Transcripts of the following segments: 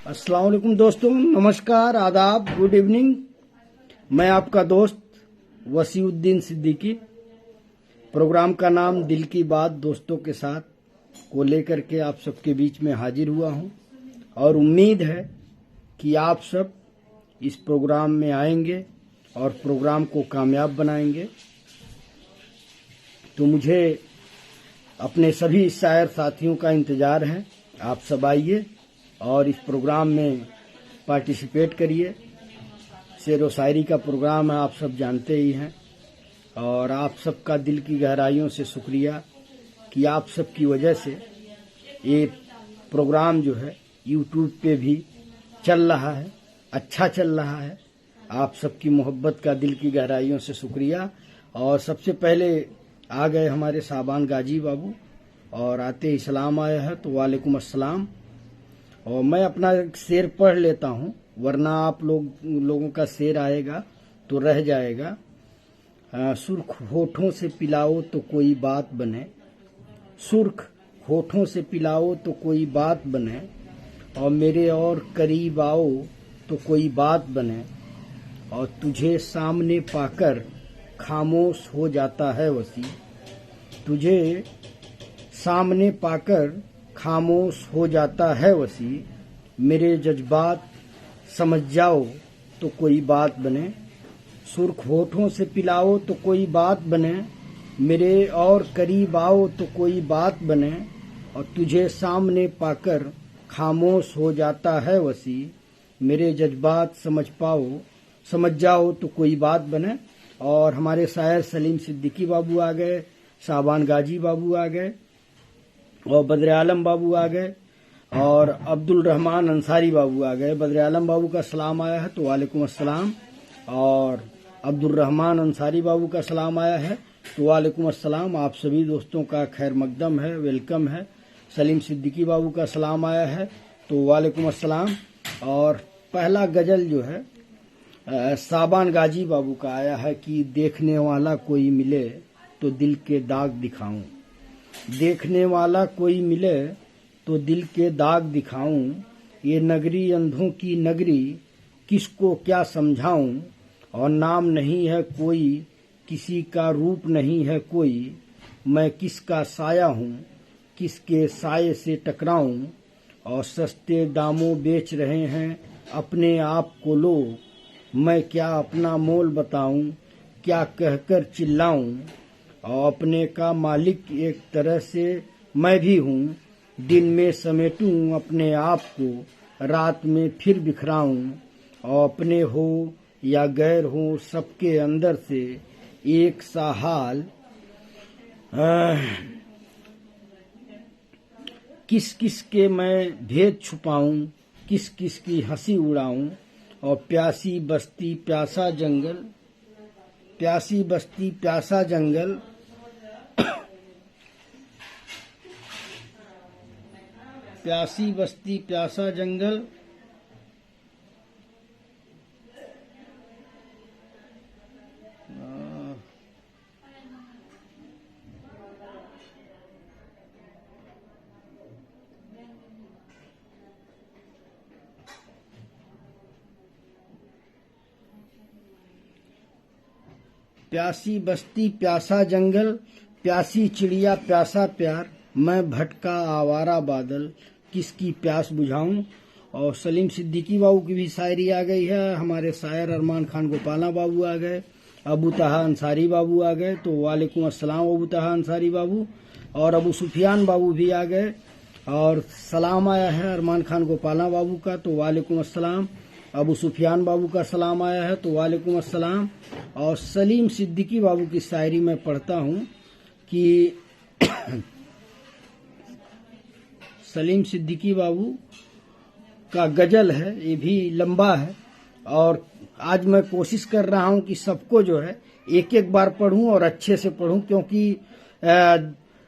अस्सलाम वालेकुम दोस्तों, नमस्कार, आदाब, गुड इवनिंग। मैं आपका दोस्त वसीउद्दीन सिद्दीकी। प्रोग्राम का नाम दिल की बात दोस्तों के साथ को लेकर के आप सबके बीच में हाजिर हुआ हूं और उम्मीद है कि आप सब इस प्रोग्राम में आएंगे और प्रोग्राम को कामयाब बनाएंगे। तो मुझे अपने सभी शायर साथियों का इंतज़ार है। आप सब आइए और इस प्रोग्राम में पार्टिसिपेट करिए। शेर व शायरी का प्रोग्राम है, आप सब जानते ही हैं। और आप सबका दिल की गहराइयों से शुक्रिया कि आप सबकी वजह से ये प्रोग्राम जो है यूट्यूब पे भी चल रहा है, अच्छा चल रहा है। आप सबकी मोहब्बत का दिल की गहराइयों से शुक्रिया। और सबसे पहले आ गए हमारे साबान गाजी बाबू और आते ही सलाम आया है, तो वालेकुम अस्सलाम। और मैं अपना शेर पढ़ लेता हूँ, वरना आप लोगों का शेर आएगा तो रह जाएगा। सुर्ख होठों से पिलाओ तो कोई बात बने, सुर्ख होठों से पिलाओ तो कोई बात बने, और मेरे और करीब आओ तो कोई बात बने, और तुझे सामने पाकर खामोश हो जाता है वसी, तुझे सामने पाकर खामोश हो जाता है वसी, मेरे जज्बात समझ जाओ तो कोई बात बने, सुर्ख होठों से पिलाओ तो कोई बात बने, मेरे और करीब आओ तो कोई बात बने, और तुझे सामने पाकर खामोश हो जाता है वसी, मेरे जज्बात समझ जाओ तो कोई बात बने। और हमारे शायर सलीम सिद्दीकी बाबू आ गए, साबान गाजी बाबू आ गए, और बद्र आलम बाबू आ गए, और अब्दुल रहमान अंसारी बाबू आ गए। बद्र आलम बाबू का सलाम आया है, तो वालेकुम अस्सलाम। और अब्दुल रहमान अंसारी बाबू का सलाम आया है, तो वालेकुम अस्सलाम। आप सभी दोस्तों का खैर मकदम है, वेलकम है। सलीम सिद्दीकी बाबू का सलाम आया है, तो वालेकुम अस्सलाम। और पहला गजल जो है साबान गाजी बाबू का आया है कि देखने वाला कोई मिले तो दिल के दाग दिखाऊं, देखने वाला कोई मिले तो दिल के दाग दिखाऊं, ये नगरी अंधों की नगरी किसको क्या समझाऊं, और नाम नहीं है कोई किसी का रूप नहीं है कोई, मैं किसका साया हूँ किसके साये से टकराऊं, और सस्ते दामों बेच रहे हैं अपने आप को लोग, मैं क्या अपना मोल बताऊं क्या कहकर चिल्लाऊं, और अपने का मालिक एक तरह से मैं भी हूँ, दिन में समेटूं अपने आप को रात में फिर बिखराऊं, और अपने हो या गैर हो सबके अंदर से एक सा हाल, किस किस के मैं भेद छुपाऊं किस किस की हंसी उड़ाऊं, और प्यासी बस्ती प्यासा जंगल, प्यासी बस्ती प्यासा जंगल, प्यासी बस्ती प्यासा जंगल, प्यासी बस्ती प्यासा जंगल, प्यासी चिड़िया प्यासा प्यार, मैं भटका आवारा बादल किसकी प्यास बुझाऊं। और सलीम सिद्दीकी बाबू की भी शायरी आ गई है। हमारे शायर अरमान खान गोपाला बाबू आ गए, अबू तहा अंसारी बाबू आ गए, तो वालेकुम अस्सलाम अबू तहा अंसारी बाबू। और अबू सुफियान बाबू भी आ गए और सलाम आया है अरमान खान गोपाला बाबू का, तो वालेकुम अस्सलाम। अबू सुफियान बाबू का सलाम आया है, तो वालेकुम अस्सलाम। और सलीम सिद्दीकी बाबू की शायरी में पढ़ता हूँ कि सलीम सिद्दीकी बाबू का गजल है, ये भी लंबा है, और आज मैं कोशिश कर रहा हूँ कि सबको जो है एक एक बार पढ़ूं और अच्छे से पढ़ूं, क्योंकि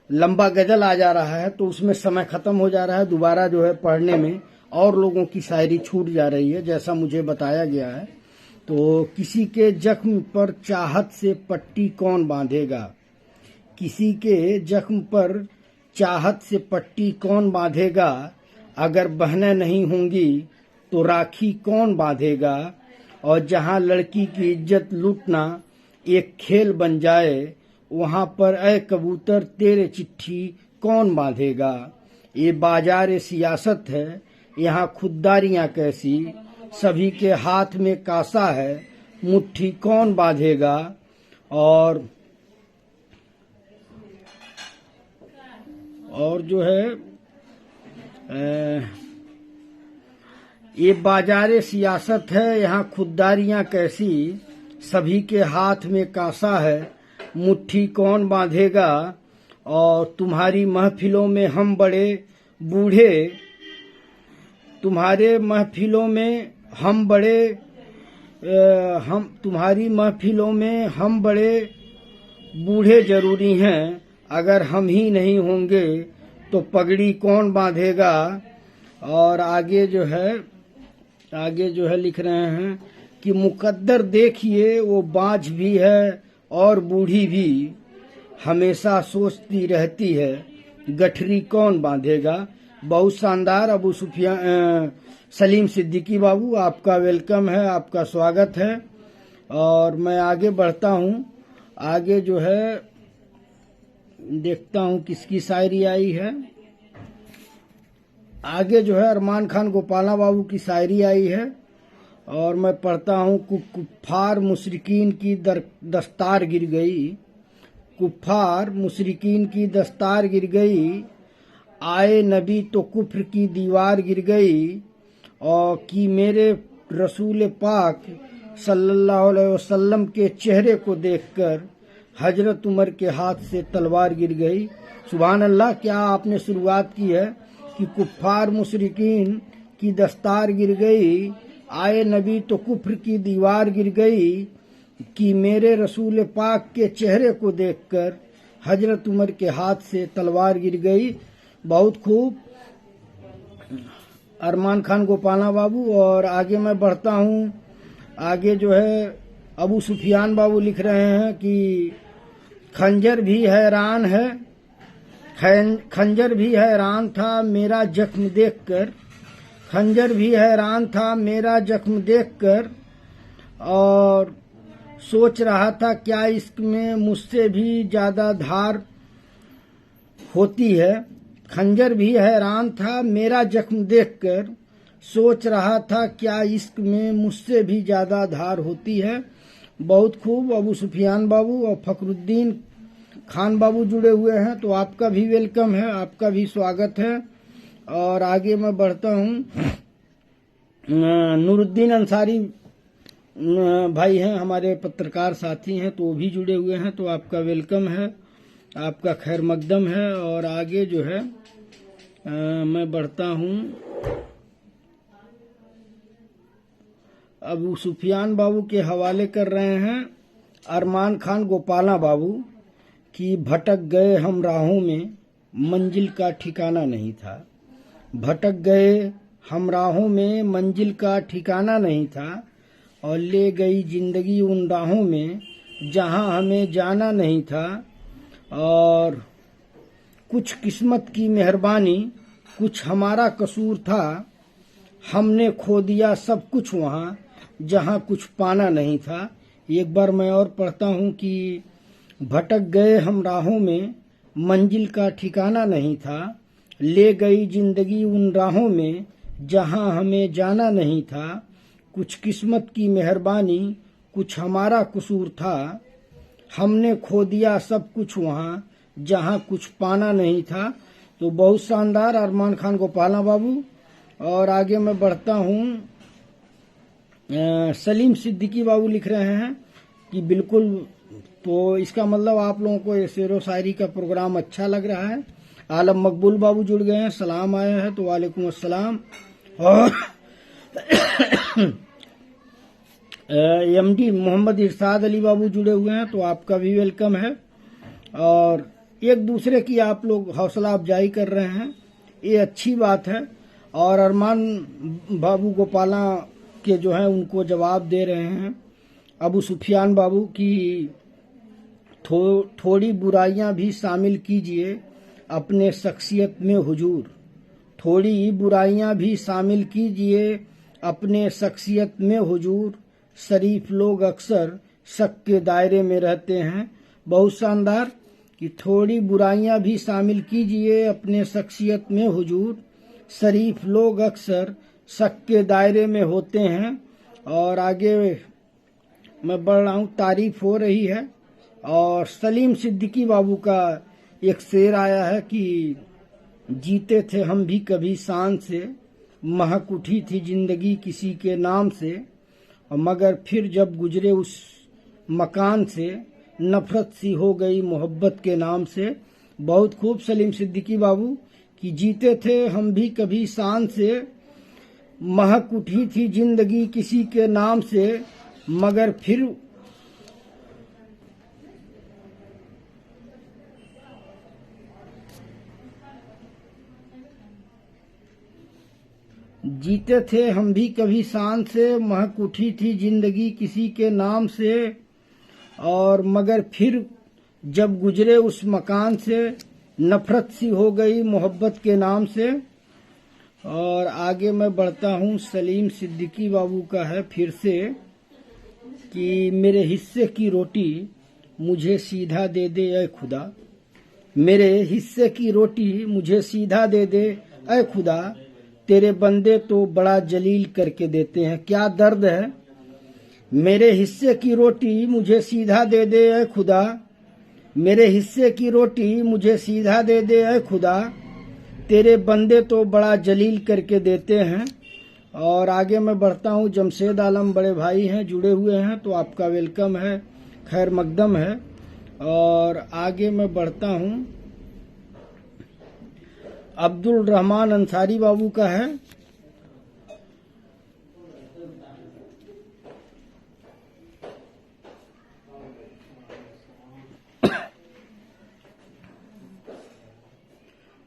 लंबा गजल आ जा रहा है तो उसमें समय खत्म हो जा रहा है, दोबारा जो है पढ़ने में और लोगों की शायरी छूट जा रही है, जैसा मुझे बताया गया है। तो किसी के जख्म पर चाहत से पट्टी कौन बांधेगा, किसी के जख्म पर चाहत से पट्टी कौन बांधेगा, अगर बहनें नहीं होंगी तो राखी कौन बांधेगा, और जहां लड़की की इज्जत लूटना एक खेल बन जाए, वहां पर ऐ कबूतर तेरे चिट्ठी कौन बांधेगा। ये बाजार सियासत है, यहाँ खुददारियां कैसी, सभी के हाथ में कासा है, मुट्ठी कौन बांधेगा। और जो है ये बाजार सियासत है, यहाँ खुददारियां कैसी, सभी के हाथ में कासा है, मुट्ठी कौन बांधेगा। और तुम्हारी महफिलों में हम बड़े बूढ़े, तुम्हारे महफिलों में हम बड़े तुम्हारी महफिलों में हम बड़े बूढ़े जरूरी हैं, अगर हम ही नहीं होंगे तो पगड़ी कौन बांधेगा। और आगे जो है लिख रहे हैं कि मुकद्दर देखिए वो बाँझ भी है और बूढ़ी भी, हमेशा सोचती रहती है गठरी कौन बांधेगा। बहुत शानदार। अबू सुफियान सलीम सिद्दीकी बाबू, आपका वेलकम है, आपका स्वागत है। और मैं आगे बढ़ता हूँ। आगे जो है देखता हूँ किसकी शायरी आई है। आगे जो है अरमान खान गोपाला बाबू की शायरी आई है, और मैं पढ़ता हूँ। कुफ्फार मुशरिकीन की दस्तार गिर गई, कुफ्फार मुशरिकीन की दस्तार गिर गई, आए नबी तो कुफ्र की दीवार गिर गई। और कि मेरे रसूल पाक सल्लल्लाहु अलैहि वसल्लम के चेहरे को देखकर हजरत उमर के हाथ से तलवार गिर गई। सुभान अल्लाह, क्या आपने शुरुआत की है कि कुफ्फार मुशरिकीन की दस्तार गिर गई, आए नबी तो कुफ्र की दीवार गिर गई, कि मेरे रसूल पाक के चेहरे को देखकर हजरत उमर के हाथ से तलवार गिर गई। बहुत खूब अरमान खान गोपाला बाबू। और आगे मैं बढ़ता हूँ। आगे जो है अबू सुफियान बाबू लिख रहे हैं कि खंजर भी हैरान है, खंजर भी हैरान था मेरा जख्म देखकर, खंजर भी हैरान था मेरा जख्म देखकर, और सोच रहा था क्या इश्क में मुझसे भी ज्यादा धार होती है। खंजर भी हैरान था मेरा जख्म देखकर, सोच रहा था क्या इश्क में मुझसे भी ज्यादा धार होती है। बहुत खूब। अबू सुफियान बाबू और फखरुद्दीन खान बाबू जुड़े हुए हैं, तो आपका भी वेलकम है, आपका भी स्वागत है। और आगे मैं बढ़ता हूँ। नूरुद्दीन अंसारी भाई हैं, हमारे पत्रकार साथी हैं, तो वो भी जुड़े हुए हैं, तो आपका वेलकम है, आपका खैर मकदम है। और आगे जो है मैं बढ़ता हूँ। अबू सुफियान बाबू के हवाले कर रहे हैं अरमान खान गोपाला बाबू कि भटक गए हम राहों में, मंजिल का ठिकाना नहीं था। भटक गए हम राहों में, मंजिल का ठिकाना नहीं था, और ले गई जिंदगी उन राहों में जहां हमें जाना नहीं था। और कुछ किस्मत की मेहरबानी, कुछ हमारा कसूर था, हमने खो दिया सब कुछ वहां जहां कुछ पाना नहीं था। एक बार मैं और पढ़ता हूं कि भटक गए हम राहों में, मंजिल का ठिकाना नहीं था, ले गई जिंदगी उन राहों में जहां हमें जाना नहीं था। कुछ किस्मत की मेहरबानी, कुछ हमारा कसूर था, हमने खो दिया सब कुछ वहां जहां कुछ पाना नहीं था। तो बहुत शानदार अरमान खान गोपाला बाबू। और आगे मैं बढ़ता हूँ। सलीम सिद्दीकी बाबू लिख रहे हैं कि बिल्कुल, तो इसका मतलब आप लोगों को ये शेरो शायरी का प्रोग्राम अच्छा लग रहा है। आलम मकबूल बाबू जुड़ गए हैं, सलाम आया है, तो वालेकुम अस्सलाम। और एमडी मोहम्मद इरशाद अली बाबू जुड़े हुए हैं, तो आपका भी वेलकम है। और एक दूसरे की आप लोग हौसला अफजाई कर रहे हैं, ये अच्छी बात है। और अरमान बाबू गोपाला के जो है उनको जवाब दे रहे हैं अबू सुफियान बाबू की थोड़ी बुराइयां भी शामिल कीजिए अपने शख्सियत में हुजूर, थोड़ी बुराइयां भी शामिल कीजिए अपने शख्सियत में हुजूर, शरीफ लोग अक्सर शक के दायरे में रहते हैं। बहुत शानदार कि थोड़ी बुराइयां भी शामिल कीजिए अपने शख्सियत में हुजूर, शरीफ लोग अक्सर शक के दायरे में होते हैं। और आगे मैं बढ़ रहा हूँ, तारीफ हो रही है। और सलीम सिद्दीकी बाबू का एक शेर आया है कि जीते थे हम भी कभी शान से, महक उठी थी जिंदगी किसी के नाम से, मगर फिर जब गुजरे उस मकान से, नफरत सी हो गई मोहब्बत के नाम से। बहुत खूब सलीम सिद्दीकी बाबू कि जीते थे हम भी कभी शान से, महक उठी थी जिंदगी किसी के नाम से, मगर फिर जीते थे हम भी कभी शान से, महक उठी थी जिंदगी किसी के नाम से, और मगर फिर जब गुजरे उस मकान से, नफरत सी हो गई मोहब्बत के नाम से। और आगे मैं बढ़ता हूँ, सलीम सिद्दीकी बाबू का है फिर से कि मेरे हिस्से की रोटी मुझे सीधा दे दे ऐ खुदा, मेरे हिस्से की रोटी मुझे सीधा दे दे ऐ खुदा, तेरे बंदे तो बड़ा जलील करके देते हैं। क्या दर्द है। मेरे हिस्से की रोटी मुझे सीधा दे दे ऐ खुदा, मेरे हिस्से की रोटी मुझे सीधा दे दे ऐ खुदा, तेरे बंदे तो बड़ा जलील करके देते हैं। और आगे मैं बढ़ता हूँ, जमशेद आलम बड़े भाई हैं, जुड़े हुए हैं, तो आपका वेलकम है, खैर मकदम है। और आगे मैं बढ़ता हूँ, अब्दुल रहमान अंसारी बाबू का है।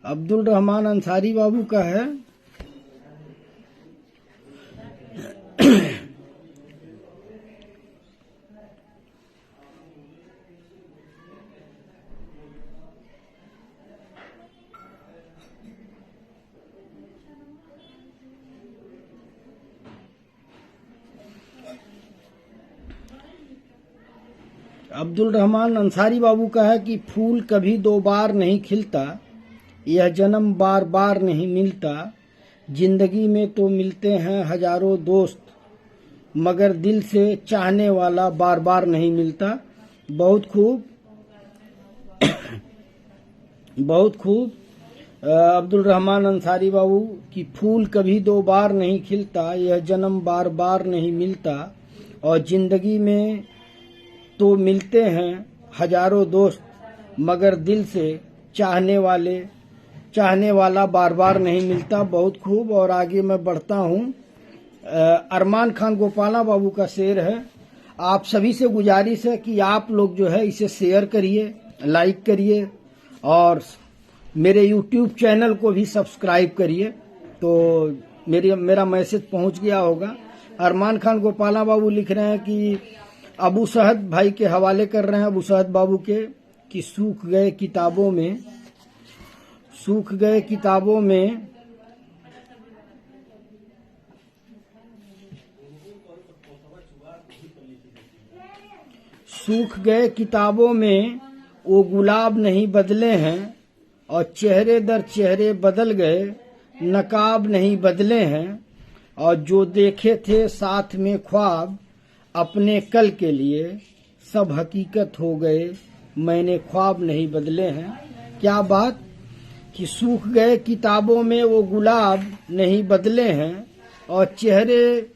अब्दुल रहमान अंसारी बाबू का है। अब्दुल रहमान अंसारी बाबू का है कि फूल कभी दो बार नहीं खिलता, यह जन्म बार बार नहीं मिलता, जिंदगी में तो मिलते हैं हजारों दोस्त, मगर दिल से चाहने वाला बार बार नहीं मिलता। बहुत खूब बहुत खूब। अब्दुल रहमान अंसारी बाबू कि फूल कभी दो बार नहीं खिलता, यह जन्म बार बार नहीं मिलता, और जिंदगी में तो मिलते हैं हजारों दोस्त, मगर दिल से चाहने वाला बार बार नहीं मिलता। बहुत खूब। और आगे मैं बढ़ता हूँ, अरमान खान गोपाला बाबू का शेर है। आप सभी से गुजारिश है कि आप लोग जो है इसे शेयर करिए, लाइक करिए, और मेरे YouTube चैनल को भी सब्सक्राइब करिए, तो मेरा मैसेज पहुंच गया होगा। अरमान खान गोपाला बाबू लिख रहे हैं कि अबू सहद भाई के हवाले कर रहे हैं, अबू सहद बाबू के, कि सूख गए किताबों में सूख गए किताबों में वो गुलाब नहीं बदले हैं, और चेहरे दर चेहरे बदल गए, नकाब नहीं बदले हैं, और जो देखे थे साथ में ख्वाब अपने कल के लिए, सब हकीकत हो गए, मैंने ख्वाब नहीं बदले हैं। क्या बात कि सूख गए किताबों में वो गुलाब नहीं बदले हैं, और चेहरे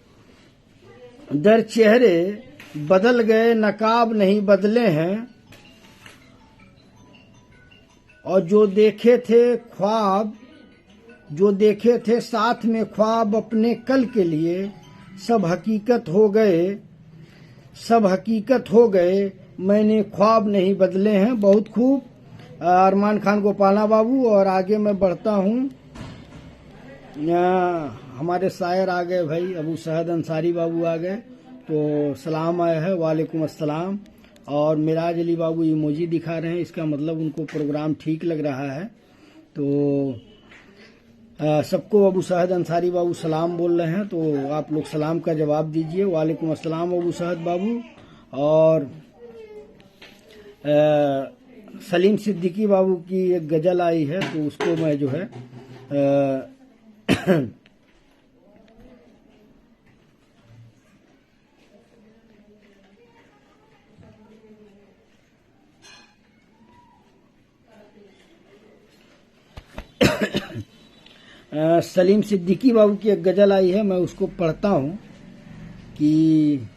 दर चेहरे बदल गए, नकाब नहीं बदले हैं, और जो देखे थे साथ में ख्वाब अपने कल के लिए, सब हकीकत हो गए, मैंने ख्वाब नहीं बदले हैं। बहुत खूब अरमान खान गोपाला बाबू। और आगे मैं बढ़ता हूँ, हमारे शायर आ गए भाई, अबू सहद अंसारी बाबू आ गए, तो सलाम आया है, वालेकुम अस्सलाम। और मिराज अली बाबू इमोजी दिखा रहे हैं, इसका मतलब उनको प्रोग्राम ठीक लग रहा है। तो सबको अबू सहद अंसारी बाबू सलाम बोल रहे हैं, तो आप लोग सलाम का जवाब दीजिए। वालेकुम अस्सलाम अबू सहद बाबू। और सलीम सिद्दीकी बाबू की एक गजल आई है, तो उसको मैं जो है सलीम सिद्दीकी बाबू की एक गजल आई है, मैं उसको पढ़ता हूँ कि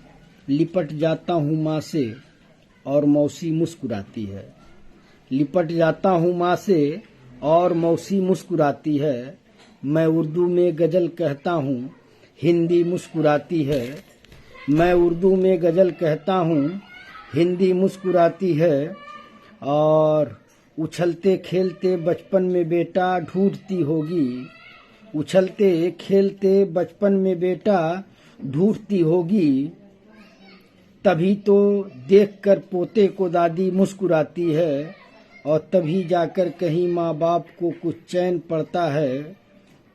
लिपट जाता हूँ माँ से और मौसी मुस्कुराती है। लिपट जाता हूँ माँ से और मौसी मुस्कुराती है। मैं उर्दू में गजल कहता हूँ, हिंदी मुस्कुराती है। मैं उर्दू में गजल कहता हूँ, हिंदी मुस्कुराती है। और उछलते खेलते बचपन में बेटा ढूंढती होगी। उछलते खेलते बचपन में बेटा ढूंढती होगी। तभी तो देखकर पोते को दादी मुस्कुराती है। और तभी जाकर कहीं माँ बाप को कुछ चैन पड़ता है।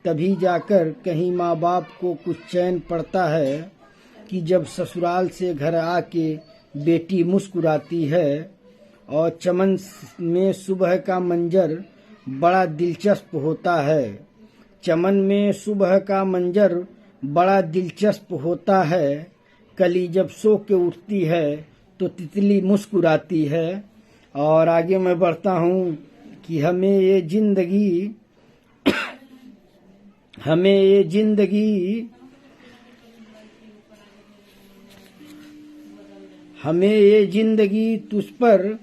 तभी जाकर कहीं माँ बाप को कुछ चैन पड़ता है कि जब ससुराल से घर आके बेटी मुस्कुराती है। और चमन में सुबह का मंजर बड़ा दिलचस्प होता है। चमन में सुबह का मंजर बड़ा दिलचस्प होता है। कली जब सो के उठती है तो तितली मुस्कुराती है। और आगे मैं बढ़ता हूँ कि हमें ये जिंदगी तुझ पर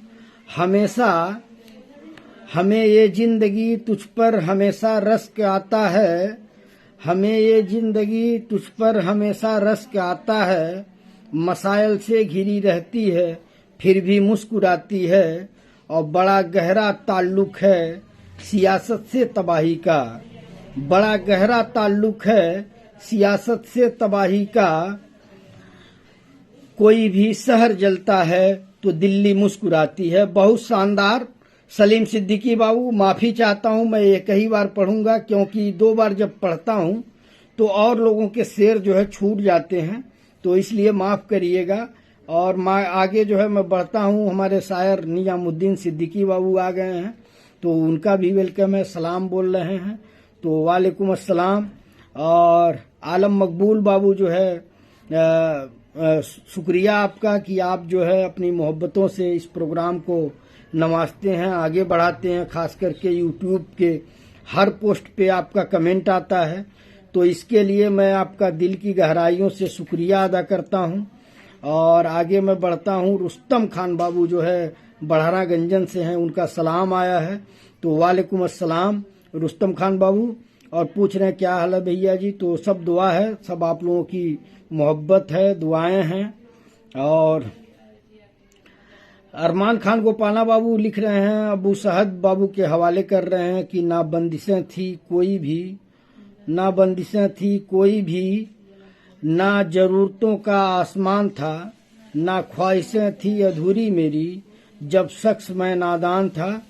हमेशा रश्क आता है। हमें ये जिंदगी तुझ पर हमेशा रश्क आता है। मसाइल से घिरी रहती है फिर भी मुस्कुराती है। और बड़ा गहरा ताल्लुक है सियासत से तबाही का। बड़ा गहरा ताल्लुक है सियासत से तबाही का। कोई भी शहर जलता है तो दिल्ली मुस्कुराती है। बहुत शानदार सलीम सिद्दीकी बाबू। माफी चाहता हूं, मैं एक ही बार पढ़ूंगा क्योंकि 2 बार जब पढ़ता हूं तो और लोगों के शेर जो है छूट जाते हैं, तो इसलिए माफ करिएगा। और आगे जो है मैं बढ़ता हूं। हमारे शायर निजामुद्दीन सिद्दीकी बाबू आ गए हैं, तो उनका भी वेलकम है, सलाम बोल रहे हैं। तो वालेकुम अस्सलाम। और आलम मकबूल बाबू जो है शुक्रिया आपका कि आप जो है अपनी मोहब्बतों से इस प्रोग्राम को नवाजते हैं, आगे बढ़ाते हैं। खास करके यूट्यूब के हर पोस्ट पे आपका कमेंट आता है, तो इसके लिए मैं आपका दिल की गहराइयों से शुक्रिया अदा करता हूं। और आगे मैं बढ़ता हूं। रुस्तम खान बाबू जो है बढ़ारा गंजन से हैं, उनका सलाम आया है, तो वालेकुम अस्सलाम रुस्तम खान बाबू। और पूछ रहे हैं क्या हाल है भैया जी, तो सब दुआ है, सब आप लोगों की मोहब्बत है, दुआएं हैं। और अरमान खान गोपाला बाबू लिख रहे हैं, अबू सहद बाबू के हवाले कर रहे हैं कि ना बंदिशें थी कोई भी, ना जरूरतों का आसमान था, ना ख्वाहिशें थी अधूरी मेरी जब शख्स मैं नादान था।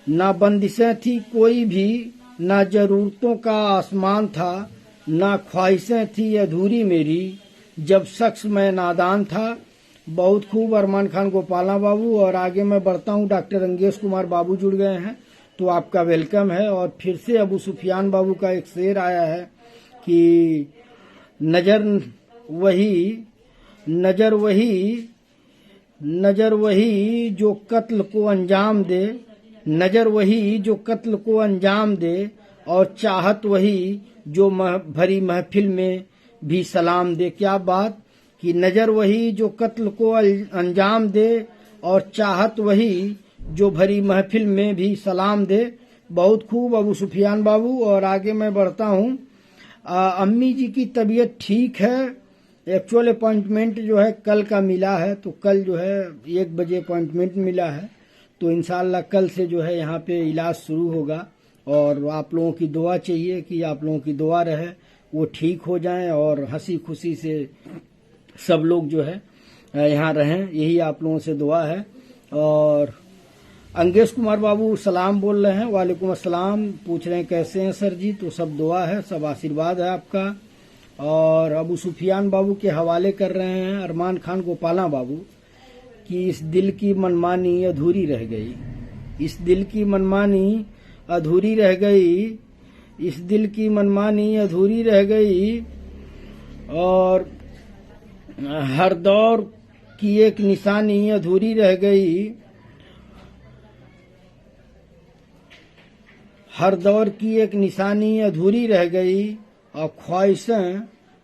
ना बंदिशें थी कोई भी, ना जरूरतों का आसमान था, ना ख्वाहिशें थी अधूरी मेरी जब शख्स मैं नादान था। बहुत खूब अरमान खान गोपाला बाबू। और आगे मैं बढ़ता हूँ। डॉक्टर अंगेश कुमार बाबू जुड़ गए हैं, तो आपका वेलकम है। और फिर से अबू सुफियान बाबू का एक शेर आया है कि नजर वही जो कत्ल को अंजाम दे, नजर वही जो कत्ल को अंजाम दे। और चाहत वही जो भरी महफिल में भी सलाम दे। क्या बात कि नजर वही जो कत्ल को अंजाम दे और चाहत वही जो भरी महफिल में भी सलाम दे। बहुत खूब अबू सुफियान बाबू। और आगे मैं बढ़ता हूँ। अम्मी जी की तबीयत ठीक है। एक्चुअल अपॉइंटमेंट जो है कल का मिला है, तो कल जो है 1 बजे अपॉइंटमेंट मिला है, तो इंशाल्लाह कल से जो है यहाँ पे इलाज शुरू होगा। और आप लोगों की दुआ चाहिए कि आप लोगों की दुआ रहे, वो ठीक हो जाएं और हंसी खुशी से सब लोग जो है यहाँ रहें, यही आप लोगों से दुआ है। और अंगेश कुमार बाबू सलाम बोल रहे हैं, वालेकुम अस्सलाम। पूछ रहे हैं कैसे हैं सर जी, तो सब दुआ है, सब आशीर्वाद है आपका। और अबू सुफियान बाबू के हवाले कर रहे हैं अरमान खान गोपाला बाबू कि इस दिल की मनमानी अधूरी रह गई, इस दिल की मनमानी अधूरी रह गई, इस दिल की मनमानी अधूरी रह गई। और हर दौर की एक निशानी अधूरी रह गई, हर दौर की एक निशानी अधूरी रह गई। और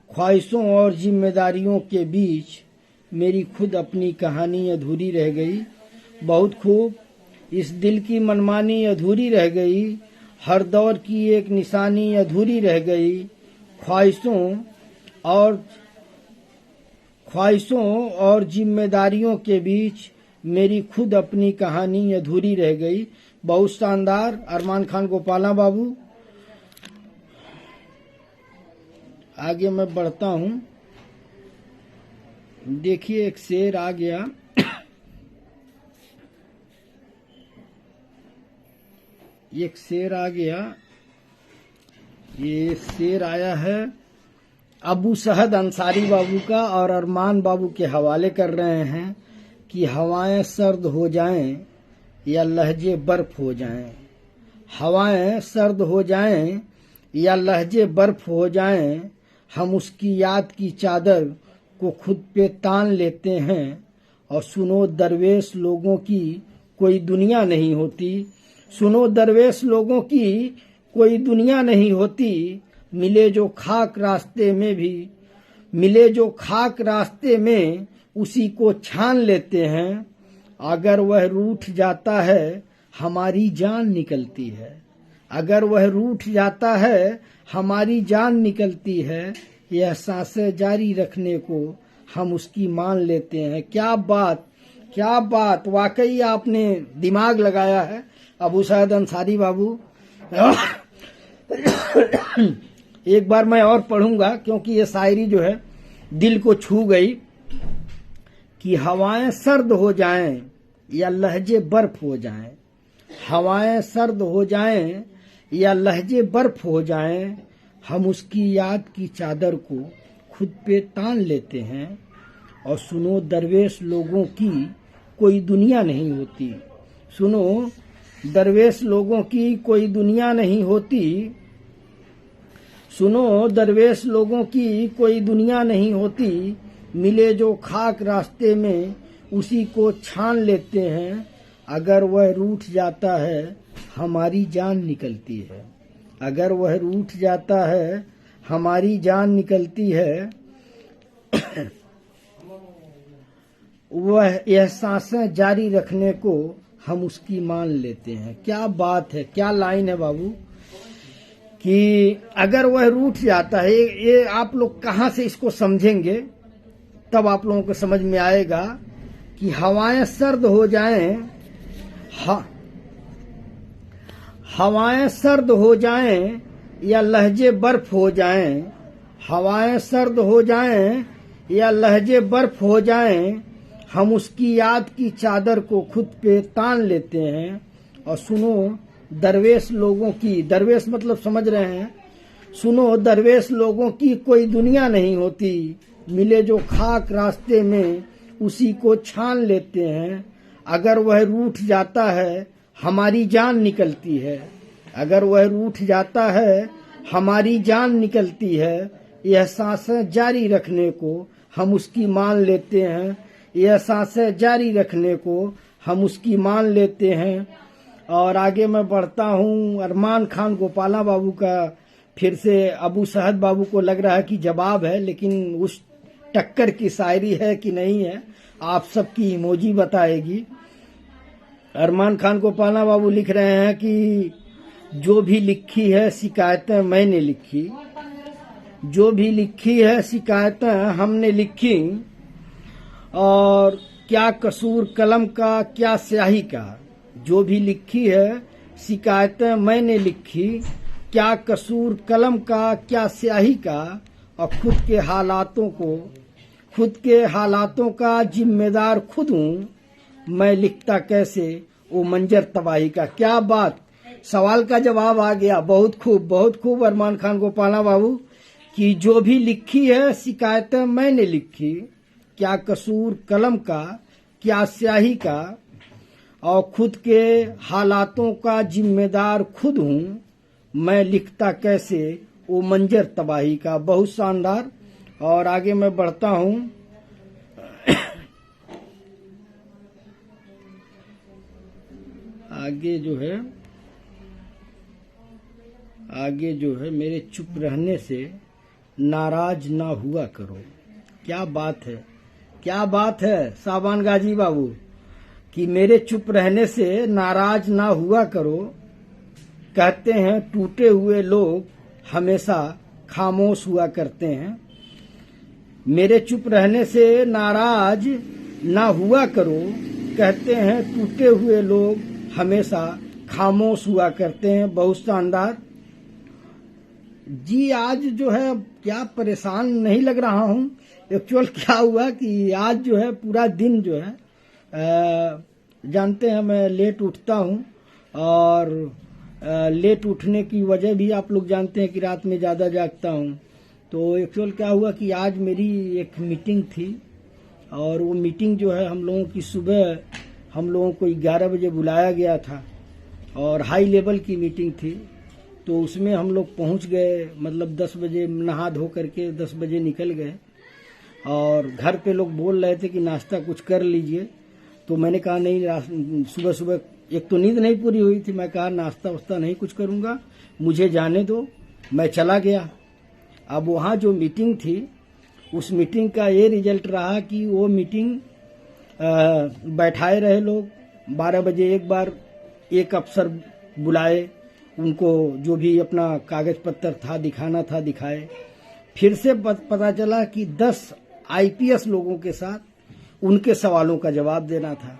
ख्वाहिशों और जिम्मेदारियों के बीच मेरी खुद अपनी कहानी अधूरी रह गई। बहुत खूब। इस दिल की मनमानी अधूरी रह गई, हर दौर की एक निशानी अधूरी रह गई। ख्वाहिशों और जिम्मेदारियों के बीच मेरी खुद अपनी कहानी अधूरी रह गई। बहुत शानदार अरमान खान गोपाला बाबू। आगे मैं बढ़ता हूं। देखिए एक शेर आ गया। एक शेर आ गया। ये शेर आया है अबू सहद अंसारी बाबू का और अरमान बाबू के हवाले कर रहे हैं कि हवाएं सर्द हो जाएं या लहजे बर्फ हो जाएं, हवाएं सर्द हो जाएं या लहजे बर्फ हो जाएं, हम उसकी याद की चादर को खुद पे तान लेते हैं। और सुनो दरवेश लोगों की कोई दुनिया नहीं होती, सुनो दरवेश लोगों की कोई दुनिया नहीं होती। मिले जो खाक रास्ते में उसी को छान लेते हैं। अगर वह रूठ जाता है हमारी जान निकलती है, अगर वह रूठ जाता है हमारी जान निकलती है। यह सांसें जारी रखने को हम उसकी मान लेते हैं। क्या बात, क्या बात, वाकई आपने दिमाग लगाया है अबू सैद अंसारी बाबू। एक बार मैं और पढ़ूंगा क्योंकि ये शायरी जो है दिल को छू गई कि हवाएं सर्द हो जाएं या लहजे बर्फ हो जाएं, हवाएं सर्द हो जाएं या लहजे बर्फ हो जाएं, हम उसकी याद की चादर को खुद पे तान लेते हैं। और सुनो दरवेश लोगों की कोई दुनिया नहीं होती, सुनो दरवेश लोगों की कोई दुनिया नहीं होती, सुनो दरवेश लोगों की कोई दुनिया नहीं होती। मिले जो खाक रास्ते में उसी को छान लेते हैं। अगर वह रूठ जाता है हमारी जान निकलती है, अगर वह रूठ जाता है हमारी जान निकलती है। वह यह सांसें जारी रखने को हम उसकी मान लेते हैं। क्या बात है, क्या लाइन है बाबू कि अगर वह रूठ जाता है। ये आप लोग कहाँ से इसको समझेंगे तब आप लोगों को समझ में आएगा कि हवाएं सर्द हो जाएं, हवाएं सर्द हो जाएं या लहजे बर्फ हो जाएं, हवाएं सर्द हो जाएं या लहजे बर्फ हो जाएं, हम उसकी याद की चादर को खुद पे तान लेते हैं। और सुनो दरवेश लोगों की, दरवेश मतलब समझ रहे हैं, सुनो दरवेश लोगों की कोई दुनिया नहीं होती। मिले जो खाक रास्ते में उसी को छान लेते हैं। अगर वह रूठ जाता है हमारी जान निकलती है, अगर वह रूठ जाता है हमारी जान निकलती है। यह सांसें जारी रखने को हम उसकी मान लेते हैं, यह सांसें जारी रखने को हम उसकी मान लेते हैं। और आगे मैं बढ़ता हूँ। अरमान खान गोपाला बाबू का फिर से अबू सहद बाबू को लग रहा है कि जवाब है, लेकिन उस टक्कर की शायरी है कि नहीं है आप सबकी इमोजी बताएगी। अरमान खान गोपाला बाबू लिख रहे हैं कि जो भी लिखी है शिकायतें मैंने लिखी, जो भी लिखी है शिकायतें हमने लिखी। और क्या कसूर कलम का क्या स्याही का, जो भी लिखी है शिकायतें मैंने लिखी। क्या कसूर कलम का क्या स्याही का, और खुद के हालातों का जिम्मेदार खुद हूँ। मैं लिखता कैसे वो मंजर तबाही का। क्या बात, सवाल का जवाब आ गया। बहुत खूब अरमान खान गोपाला बाबू कि जो भी लिखी है शिकायतें मैंने लिखी, क्या कसूर कलम का, क्या स्याही का, और खुद के हालातों का जिम्मेदार खुद हूं मैं, लिखता कैसे वो मंजर तबाही का। बहुत शानदार। और आगे मैं बढ़ता हूं। आगे जो है मेरे चुप रहने से नाराज ना हुआ करो। क्या बात है साबान गाजी बाबू कि मेरे चुप रहने से नाराज ना हुआ करो। कहते हैं टूटे हुए लोग हमेशा खामोश हुआ करते हैं। मेरे चुप रहने से नाराज ना हुआ करो। कहते हैं टूटे हुए लोग हमेशा खामोश हुआ करते हैं। बहुत शानदार जी। आज जो है क्या परेशान नहीं लग रहा हूं। एक्चुअल क्या हुआ कि आज जो है पूरा दिन जो है जानते हैं मैं लेट उठता हूं, और लेट उठने की वजह भी आप लोग जानते हैं कि रात में ज्यादा जागता हूं। तो एक्चुअल क्या हुआ कि आज मेरी एक मीटिंग थी, और वो मीटिंग जो है हम लोगों की सुबह हम लोगों को 11 बजे बुलाया गया था, और हाई लेवल की मीटिंग थी। तो उसमें हम लोग पहुंच गए, मतलब 10 बजे नहा धो करके 10 बजे निकल गए। और घर पे लोग बोल रहे थे कि नाश्ता कुछ कर लीजिए, तो मैंने कहा नहीं, सुबह सुबह एक तो नींद नहीं पूरी हुई थी। मैं कहा नाश्ता वास्ता नहीं कुछ करूंगा, मुझे जाने दो। मैं चला गया। अब वहाँ जो मीटिंग थी, उस मीटिंग का ये रिजल्ट रहा कि वो मीटिंग बैठाए रहे लोग। 12 बजे एक बार एक अफसर बुलाए, उनको जो भी अपना कागज पत्र था दिखाना था दिखाए। फिर से पता चला कि 10 आईपीएस लोगों के साथ उनके सवालों का जवाब देना था,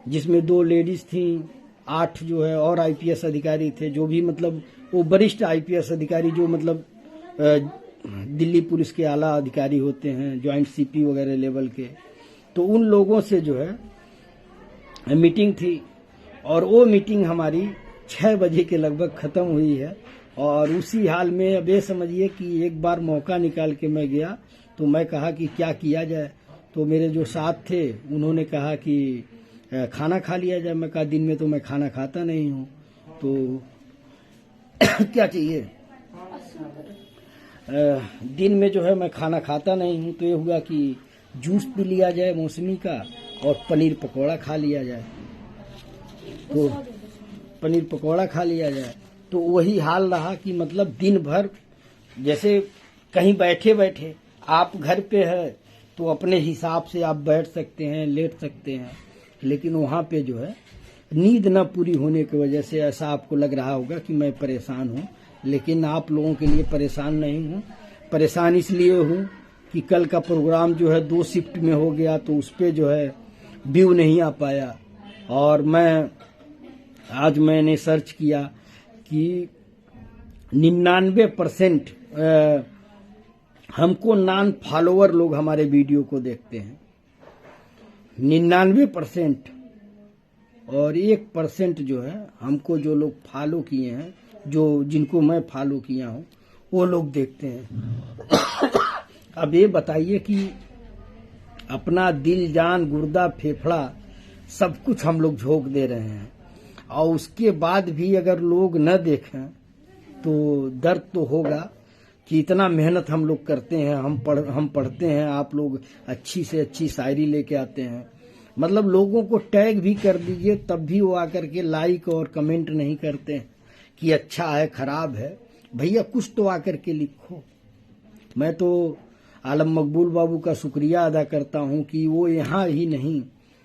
जिसमें 2 लेडीज थी, 8 जो है और आईपीएस अधिकारी थे, जो भी मतलब वो वरिष्ठ आईपीएस अधिकारी जो मतलब दिल्ली पुलिस के आला अधिकारी होते हैं, ज्वाइंट सीपी वगैरह लेवल के। तो उन लोगों से जो है मीटिंग थी, और वो मीटिंग हमारी 6 बजे के लगभग खत्म हुई है। और उसी हाल में अब ये समझिए कि एक बार मौका निकाल के मैं गया, तो मैं कहा कि क्या किया जाए। तो मेरे जो साथ थे उन्होंने कहा कि खाना खा लिया जाए। मैं कहा दिन में तो मैं खाना खाता नहीं हूँ, तो क्या चाहिए, दिन में जो है मैं खाना खाता नहीं हूँ। तो ये हुआ कि जूस पी लिया जाए मौसमी का, और पनीर पकौड़ा खा लिया जाए। तो पनीर पकौड़ा खा लिया जाए। तो वही हाल रहा कि मतलब दिन भर जैसे कहीं बैठे बैठे आप घर पे है तो अपने हिसाब से आप बैठ सकते हैं, लेट सकते हैं, लेकिन वहाँ पे जो है नींद न पूरी होने की वजह से ऐसा आपको लग रहा होगा कि मैं परेशान हूँ। लेकिन आप लोगों के लिए परेशान नहीं हूँ। परेशान इसलिए हूँ कि कल का प्रोग्राम जो है 2 शिफ्ट में हो गया, तो उस पर जो है व्यू नहीं आ पाया। और आज मैंने सर्च किया कि 99% हमको नॉन फॉलोअर लोग हमारे वीडियो को देखते हैं, 99%, और 1% जो है हमको जो लोग फॉलो किए हैं, जो जिनको मैं फॉलो किया हूँ, वो लोग देखते हैं। अब ये बताइए कि अपना दिल जान गुर्दा फेफड़ा सब कुछ हम लोग झोंक दे रहे हैं, और उसके बाद भी अगर लोग न देखें तो दर्द तो होगा कि इतना मेहनत हम लोग करते हैं, हम पढ़ते हैं, आप लोग अच्छी से अच्छी शायरी लेके आते हैं, मतलब लोगों को टैग भी कर दीजिए तब भी वो आकर के लाइक और कमेंट नहीं करते हैं कि अच्छा है खराब है। भैया कुछ तो आकर के लिखो। मैं तो आलम मकबूल बाबू का शुक्रिया अदा करता हूं कि वो यहाँ ही नहीं,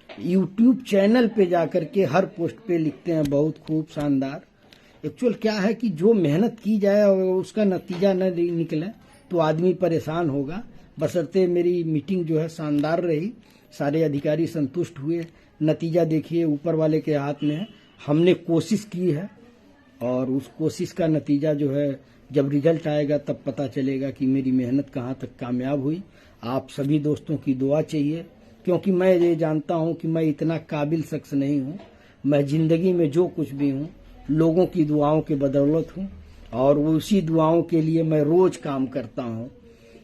यूट्यूब चैनल पे जाकर के हर पोस्ट पे लिखते हैं। बहुत खूब शानदार। एक्चुअल क्या है कि जो मेहनत की जाए और उसका नतीजा न निकले तो आदमी परेशान होगा। बशर्ते मेरी मीटिंग जो है शानदार रही, सारे अधिकारी संतुष्ट हुए। नतीजा देखिए ऊपर वाले के हाथ में है। हमने कोशिश की है, और उस कोशिश का नतीजा जो है जब रिजल्ट आएगा तब पता चलेगा कि मेरी मेहनत कहाँ तक कामयाब हुई। आप सभी दोस्तों की दुआ चाहिए, क्योंकि मैं ये जानता हूँ कि मैं इतना काबिल शख्स नहीं हूँ। मैं जिंदगी में जो कुछ भी हूँ लोगों की दुआओं के बदौलत हूँ, और उसी दुआओं के लिए मैं रोज काम करता हूँ।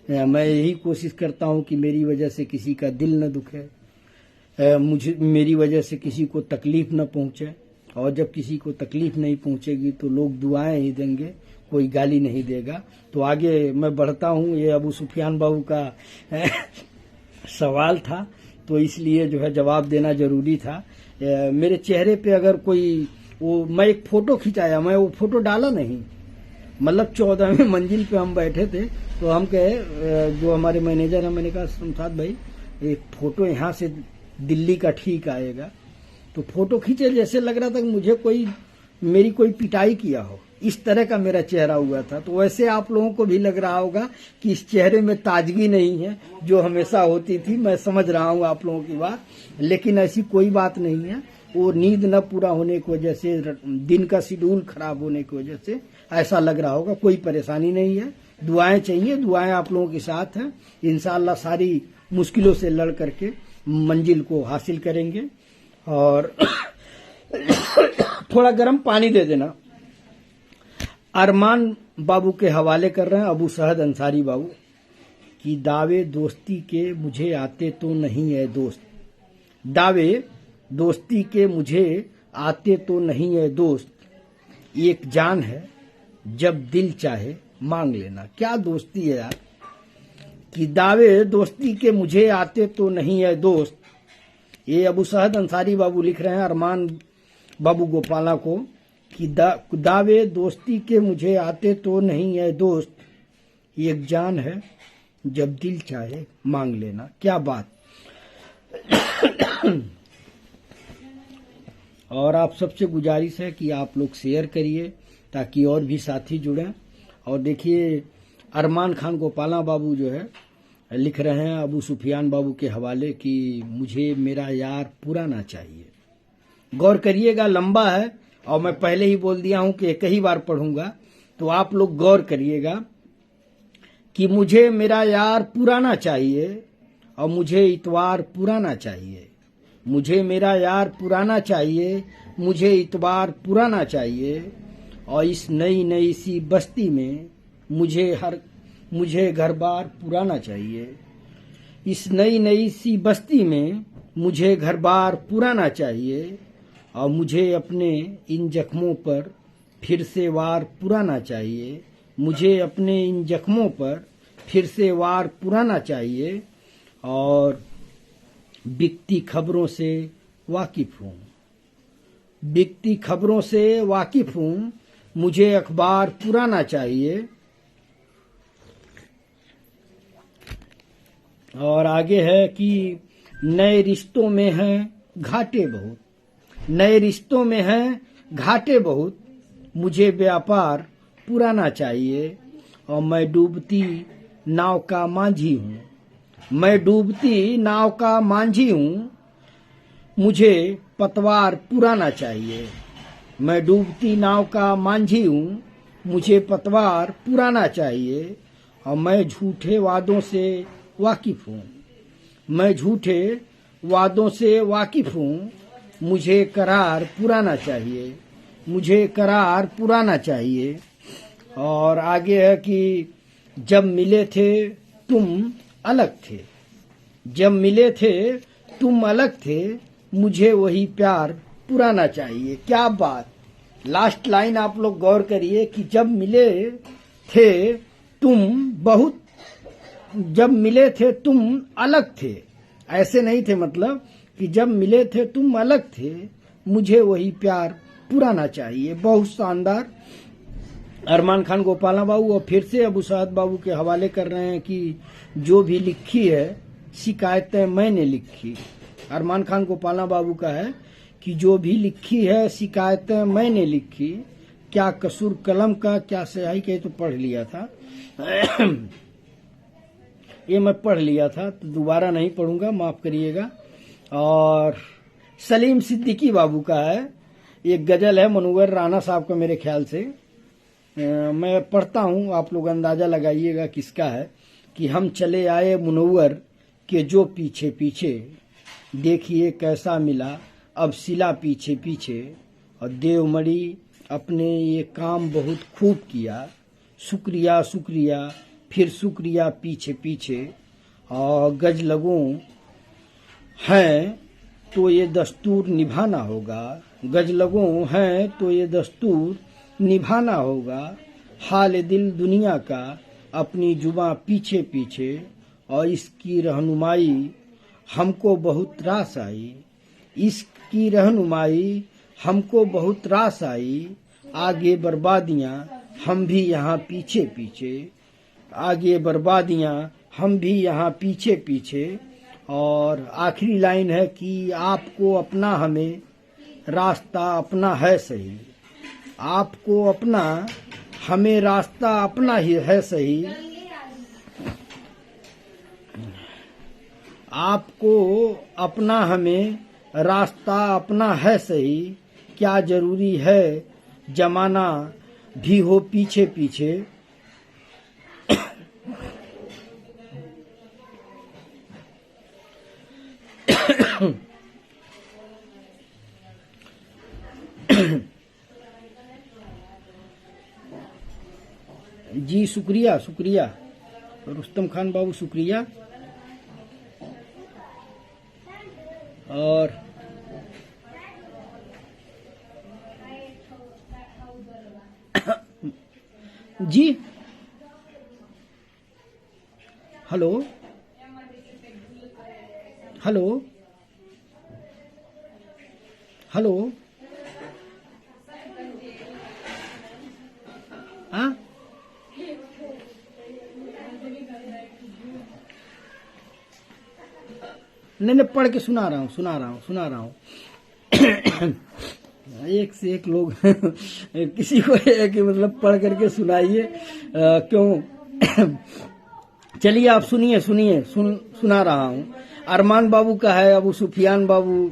मैं यही कोशिश करता हूँ कि मेरी वजह से किसी का दिल न दुखे, मेरी वजह से किसी को तकलीफ न पहुंचे, और जब किसी को तकलीफ नहीं पहुंचेगी तो लोग दुआएं ही देंगे, कोई गाली नहीं देगा। तो आगे मैं बढ़ता हूँ। ये अबू सुफियान बाबू का सवाल था, तो इसलिए जो है जवाब देना जरूरी था। मेरे चेहरे पे अगर कोई मैं एक फोटो खिंचाया, मैं वो फोटो डाला नहीं, मतलब 14वें मंजिल पे हम बैठे थे, तो हम कहे जो हमारे मैनेजर है, मैंने कहा शमशाद भाई एक फोटो यहाँ से दिल्ली का ठीक आएगा। तो फोटो खींचे, जैसे लग रहा था कि मुझे मेरी कोई पिटाई किया हो, इस तरह का मेरा चेहरा हुआ था। तो वैसे आप लोगों को भी लग रहा होगा कि इस चेहरे में ताजगी नहीं है जो हमेशा होती थी। मैं समझ रहा हूँ आप लोगों की बात, लेकिन ऐसी कोई बात नहीं है। वो नींद न पूरा होने की वजह से, दिन का शेड्यूल खराब होने की वजह से ऐसा लग रहा होगा। कोई परेशानी नहीं है। दुआएं चाहिए, दुआएं आप लोगों के साथ हैं। इंशाअल्लाह सारी मुश्किलों से लड़ करके मंजिल को हासिल करेंगे। और थोड़ा गर्म पानी दे देना। अरमान बाबू के हवाले कर रहे हैं, अबू सहद अंसारी बाबू कि दावे दोस्ती के मुझे आते तो नहीं है दोस्त, दावे दोस्ती के मुझे आते तो नहीं है दोस्त, एक जान है जब दिल चाहे मांग लेना। क्या दोस्ती है यार, कि दावे दोस्ती के मुझे आते तो नहीं है दोस्त। ये अबू सहद अंसारी बाबू लिख रहे हैं अरमान बाबू गोपाला को कि दावे दोस्ती के मुझे आते तो नहीं है दोस्त, एक जान है जब दिल चाहे मांग लेना। क्या बात। और आप सबसे गुजारिश है कि आप लोग शेयर करिए ताकि और भी साथी जुड़ें। और देखिए अरमान खान गोपाला बाबू जो है लिख रहे हैं अबू सुफियान बाबू के हवाले कि मुझे मेरा यार पुराना चाहिए। गौर करिएगा, लंबा है और मैं पहले ही बोल दिया हूं कि एक ही बार पढ़ूंगा, तो आप लोग गौर करिएगा कि मुझे मेरा यार पुराना चाहिए और मुझे इतवार पुराना चाहिए। मुझे मेरा यार पुराना चाहिए, मुझे इतवार पुराना चाहिए, और इस नई नई सी बस्ती में मुझे घर बार पुराना चाहिए। इस नई नई सी बस्ती में मुझे घर बार पुराना चाहिए, और मुझे अपने इन जख्मों पर फिर से वार पुराना चाहिए। मुझे अपने इन जख्मों पर फिर से वार पुराना चाहिए, और बिकती खबरों से वाकिफ हूँ, बिकती खबरों से वाकिफ हूँ, मुझे अखबार पुराना चाहिए। और आगे है कि नए रिश्तों में हैं घाटे बहुत, नए रिश्तों में हैं घाटे बहुत, मुझे व्यापार पुराना चाहिए, और मैं डूबती नाव का मांझी हूँ, मैं डूबती नाव का मांझी हूँ, मुझे पतवार पुराना चाहिए। मैं डूबती नाव का मांझी हूँ, मुझे पतवार पुराना चाहिए, और मैं झूठे वादों से वाकिफ हूँ, मैं झूठे वादों से वाकिफ हूँ, मुझे करार पुराना चाहिए, मुझे करार पुराना चाहिए। और आगे है कि जब मिले थे तुम अलग थे, जब मिले थे तुम अलग थे, मुझे वही प्यार पुराना चाहिए। क्या बात। लास्ट लाइन आप लोग गौर करिए कि जब मिले थे तुम बहुत, जब मिले थे तुम अलग थे, ऐसे नहीं थे, मतलब कि जब मिले थे तुम अलग थे, मुझे वही प्यार पुराना चाहिए। बहुत शानदार। अरमान खान गोपाला बाबू और फिर से अबू साद बाबू के हवाले कर रहे हैं कि जो भी लिखी है शिकायतें मैंने लिखी। अरमान खान गोपाला बाबू का है कि जो भी लिखी है शिकायतें मैंने लिखी, क्या कसूर कलम का क्या स्याही का, तो पढ़ लिया था ये मैं पढ़ लिया था, तो दोबारा नहीं पढ़ूंगा, माफ करिएगा। और सलीम सिद्दीकी बाबू का है, एक गजल है मुनव्वर राना साहब का मेरे ख्याल से, मैं पढ़ता हूँ, आप लोग अंदाजा लगाइएगा किसका है। कि हम चले आए मुनव्वर के जो पीछे पीछे, देखिए कैसा मिला अब सिला पीछे पीछे। और देवमणि अपने ये काम बहुत खूब किया, शुक्रिया शुक्रिया फिर शुक्रिया पीछे पीछे। और गज लगों हैं तो ये दस्तूर निभाना होगा, गज लगों हैं तो ये दस्तूर निभाना होगा। हाल दिल दुनिया का अपनी जुबां पीछे पीछे। और इसकी रहनुमाई हमको बहुत रास आई, इसकी रहनुमाई हमको बहुत रास आई। आगे बर्बादियां हम भी यहाँ पीछे पीछे, आगे बर्बादियां हम भी यहाँ पीछे पीछे। और आखिरी लाइन है कि आपको अपना हमें रास्ता अपना है सही, आपको अपना हमें रास्ता अपना ही है सही। आपको अपना हमें रास्ता अपना है सही। क्या जरूरी है जमाना भी हो पीछे पीछे। जी शुक्रिया शुक्रिया रुस्तम खान बाबू, शुक्रिया। और जी हेलो हेलो हेलो, हाँ नहीं पढ़ के सुना रहा हूँ। एक से एक लोग किसी को एक मतलब पढ़ करके सुनाइए, क्यों। चलिए आप सुना रहा हूँ। अरमान बाबू का है, अबू सुफियान बाबू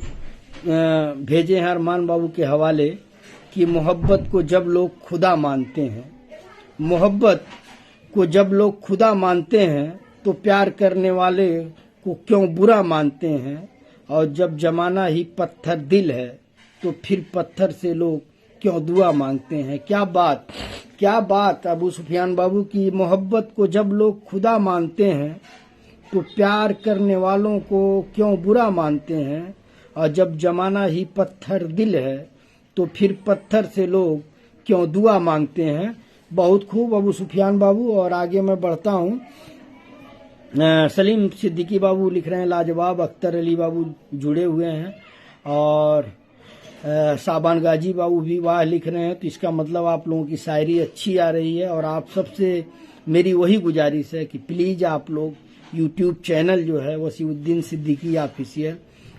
भेजे हैं अरमान बाबू के हवाले कि मोहब्बत को जब लोग खुदा मानते हैं, मोहब्बत को जब लोग खुदा मानते हैं तो प्यार करने वाले को क्यों बुरा मानते हैं। और जब जमाना ही पत्थर दिल है तो फिर पत्थर से लोग क्यों दुआ मांगते हैं। क्या बात अबू सुफियान बाबू की। मोहब्बत को जब लोग खुदा मानते हैं तो प्यार करने वालों को क्यों बुरा मानते हैं। और जब जमाना ही पत्थर दिल है तो फिर पत्थर से लोग क्यों दुआ मांगते हैं। बहुत खूब अबू सुफियान बाबू। और आगे मैं बढ़ता हूँ। सलीम सिद्दीकी बाबू लिख रहे हैं लाजवाब, अख्तर अली बाबू जुड़े हुए हैं और साबान गाजी बाबू भी वाह लिख रहे हैं। तो इसका मतलब आप लोगों की शायरी अच्छी आ रही है। और आप सबसे मेरी वही गुजारिश है कि प्लीज आप लोग यूट्यूब चैनल जो है वसीउद्दीन सिद्दीकी ऑफिशियल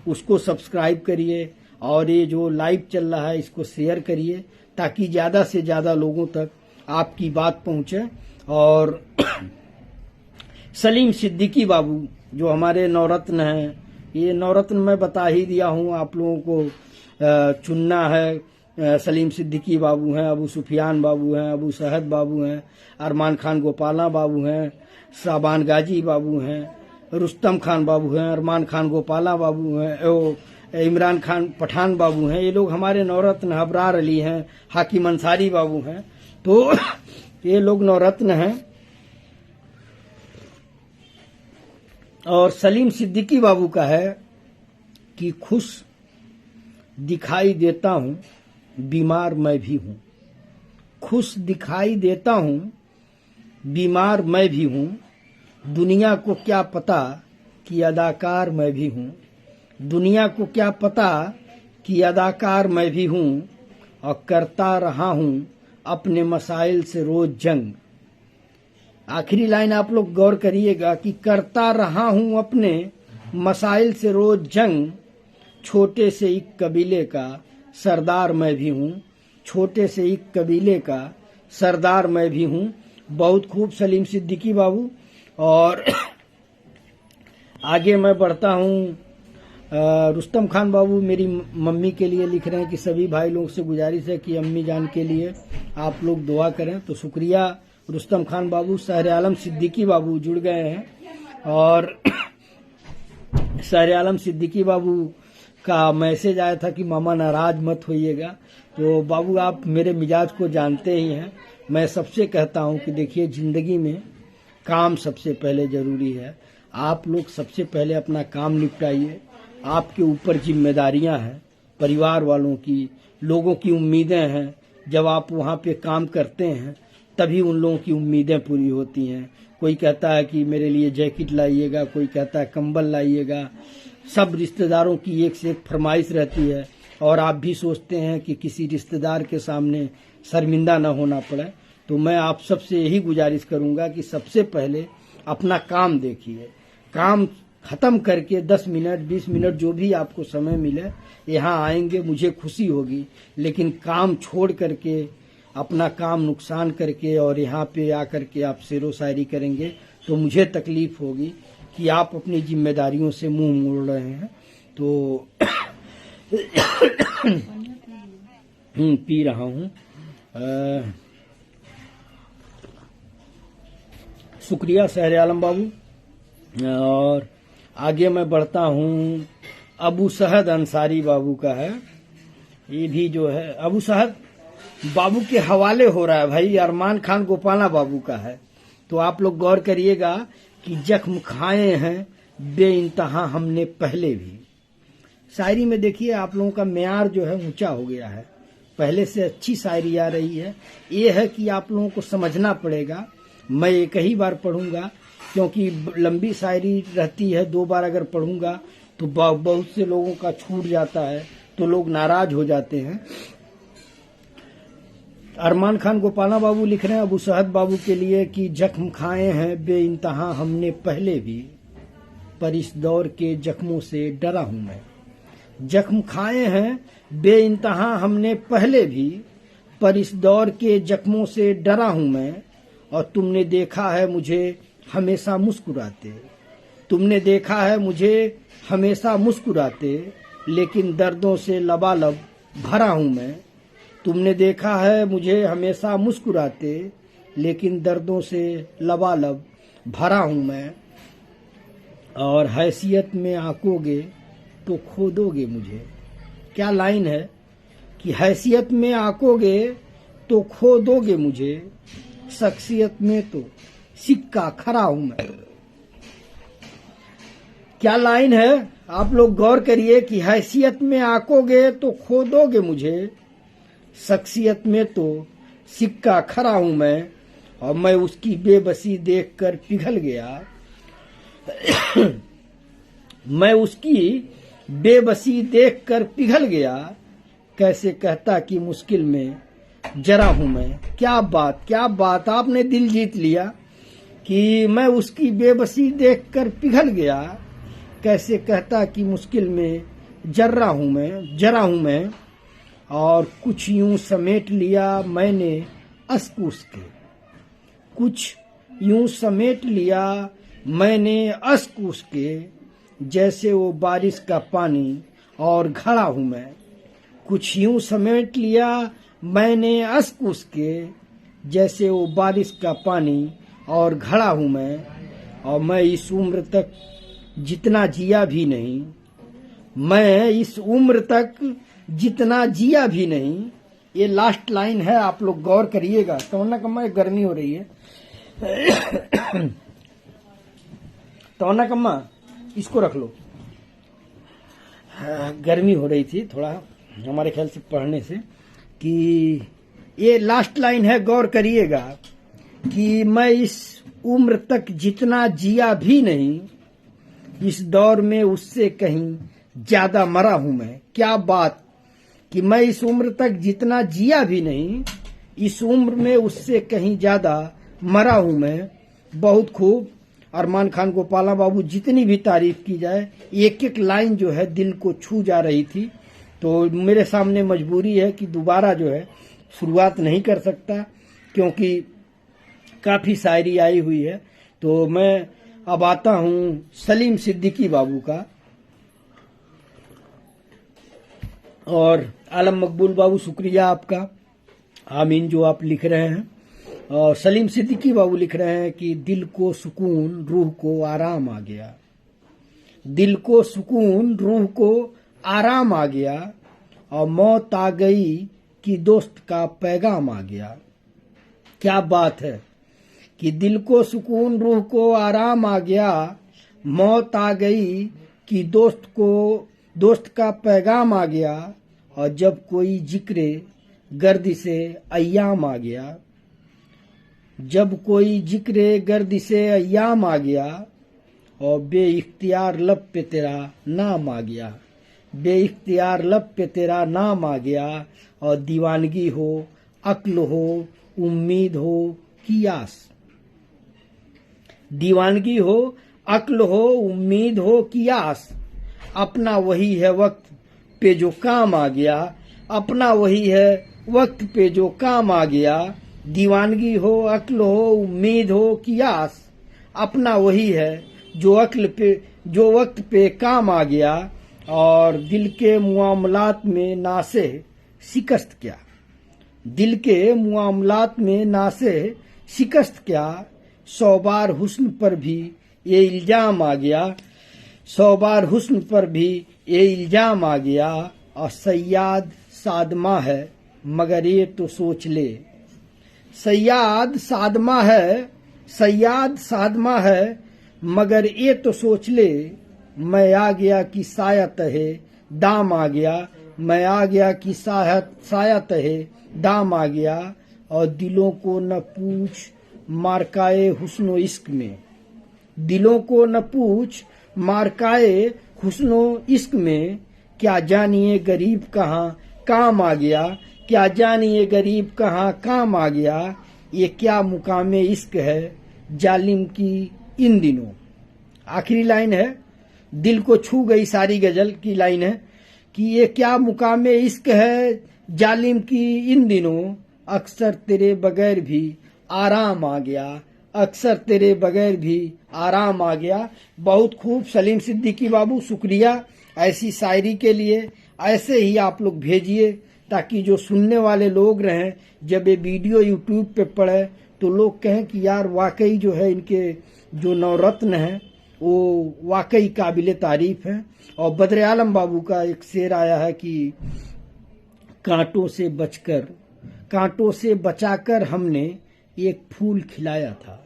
उसको सब्सक्राइब करिए और ये जो लाइव चल रहा है इसको शेयर करिए ताकि ज्यादा से ज्यादा लोगों तक आपकी बात पहुंचे। और सलीम सिद्दीकी बाबू जो हमारे नवरत्न हैं, ये नवरत्न मैं बता ही दिया हूँ आप लोगों को चुनना है। सलीम सिद्दीकी बाबू हैं, अबू सुफियान बाबू हैं, अबू सहद बाबू हैं, अरमान खान गोपाला बाबू हैं, साबान गाजी बाबू हैं, रुस्तम खान बाबू हैं, अरमान खान गोपाला बाबू हैं, इमरान खान पठान बाबू हैं। ये लोग हमारे नवरत्न। अबरार अली हैं, हाकिम अंसारी बाबू हैं। तो ये लोग नवरत्न हैं। और सलीम सिद्दीकी बाबू का है कि खुश दिखाई देता हूँ बीमार मैं भी हूँ, खुश दिखाई देता हूँ बीमार मैं भी हूँ। दुनिया को क्या पता कि अदाकार मैं भी हूँ, दुनिया को क्या पता कि अदाकार मैं भी हूँ। और करता रहा हूँ अपने मसाइल से रोज जंग। आखिरी लाइन आप लोग गौर करिएगा कि करता रहा हूं अपने मसाइल से रोज जंग। छोटे से एक कबीले का सरदार मैं भी हूं, छोटे से एक कबीले का सरदार मैं भी हूं। बहुत खूब सलीम सिद्दीकी बाबू। और आगे मैं बढ़ता हूं। रुस्तम खान बाबू मेरी मम्मी के लिए लिख रहे हैं कि सभी भाई लोगों से गुजारिश है कि अम्मी जान के लिए आप लोग दुआ करें। तो शुक्रिया रुस्तम खान बाबू। सहर आलम सिद्दीकी बाबू जुड़ गए हैं और सहर आलम सिद्दीकी बाबू का मैसेज आया था कि मामा नाराज मत होइएगा। तो बाबू आप मेरे मिजाज को जानते ही हैं। मैं सबसे कहता हूं कि देखिए जिंदगी में काम सबसे पहले जरूरी है। आप लोग सबसे पहले अपना काम निपटाइए। आपके ऊपर जिम्मेदारियां हैं, परिवार वालों की, लोगों की उम्मीदें हैं। जब आप वहां पे काम करते हैं तभी उन लोगों की उम्मीदें पूरी होती हैं। कोई कहता है कि मेरे लिए जैकेट लाइएगा, कोई कहता है कंबल लाइएगा। सब रिश्तेदारों की एक से एक फरमाइश रहती है और आप भी सोचते हैं कि किसी रिश्तेदार के सामने शर्मिंदा न होना पड़े। तो मैं आप सबसे यही गुजारिश करूंगा कि सबसे पहले अपना काम देखिए। काम खत्म करके 10 मिनट 20 मिनट जो भी आपको समय मिले यहाँ आएंगे, मुझे खुशी होगी। लेकिन काम छोड़ करके, अपना काम नुकसान करके और यहाँ पे आकर के आप शेरो शायरी करेंगे तो मुझे तकलीफ होगी कि आप अपनी जिम्मेदारियों से मुंह मोड़ रहे हैं। तो पी रहा हूँ। शुक्रिया शहर आलम बाबू। और आगे मैं बढ़ता हूँ। अबू सहद अंसारी बाबू का है। ये भी जो है अबू सहद बाबू के हवाले हो रहा है भाई। अरमान खान गोपाला बाबू का है। तो आप लोग गौर करिएगा कि जख्म खाए हैं बेइंतहा हमने पहले भी। शायरी में देखिए आप लोगों का म्यार जो है ऊंचा हो गया है, पहले से अच्छी शायरी आ रही है। ये है कि आप लोगों को समझना पड़ेगा। मैं एक ही बार पढ़ूंगा क्योंकि लंबी शायरी रहती है, 2 बार अगर पढ़ूंगा तो बहुत से लोगों का छूट जाता है तो लोग नाराज हो जाते हैं। अरमान खान गोपाला बाबू लिख रहे हैं अबू सहद बाबू के लिए कि जख्म खाए हैं बेइंतहा हमने पहले भी, पर इस दौर के जख्मों से डरा हूं मैं। जख्म खाए हैं बेइंतहा हमने पहले भी, पर इस दौर के जख्मों से डरा हूं मैं। और तुमने देखा है मुझे हमेशा मुस्कुराते, तुमने देखा है मुझे हमेशा मुस्कुराते, लेकिन दर्दों से लबालब भरा हूं मैं। तुमने देखा है मुझे हमेशा मुस्कुराते, लेकिन दर्दों से लबालब भरा हूं मैं। और हैसियत में आंकोगे तो खो दोगे मुझे। क्या लाइन है कि हैसियत में आंकोगे तो खो दोगे मुझे, शख्सियत में तो सिक्का खरा हूं मैं। क्या लाइन है, आप लोग गौर करिए कि हैसियत में आंकोगे तो खो दोगे मुझे, शख्सियत में तो सिक्का खरा हूं मैं। और मैं उसकी बेबसी देखकर पिघल गया। मैं उसकी बेबसी देखकर पिघल गया, कैसे कहता कि मुश्किल में जरा हूं मैं। क्या बात, आपने दिल जीत लिया कि मैं उसकी बेबसी देखकर पिघल गया, कैसे कहता कि मुश्किल में जरा हूं मैं। और कुछ यूं समेट लिया मैंने अश्क उसके, कुछ यूं समेट लिया मैंने अश्क उसके, जैसे वो बारिश का पानी और घड़ा हूं मैं। कुछ यूं समेट लिया मैंने अश्क उसके, जैसे वो बारिश का पानी और घड़ा हूं मैं। और मैं इस उम्र तक जितना जिया भी नहीं, मैं इस उम्र तक जितना जिया भी नहीं। ये लास्ट लाइन है, आप लोग गौर करिएगा। तोना कम्मा गर्मी हो रही है। तोना कम्मा इसको रख लो। गर्मी हो रही थी थोड़ा हमारे ख्याल से पढ़ने से। कि ये लास्ट लाइन है, गौर करिएगा कि मैं इस उम्र तक जितना जिया भी नहीं, इस दौर में उससे कहीं ज्यादा मरा हूं मैं। क्या बात कि मैं इस उम्र तक जितना जिया भी नहीं, इस उम्र में उससे कहीं ज्यादा मरा हूं मैं। बहुत खूब। अरमान खान गोपाला बाबू जितनी भी तारीफ की जाए, एक एक लाइन जो है दिल को छू जा रही थी। तो मेरे सामने मजबूरी है कि दोबारा जो है शुरुआत नहीं कर सकता, क्योंकि काफी शायरी आई हुई है। तो मैं अब आता हूं सलीम सिद्दीकी बाबू का। और आलम मकबूल बाबू शुक्रिया आपका, आमीन जो आप लिख रहे हैं। और सलीम सिद्दीकी बाबू लिख रहे हैं कि दिल को सुकून रूह को आराम आ गया, दिल को सुकून रूह को आराम आ गया और मौत आ गई कि दोस्त का पैगाम आ गया। क्या बात है कि दिल को सुकून, रूह को आराम आ गया, मौत आ गई कि दोस्त का पैगाम आ गया, और जब कोई जिक्र गर्दिशे अय्याम आ गया, जब कोई जिक्र गर्दिशे अय्याम आ गया, और बेइख्तियार लब पे तेरा नाम आ गया, बेइख्तियार लब पे तेरा नाम आ गया, और दीवानगी हो, अक्ल हो, उम्मीद हो कि आस, दीवानगी हो, अक्ल हो, उम्मीद हो कि आस, अपना वही है वक्त पे जो काम आ गया, अपना वही है वक्त पे जो काम आ गया, दीवानगी हो, अक्ल हो, उम्मीद हो कि आस, अपना वही है जो वक्त पे काम आ गया, और दिल के मुआमलात में नासे शिकस्त क्या, दिल के मुआमलात में नासे शिकस्त क्या, 100 बार हुस्न पर भी ये इल्जाम आ गया, 100 बार हुस्न पर भी ये इल्जाम आ गया, और सयाद सादमा है मगर ये तो सोच ले, सयाद सादमा है, सयाद सादमा है मगर ये तो सोच ले, मैं आ गया कि साया तहे दाम आ गया, मैं आ गया कि साया तहे दाम आ गया, और दिलों को न पूछ मारकाए हुस्नो इश्क में, दिलों को न पूछ मारकाए हुस्नो इश्क में, क्या जानिए गरीब कहाँ काम आ गया, क्या जानिए गरीब कहाँ काम आ गया, ये क्या मुकामे इश्क है जालिम की इन दिनों। आखिरी लाइन है, दिल को छू गई सारी गजल की लाइन है कि ये क्या मुकामे इश्क है जालिम की इन दिनों, अक्सर तेरे बगैर भी आराम आ गया, अक्सर तेरे बगैर भी आराम आ गया। बहुत खूब सलीम सिद्दीकी बाबू, शुक्रिया। ऐसी शायरी के लिए ऐसे ही आप लोग भेजिए, ताकि जो सुनने वाले लोग रहें, जब ये वीडियो यूट्यूब पे पड़े तो लोग कहें कि यार वाकई जो है इनके जो नवरत्न हैं वो वाकई काबिले तारीफ है। और बद्र आलम बाबू का एक शेर आया है कि कांटों से बचाकर हमने एक फूल खिलाया था,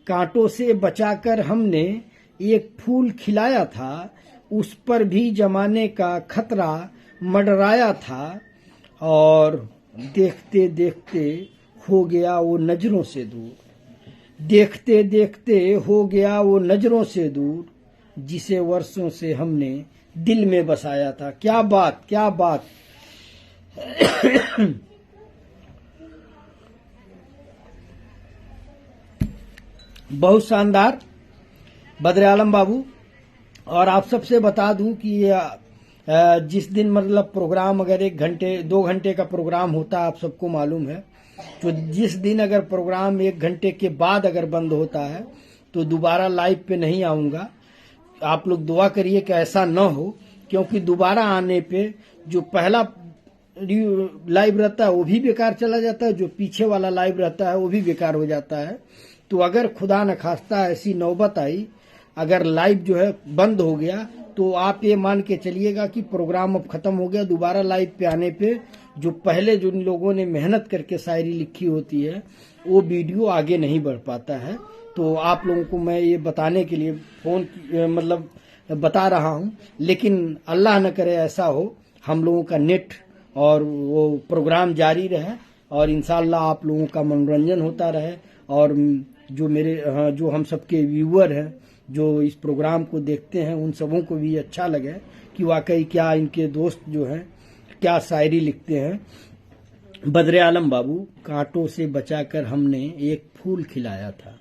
कांटों से बचाकर हमने एक फूल खिलाया था, उस पर भी जमाने का खतरा मंडराया था, और देखते देखते हो गया वो नजरों से दूर, देखते देखते हो गया वो नजरों से दूर, जिसे वर्षों से हमने दिल में बसाया था। क्या बात, क्या बात। बहुत शानदार बद्र आलम बाबू। और आप सबसे बता दूं कि जिस दिन मतलब प्रोग्राम अगर 1 घंटे 2 घंटे का प्रोग्राम होता है, आप सबको मालूम है, तो जिस दिन अगर प्रोग्राम 1 घंटे के बाद अगर बंद होता है तो दोबारा लाइव पे नहीं आऊंगा। आप लोग दुआ करिए कि ऐसा न हो, क्योंकि दोबारा आने पे जो पहला लाइव रहता है वो भी बेकार चला जाता है, जो पीछे वाला लाइव रहता है वो भी बेकार हो जाता है। तो अगर खुदा न खास्ता ऐसी नौबत आई, अगर लाइव जो है बंद हो गया, तो आप ये मान के चलिएगा कि प्रोग्राम अब खत्म हो गया। दोबारा लाइव पे आने पे जो पहले जिन लोगों ने मेहनत करके शायरी लिखी होती है वो वीडियो आगे नहीं बढ़ पाता है। तो आप लोगों को मैं ये बताने के लिए फोन मतलब बता रहा हूँ, लेकिन अल्लाह न करे ऐसा हो, हम लोगों का नेट और वो प्रोग्राम जारी रहे, और इंशाल्लाह आप लोगों का मनोरंजन होता रहे, और जो हम सबके व्यूअर हैं जो इस प्रोग्राम को देखते हैं उन सबों को भी अच्छा लगे कि वाकई क्या इनके दोस्त जो हैं क्या शायरी लिखते हैं। बद्र आलम बाबू, कांटों से बचाकर हमने एक फूल खिलाया था।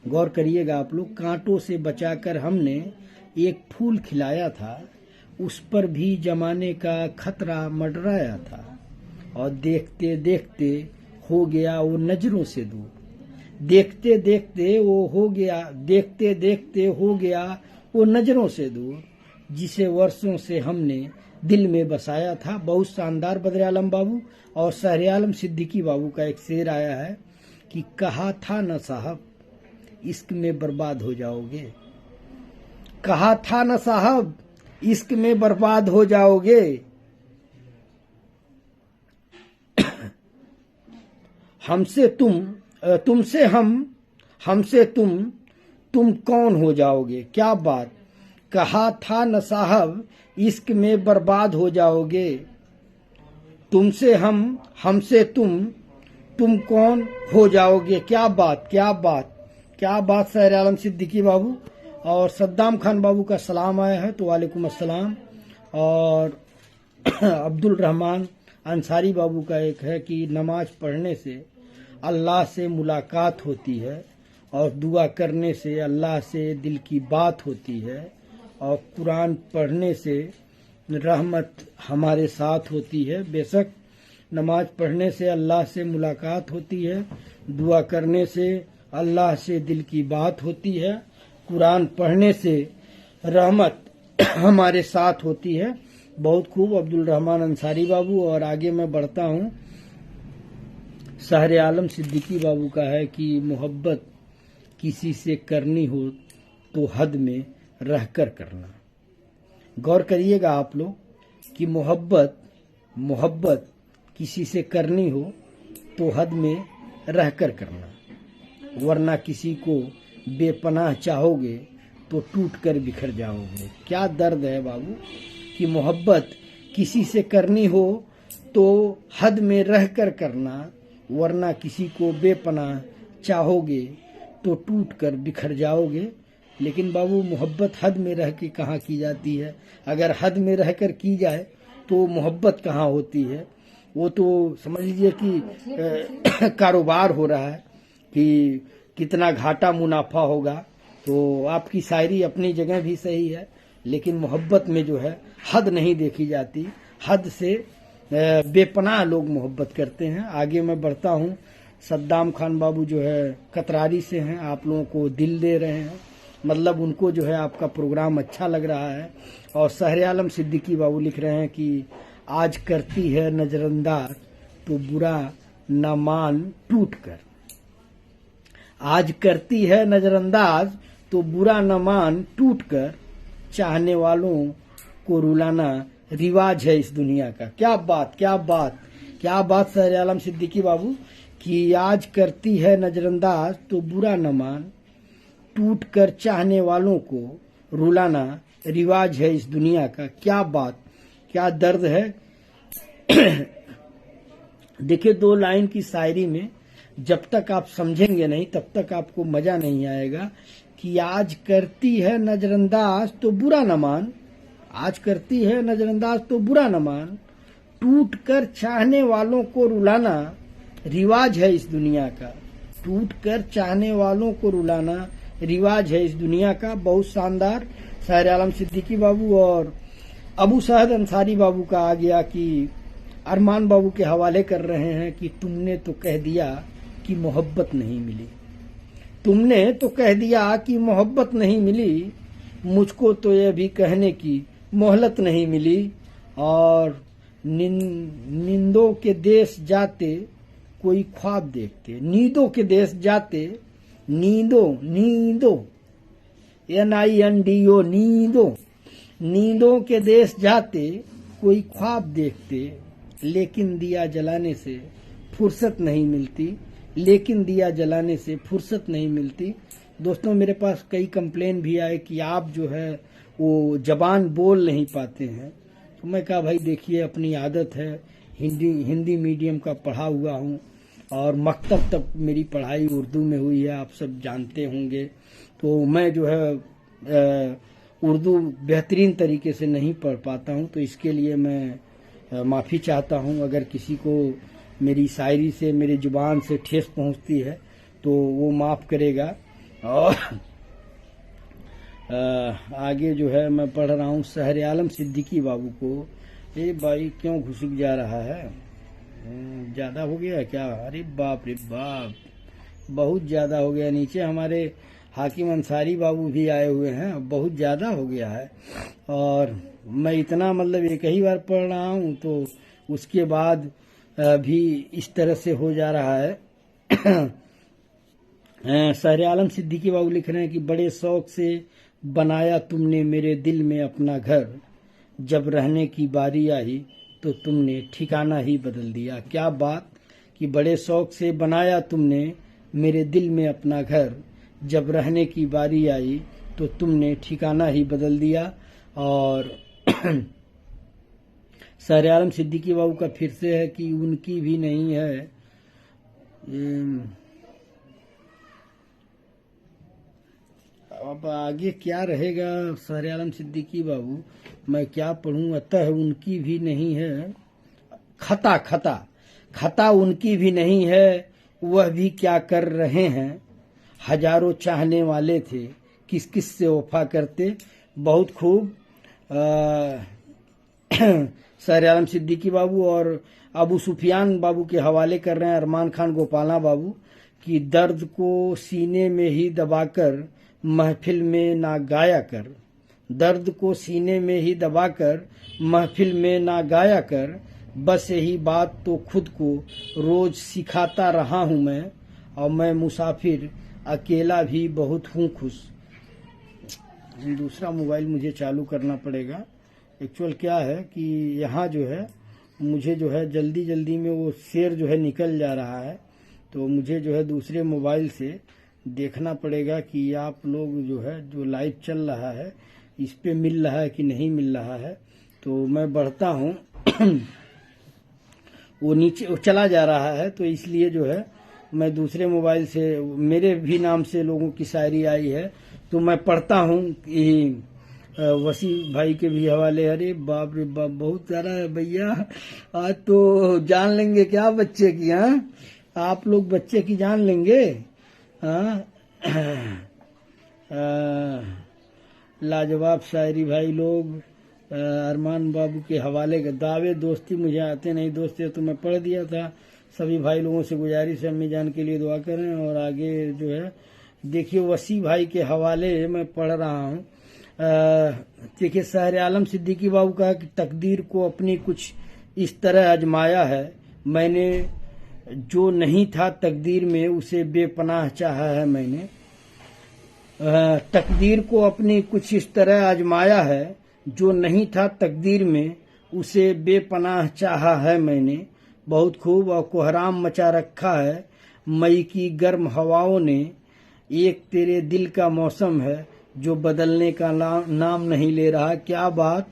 गौर करिएगा आप लोग, कांटों से बचाकर हमने एक फूल खिलाया था, उस पर भी जमाने का खतरा मंडराया था, और देखते देखते हो गया वो नजरों से दूर, देखते देखते वो हो गया, देखते देखते हो गया वो नजरों से दूर, जिसे वर्षों से हमने दिल में बसाया था। बहुत शानदार बद्र आलम बाबू। और सहरे आलम सिद्दीकी बाबू का एक शेर आया है कि कहा था न साहब इश्क में बर्बाद हो जाओगे, कहा था न साहब इश्क में बर्बाद हो जाओगे। हमसे तुम, तुमसे हम, हमसे तुम कौन हो जाओगे। क्या बात कहा था न साहब, इश्क में बर्बाद हो जाओगे। तुमसे हम, हमसे तुम कौन हो जाओगे। क्या बात, क्या बात, क्या बात। शहर आलम सिद्दीकी बाबू और सद्दाम खान बाबू का सलाम आया है, तो वालेकुम अस्सलाम। और अब्दुल रहमान अंसारी बाबू का एक है कि नमाज पढ़ने से अल्लाह से मुलाकात होती है और दुआ करने से अल्लाह से दिल की बात होती है और कुरान पढ़ने से रहमत हमारे साथ होती है। बेशक नमाज पढ़ने से अल्लाह से मुलाकात होती है, दुआ करने से अल्लाह से दिल की बात होती है, कुरान पढ़ने से रहमत हमारे साथ होती है। बहुत खूब अब्दुल रहमान अंसारी बाबू। और आगे मैं बढ़ता हूँ। शहर आलम सिद्दीकी बाबू का है कि मोहब्बत किसी से करनी हो तो हद में रहकर करना। गौर करिएगा आप लोग कि मोहब्बत किसी से करनी हो तो हद में रहकर करना, वरना किसी को बेपनाह चाहोगे तो टूट कर बिखर जाओगे। क्या दर्द है बाबू कि मोहब्बत किसी से करनी हो तो हद में रहकर करना, वरना किसी को बेपनाह चाहोगे तो टूट कर बिखर जाओगे। लेकिन बाबू मोहब्बत हद में रह के कहाँ की जाती है। अगर हद में रहकर की जाए तो मोहब्बत कहाँ होती है। वो तो समझ लीजिए कि कारोबार हो रहा है कि कितना घाटा मुनाफा होगा। तो आपकी शायरी अपनी जगह भी सही है, लेकिन मोहब्बत में जो है हद नहीं देखी जाती। हद से बेपनाह लोग मोहब्बत करते हैं। आगे मैं बढ़ता हूँ। सद्दाम खान बाबू जो है कतरारी से हैं, आप लोगों को दिल दे रहे हैं, मतलब उनको जो है आपका प्रोग्राम अच्छा लग रहा है। और शहर आलम सिद्दीकी बाबू लिख रहे हैं कि आज करती है नजरअंदाज तो बुरा न मान टूट कर। आज करती है नजरअंदाज तो बुरा न मान टूट कर, चाहने वालों को रुलाना रिवाज है इस दुनिया का। क्या बात, क्या बात, क्या बात शहर आलम सिद्दीकी बाबू कि आज करती है नजरअंदाज तो बुरा न मान टूट कर, चाहने वालों को रुलाना रिवाज है इस दुनिया का। क्या बात, क्या दर्द है। देखिए, 2 लाइन की शायरी में जब तक आप समझेंगे नहीं तब तक आपको मजा नहीं आएगा कि आज करती है नजरअंदाज तो बुरा न मान, आज करती है नजरअंदाज तो बुरा न मान, टूट कर चाहने वालों को रुलाना रिवाज है इस दुनिया का। टूट कर चाहने वालों को रुलाना रिवाज है इस दुनिया का। बहुत शानदार शहर आलम सिद्दीकी बाबू। और अबू साहद अंसारी बाबू का आ गया कि अरमान बाबू के हवाले कर रहे हैं कि तुमने तो कह दिया कि मोहब्बत नहीं मिली, तुमने तो कह दिया कि मोहब्बत नहीं मिली, मुझको तो यह भी कहने की मोहलत नहीं मिली। और नींदों के देश जाते कोई ख्वाब देखते, नींदों के देश जाते, नींदों NINDO नींदों के देश जाते कोई ख्वाब देखते, लेकिन दिया जलाने से फुर्सत नहीं मिलती, लेकिन दिया जलाने से फुर्सत नहीं मिलती। दोस्तों, मेरे पास कई कंप्लेन भी आए कि आप जो है वो जबान बोल नहीं पाते हैं। तो मैं कहा भाई देखिए, अपनी आदत है, हिंदी मीडियम का पढ़ा हुआ हूँ और मकतब तक मेरी पढ़ाई उर्दू में हुई है, आप सब जानते होंगे। तो मैं जो है उर्दू बेहतरीन तरीके से नहीं पढ़ पाता हूँ, तो इसके लिए मैं माफ़ी चाहता हूँ। अगर किसी को मेरी शायरी से, मेरी जुबान से ठेस पहुँचती है तो वो माफ़ करेगा। और आगे जो है मैं पढ़ रहा हूँ शहर आलम सिद्दीकी बाबू को। ए भाई क्यों घुसक जा रहा है, ज़्यादा हो गया क्या? अरे बाप रे बाप, बहुत ज़्यादा हो गया। नीचे हमारे हाकिम अंसारी बाबू भी आए हुए हैं, बहुत ज़्यादा हो गया है। और मैं इतना मतलब एक ही बार पढ़ रहा हूँ तो उसके बाद भी इस तरह से हो जा रहा है। शहर आलम सिद्दीकी बाबू लिख रहे हैं कि बड़े शौक से बनाया तुमने मेरे दिल में अपना घर, जब रहने की बारी आई तो तुमने ठिकाना ही बदल दिया। क्या बात कि बड़े शौक से बनाया तुमने मेरे दिल में अपना घर, जब रहने की बारी आई तो तुमने ठिकाना ही बदल दिया। और शायर आलम सिद्दीकी बाबू का फिर से है कि उनकी भी नहीं है। अब आगे क्या रहेगा शायर आलम सिद्दीकी बाबू, मैं क्या पढ़ूं। अतः उनकी भी नहीं है। खता खता खता उनकी भी नहीं है, वह भी क्या कर रहे हैं। हजारों चाहने वाले थे, किस किस से वफा करते। बहुत खूब शायर आलम सिद्दीकी बाबू और अबू सुफियान बाबू के हवाले कर रहे हैं अरमान खान गोपाला बाबू कि दर्द को सीने में ही दबाकर महफिल में ना गाया कर, दर्द को सीने में ही दबाकर महफिल में ना गाया कर, बस यही बात तो खुद को रोज सिखाता रहा हूं मैं, और मैं मुसाफिर अकेला भी बहुत हूं खुश। दूसरा मोबाइल मुझे चालू करना पड़ेगा। एक्चुअल क्या है कि यहाँ जो है मुझे जो है जल्दी जल्दी में वो शेर जो है निकल जा रहा है, तो मुझे जो है दूसरे मोबाइल से देखना पड़ेगा कि आप लोग जो है जो लाइव चल रहा है इस पे मिल रहा है कि नहीं मिल रहा है। तो मैं बढ़ता हूँ वो नीचे चला जा रहा है, तो इसलिए जो है मैं दूसरे मोबाइल से, मेरे भी नाम से लोगों की शायरी आई है तो मैं पढ़ता हूँ कि वसी भाई के भी हवाले। अरे बाप रे बाप, बहुत सारा है भैया। आज तो जान लेंगे क्या बच्चे की। हाँ, आप लोग बच्चे की जान लेंगे। हाँ, लाजवाब शायरी भाई लोग। अरमान बाबू के हवाले के दावे दोस्ती मुझे आते नहीं, दोस्ती तो मैं पढ़ दिया था। सभी भाई लोगों से गुजारिश है अम्मी जान के लिए दुआ करें। और आगे जो है देखिए वसी भाई के हवाले मैं पढ़ रहा हूँ। देखिए शायर आलम सिद्दीकी बाबू का कि तकदीर को अपनी कुछ इस तरह आजमाया है मैंने, जो नहीं था तकदीर में उसे बेपनाह चाहा है मैंने। तकदीर को अपनी कुछ इस तरह आजमाया है, जो नहीं था तकदीर में उसे बेपनाह चाहा है मैंने। बहुत खूब। और कोहराम मचा रखा है मई की गर्म हवाओं ने, एक तेरे दिल का मौसम है जो बदलने का नाम नहीं ले रहा। क्या बात।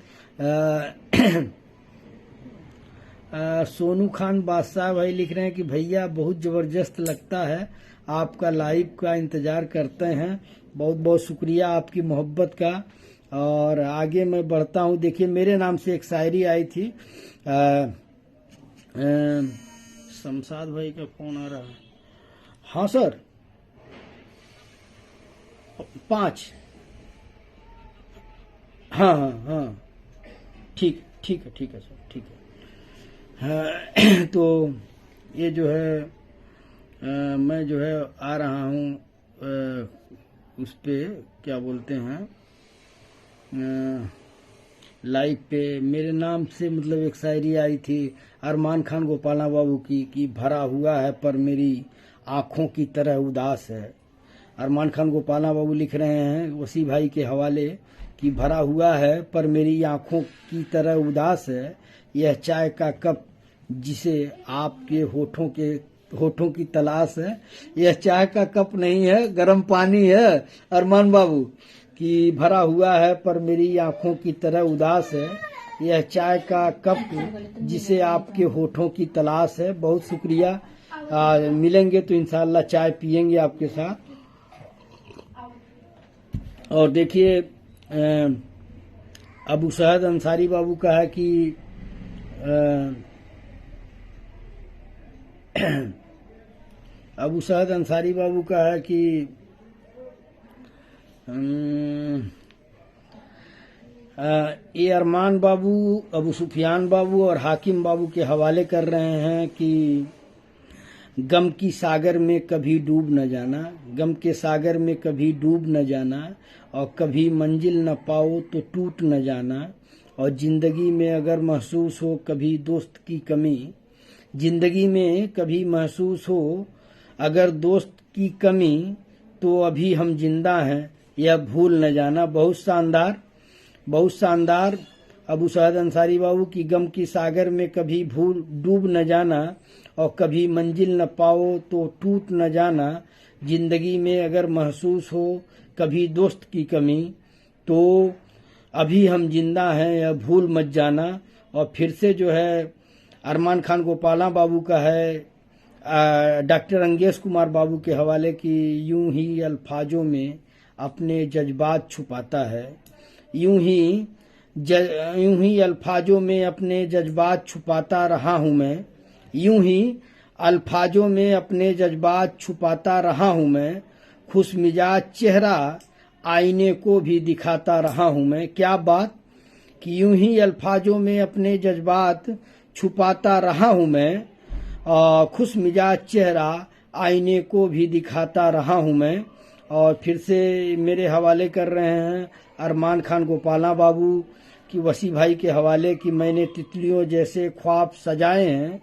सोनू खान बादशाह भाई लिख रहे हैं कि भैया बहुत जबरदस्त लगता है, आपका लाइव का इंतजार करते हैं। बहुत बहुत शुक्रिया आपकी मोहब्बत का। और आगे मैं बढ़ता हूँ। देखिए मेरे नाम से एक शायरी आई थी। शमशाद भाई का फोन आ रहा है। हाँ सर, 5। हाँ हाँ हाँ, ठीक है सर, ठीक है। हाँ, तो ये जो है मैं जो है आ रहा हूँ उस पे क्या बोलते हैं लाइव पे। मेरे नाम से मतलब एक शायरी आई थी अरमान खान गोपाला बाबू की कि भरा हुआ है पर मेरी आँखों की तरह उदास है। अरमान खान गोपाला बाबू लिख रहे हैं वसी भाई के हवाले कि भरा हुआ है पर मेरी आँखों की तरह उदास है, यह चाय का कप जिसे आपके होठों की तलाश है। यह चाय का कप नहीं है, गर्म पानी है अरमान बाबू, कि भरा हुआ है पर मेरी आंखों की तरह उदास है, यह चाय का कप जिसे आपके होठों की तलाश है। बहुत शुक्रिया। मिलेंगे तो इंशाल्लाह चाय पियेंगे आपके साथ। और देखिए अबू शहद अंसारी बाबू का है कि अबू शहद अंसारी बाबू का है कि ये अरमान बाबू, अबू सुफियान बाबू और हाकिम बाबू के हवाले कर रहे हैं कि गम की सागर में कभी डूब न जाना, गम के सागर में कभी डूब न जाना, और कभी मंजिल न पाओ तो टूट न जाना। और जिंदगी में अगर महसूस हो कभी दोस्त की कमी, जिंदगी में कभी महसूस हो अगर दोस्त की कमी, तो अभी हम जिंदा हैं यह भूल न जाना। बहुत शानदार, बहुत शानदार। अबू सअद अंसारी बाबू की गम की सागर में कभी भूल डूब न जाना, और कभी मंजिल न पाओ तो टूट न जाना। जिंदगी में अगर महसूस हो कभी दोस्त की कमी, तो अभी हम जिंदा हैं, यह भूल मत जाना। और फिर से जो है अरमान खान गोपाला बाबू का है, डॉक्टर अंगेश कुमार बाबू के हवाले की, यूं ही अल्फाजों में अपने जज्बात छुपाता है। यूं ही अल्फाजों में अपने जज्बात छुपाता रहा हूं मैं। यूं ही अल्फाजों में अपने जज्बात छुपाता रहा हूं मैं। खुश मिजाज चेहरा आईने को भी दिखाता रहा हूं मैं। क्या बात कि यूं ही अल्फाजों में अपने जज्बात छुपाता रहा हूं मैं। खुश मिजाज चेहरा आईने को भी दिखाता रहा हूं मैं। और फिर से मेरे हवाले कर रहे हैं अरमान खान गोपाला बाबू की वसी भाई के हवाले कि मैंने तितलियों जैसे ख्वाब सजाए हैं,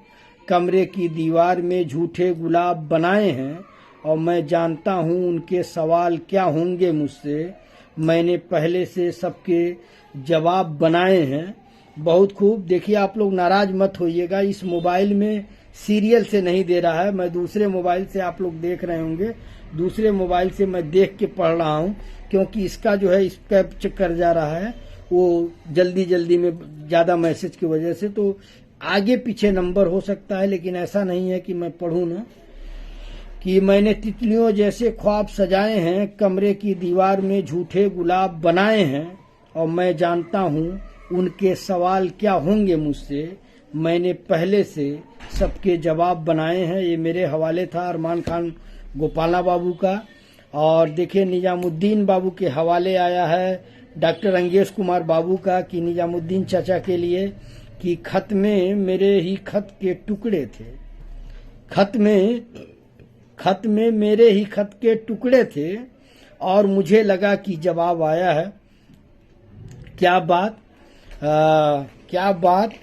कमरे की दीवार में झूठे गुलाब बनाए हैं, और मैं जानता हूं उनके सवाल क्या होंगे मुझसे, मैंने पहले से सबके जवाब बनाए हैं। बहुत खूब। देखिए आप लोग नाराज मत होइएगा, इस मोबाइल में सीरियल से नहीं दे रहा है, मैं दूसरे मोबाइल से, आप लोग देख रहे होंगे, दूसरे मोबाइल से मैं देख के पढ़ रहा हूं, क्योंकि इसका जो है स्पैम चेक कर जा रहा है, वो जल्दी जल्दी में ज्यादा मैसेज की वजह से, तो आगे पीछे नंबर हो सकता है, लेकिन ऐसा नहीं है कि मैं पढ़ूं ना। कि मैंने तितलियों जैसे ख्वाब सजाए हैं, कमरे की दीवार में झूठे गुलाब बनाए हैं, और मैं जानता हूं उनके सवाल क्या होंगे मुझसे, मैंने पहले से सबके जवाब बनाए हैं। ये मेरे हवाले था अरमान खान गोपाला बाबू का। और देखिए निजामुद्दीन बाबू के हवाले आया है डॉक्टर अंगेश कुमार बाबू का कि निजामुद्दीन चाचा के लिए कि खत में मेरे ही खत के टुकड़े थे, खत में मेरे ही खत के टुकड़े थे, और मुझे लगा कि जवाब आया है। क्या बात, क्या बात।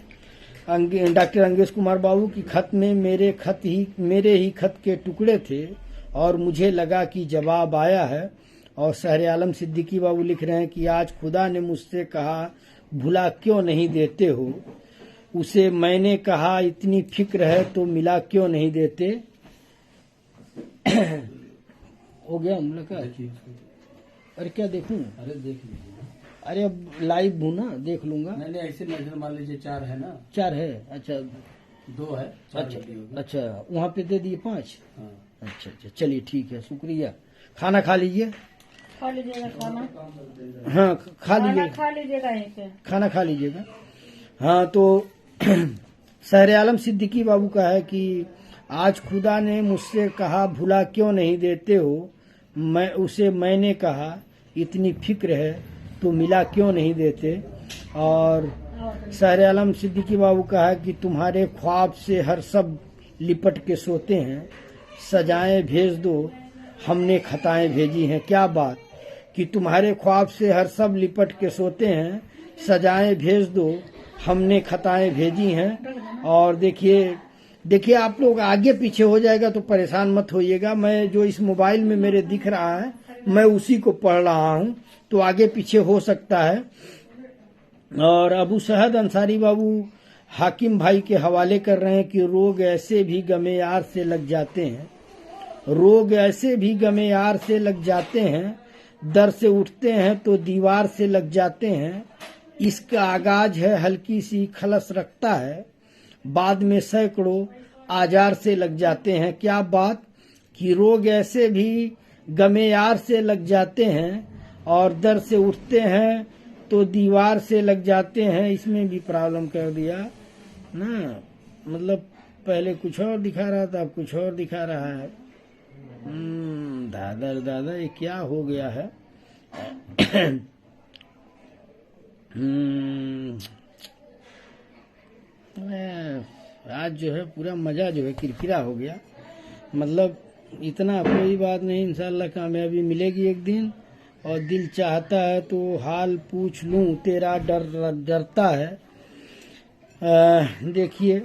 डॉक्टर अंगेश कुमार बाबू की खत में मेरे ही खत के टुकड़े थे, और मुझे लगा कि जवाब आया है। और शहर आलम सिद्दीकी बाबू लिख रहे हैं कि आज खुदा ने मुझसे कहा भुला क्यों नहीं देते हो, उसे मैंने कहा इतनी फिक्र है तो मिला क्यों नहीं देते। हो गया मुलाकात। अरे क्या देखूं? अरे देख लीजिए। अरे अब लाइव हूँ ना, देख लूंगा। नहीं ऐसे नजर मान लीजिए 4 है ना। 4 है, अच्छा 2 है। 4 अच्छा वहाँ पे दे दिए 5। हाँ। अच्छा चलिए ठीक है, शुक्रिया। खाना खा लीजिए। खा लीजिएगा खाना। हाँ खा लीजिए, खा लीजिएगा यहीं पे। खाना खा लीजिएगा। हाँ तो शहर आलम सिद्दीकी बाबू का है कि आज खुदा ने मुझसे कहा भुला क्यों नहीं देते हो, मैंने कहा इतनी फिक्र है तो मिला क्यों नहीं देते। और शहर आलम सिद्दीकी बाबू का है कि तुम्हारे ख्वाब से हर सब लिपट के सोते हैं, सजाएं भेज दो हमने खताएं भेजी हैं। क्या बात कि तुम्हारे ख्वाब से हर सब लिपट के सोते हैं, सजाएं भेज दो हमने खताएं भेजी हैं। और देखिए आप लोग आगे पीछे हो जाएगा तो परेशान मत होइएगा, मैं जो इस मोबाइल में मेरे दिख रहा है मैं उसी को पढ़ रहा हूं, तो आगे पीछे हो सकता है। और अबू सअद अंसारी बाबू हाकिम भाई के हवाले कर रहे हैं कि रोग ऐसे भी गमे यार से लग जाते हैं, रोग ऐसे भी गमे यार से लग जाते हैं, दर से उठते हैं तो दीवार से लग जाते हैं। इसका आगाज है हल्की सी खलस रखता है, बाद में सैकड़ों आजार से लग जाते हैं। क्या बात कि रोग ऐसे भी गमे यार से लग जाते हैं, और दर से उठते हैं तो दीवार से लग जाते हैं। इसमें भी प्रॉब्लम कर दिया ना, मतलब पहले कुछ और दिखा रहा था अब कुछ और दिखा रहा है। दादा ये क्या हो गया है। आज जो है पूरा मजा जो है किरकिरा हो गया। मतलब इतना कोई बात नहीं, इंशाल्लाह कामयाबी मिलेगी एक दिन। और दिल चाहता है तो हाल पूछ लूं तेरा डरता है। देखिए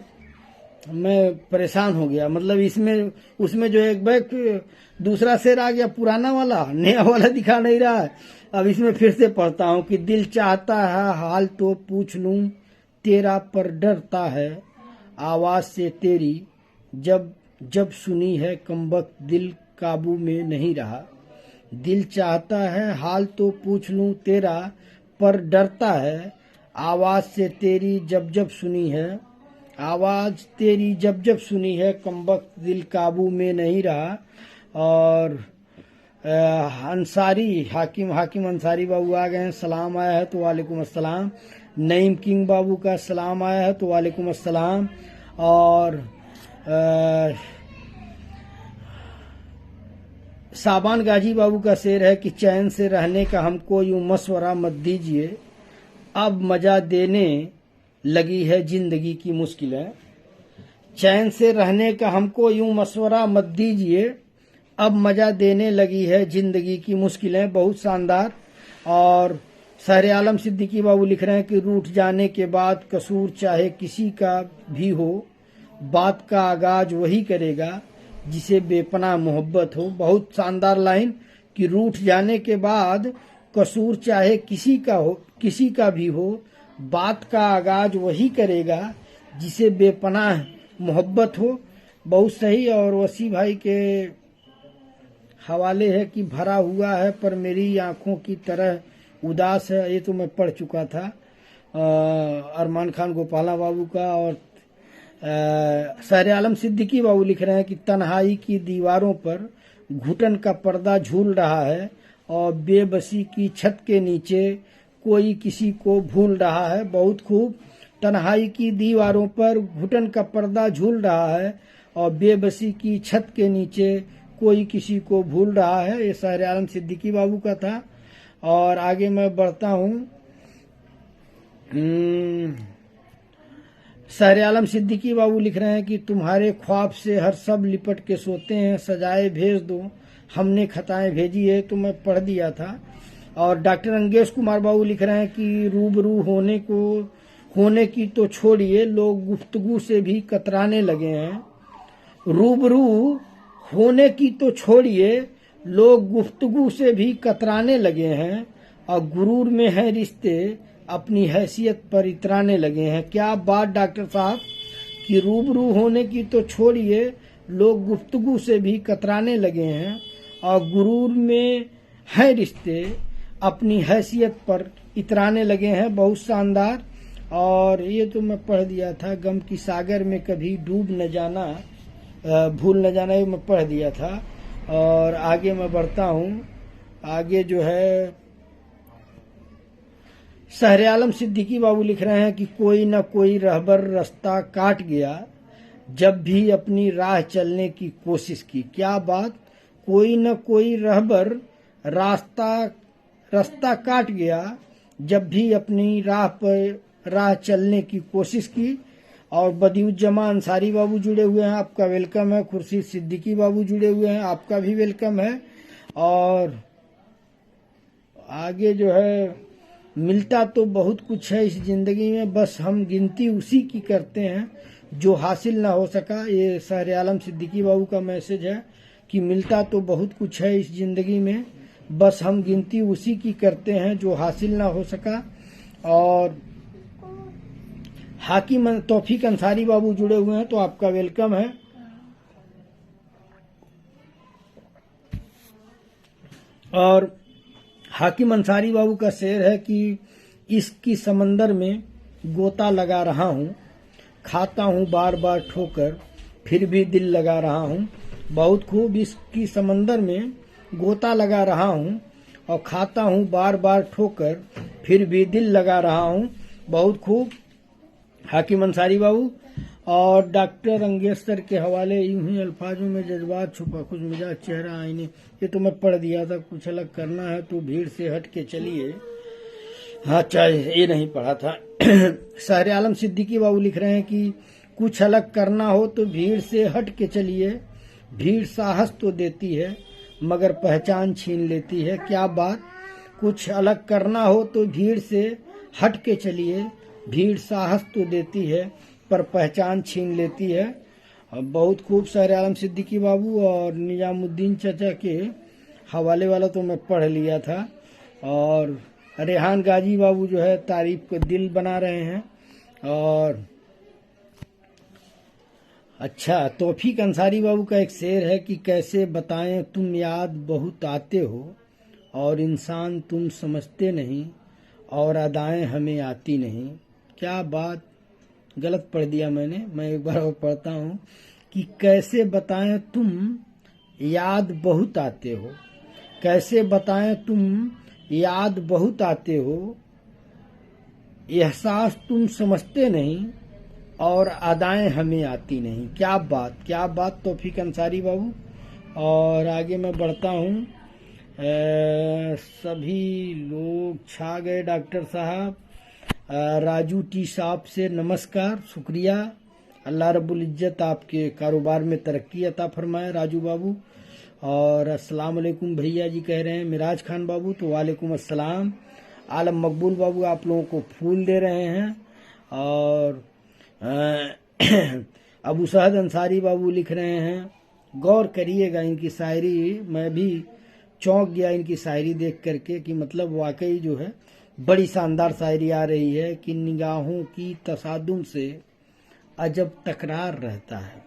मैं परेशान हो गया। मतलब इसमें उसमें जो एक बैग दूसरा शेर आ गया, पुराना वाला, नया वाला दिखा नहीं रहा है। अब इसमें फिर से पढ़ता हूँ कि दिल चाहता है हाल तो पूछ लूं तेरा, पर डरता है आवाज से तेरी, जब जब सुनी है कमबख्त दिल काबू में नहीं रहा। दिल चाहता है हाल तो पूछ लूं तेरा, पर डरता है आवाज से तेरी, जब जब सुनी है आवाज तेरी, जब जब सुनी है कमबख्त दिल काबू में नहीं रहा। और अंसारी हाकिम अंसारी बाबू आ गए हैं, सलाम आया है तो वालेकुम अस्सलाम। नईम किंग बाबू का सलाम आया है तो वालेकुम अस्सलाम। और साबान गाजी बाबू का शेर है कि चैन से रहने का हमको यूं मशवरा मत दीजिए, अब मजा देने लगी है जिंदगी की मुश्किलें। चैन से रहने का हमको यूं मशवरा मत दीजिए, अब मजा देने लगी है जिंदगी की मुश्किलें। बहुत शानदार। और सहरे आलम सिद्दीकी बाबू लिख रहे हैं कि रूठ जाने के बाद कसूर चाहे किसी का भी हो, बात का आगाज वही करेगा जिसे बेपनाह मोहब्बत हो। बहुत शानदार लाइन कि रूठ जाने के बाद कसूर चाहे किसी का भी हो, बात का आगाज वही करेगा जिसे बेपनाह मोहब्बत हो। बहुत सही। और वसी भाई के हवाले है कि भरा हुआ है पर मेरी आंखों की तरह उदास है, ये तो मैं पढ़ चुका था। अरमान खान गोपाला बाबू का। और सहरे आलम सिद्दीकी बाबू लिख रहे हैं कि तन्हाई की दीवारों पर घुटन का पर्दा झूल रहा है और बेबसी की छत के नीचे कोई किसी को भूल रहा है। बहुत खूब। तन्हाई की दीवारों पर घुटन का पर्दा झूल रहा है और बेबसी की छत के नीचे कोई किसी को भूल रहा है। ये सहरे आलम सिद्दीकी बाबू का था। और आगे मैं बढ़ता हूँ। सहरे आलम सिद्दीकी बाबू लिख रहे हैं कि तुम्हारे ख्वाब से हर सब लिपट के सोते हैं, सजाए भेज दो हमने खताएं भेजी है, तो मैं पढ़ दिया था। और डॉक्टर अंगेश कुमार बाबू लिख रहे हैं कि रूबरू होने की तो छोड़िए, लोग गुफ्तगू से भी कतराने लगे हैं। रूबरू होने की तो छोड़िए, लोग गुफ्तगू से भी कतराने लगे हैं और गुरूर में है रिश्ते अपनी हैसियत पर इतराने लगे हैं। क्या बात डॉक्टर साहब कि रूबरू होने की तो छोड़िए, लोग गुफ्तगू से भी कतराने लगे हैं और गुरूर में है रिश्ते अपनी हैसियत पर इतराने लगे हैं। बहुत शानदार। और ये तो मैं पढ़ दिया था। गम की सागर में कभी डूब न जाना, भूल न जाना, ये मैं पढ़ दिया था। और आगे मैं बढ़ता हूँ। आगे जो है सहरे आलम सिद्दीकी बाबू लिख रहे हैं कि कोई न कोई रहबर रास्ता काट गया जब भी अपनी राह चलने की कोशिश की। क्या बात। कोई न कोई रहबर रास्ता काट गया जब भी अपनी राह चलने की कोशिश की। और बदियुज्जमा अंसारी बाबू जुड़े हुए हैं, आपका वेलकम है। खुर्शीद सिद्दीकी बाबू जुड़े हुए हैं, आपका भी वेलकम है। और आगे जो है, मिलता तो बहुत कुछ है इस जिंदगी में, बस हम गिनती उसी की करते हैं जो हासिल ना हो सका। ये सहरे आलम सिद्दीकी बाबू का मैसेज है कि मिलता तो बहुत कुछ है इस जिंदगी में, बस हम गिनती उसी की करते हैं जो हासिल ना हो सका। और हाकिम तौफीक अंसारी बाबू जुड़े हुए हैं, तो आपका वेलकम है। और हाकिम अंसारी बाबू का शेर है कि इसकी समंदर में गोता लगा रहा हूँ, खाता हूँ बार बार ठोकर फिर भी दिल लगा रहा हूँ। बहुत खूब। इसकी समंदर में गोता लगा रहा हूँ और खाता हूँ बार बार ठोकर फिर भी दिल लगा रहा हूँ। बहुत खूब हाकिम अंसारी बाबू। और डॉक्टर अंगेशकर के हवाले यूं ही अल्फाजों में जज्बात छुपा खुश मिजाज चेहरा आईने, ये तो मैं पढ़ दिया था। कुछ अलग करना है तो भीड़ से हट के चलिए। हाँ चाहे ये नहीं पढ़ा था। सहरे आलम सिद्दीकी बाबू लिख रहे हैं कि कुछ अलग करना हो तो भीड़ से हट के चलिए, भीड़ साहस तो देती है मगर पहचान छीन लेती है। क्या बात। कुछ अलग करना हो तो भीड़ से हट के चलिए, भीड़ साहस तो देती है पर पहचान छीन लेती है। बहुत खूब शायर आलम सिद्दीकी बाबू और निजामुद्दीन चाचा के हवाले वाला तो मैं पढ़ लिया था, और रेहान गाजी बाबू जो है तारीफ को दिल बना रहे हैं। और अच्छा, तौफीक अंसारी बाबू का एक शेर है कि कैसे बताएं तुम याद बहुत आते हो, और इंसान तुम समझते नहीं, और अदाएं हमें आती नहीं। क्या बात, गलत पढ़ दिया मैंने, मैं एक बार और पढ़ता हूँ कि कैसे बताएं तुम याद बहुत आते हो, कैसे बताएं तुम याद बहुत आते हो, एहसास तुम समझते नहीं, और अदाएं हमें आती नहीं। क्या बात, क्या बात तौफीक अंसारी बाबू। और आगे मैं बढ़ता हूँ। सभी लोग छा गए डॉक्टर साहब। राजू टी साहब से नमस्कार, शुक्रिया। अल्लाह रब्बुल इज्जत आपके कारोबार में तरक्की अता फरमाए राजू बाबू। और अस्सलाम वालेकुम भैया जी कह रहे हैं मिराज खान बाबू, तो वालेकुम अस्सलाम। आलम मकबूल बाबू आप लोगों को फूल दे रहे हैं। और अबू सहद अंसारी बाबू लिख रहे हैं, गौर करिएगा इनकी शायरी, मैं भी चौंक गया इनकी शायरी देख करके कि मतलब वाकई जो है बड़ी शानदार शायरी आ रही है कि निगाहों की तसादुम से अजब तकरार रहता है,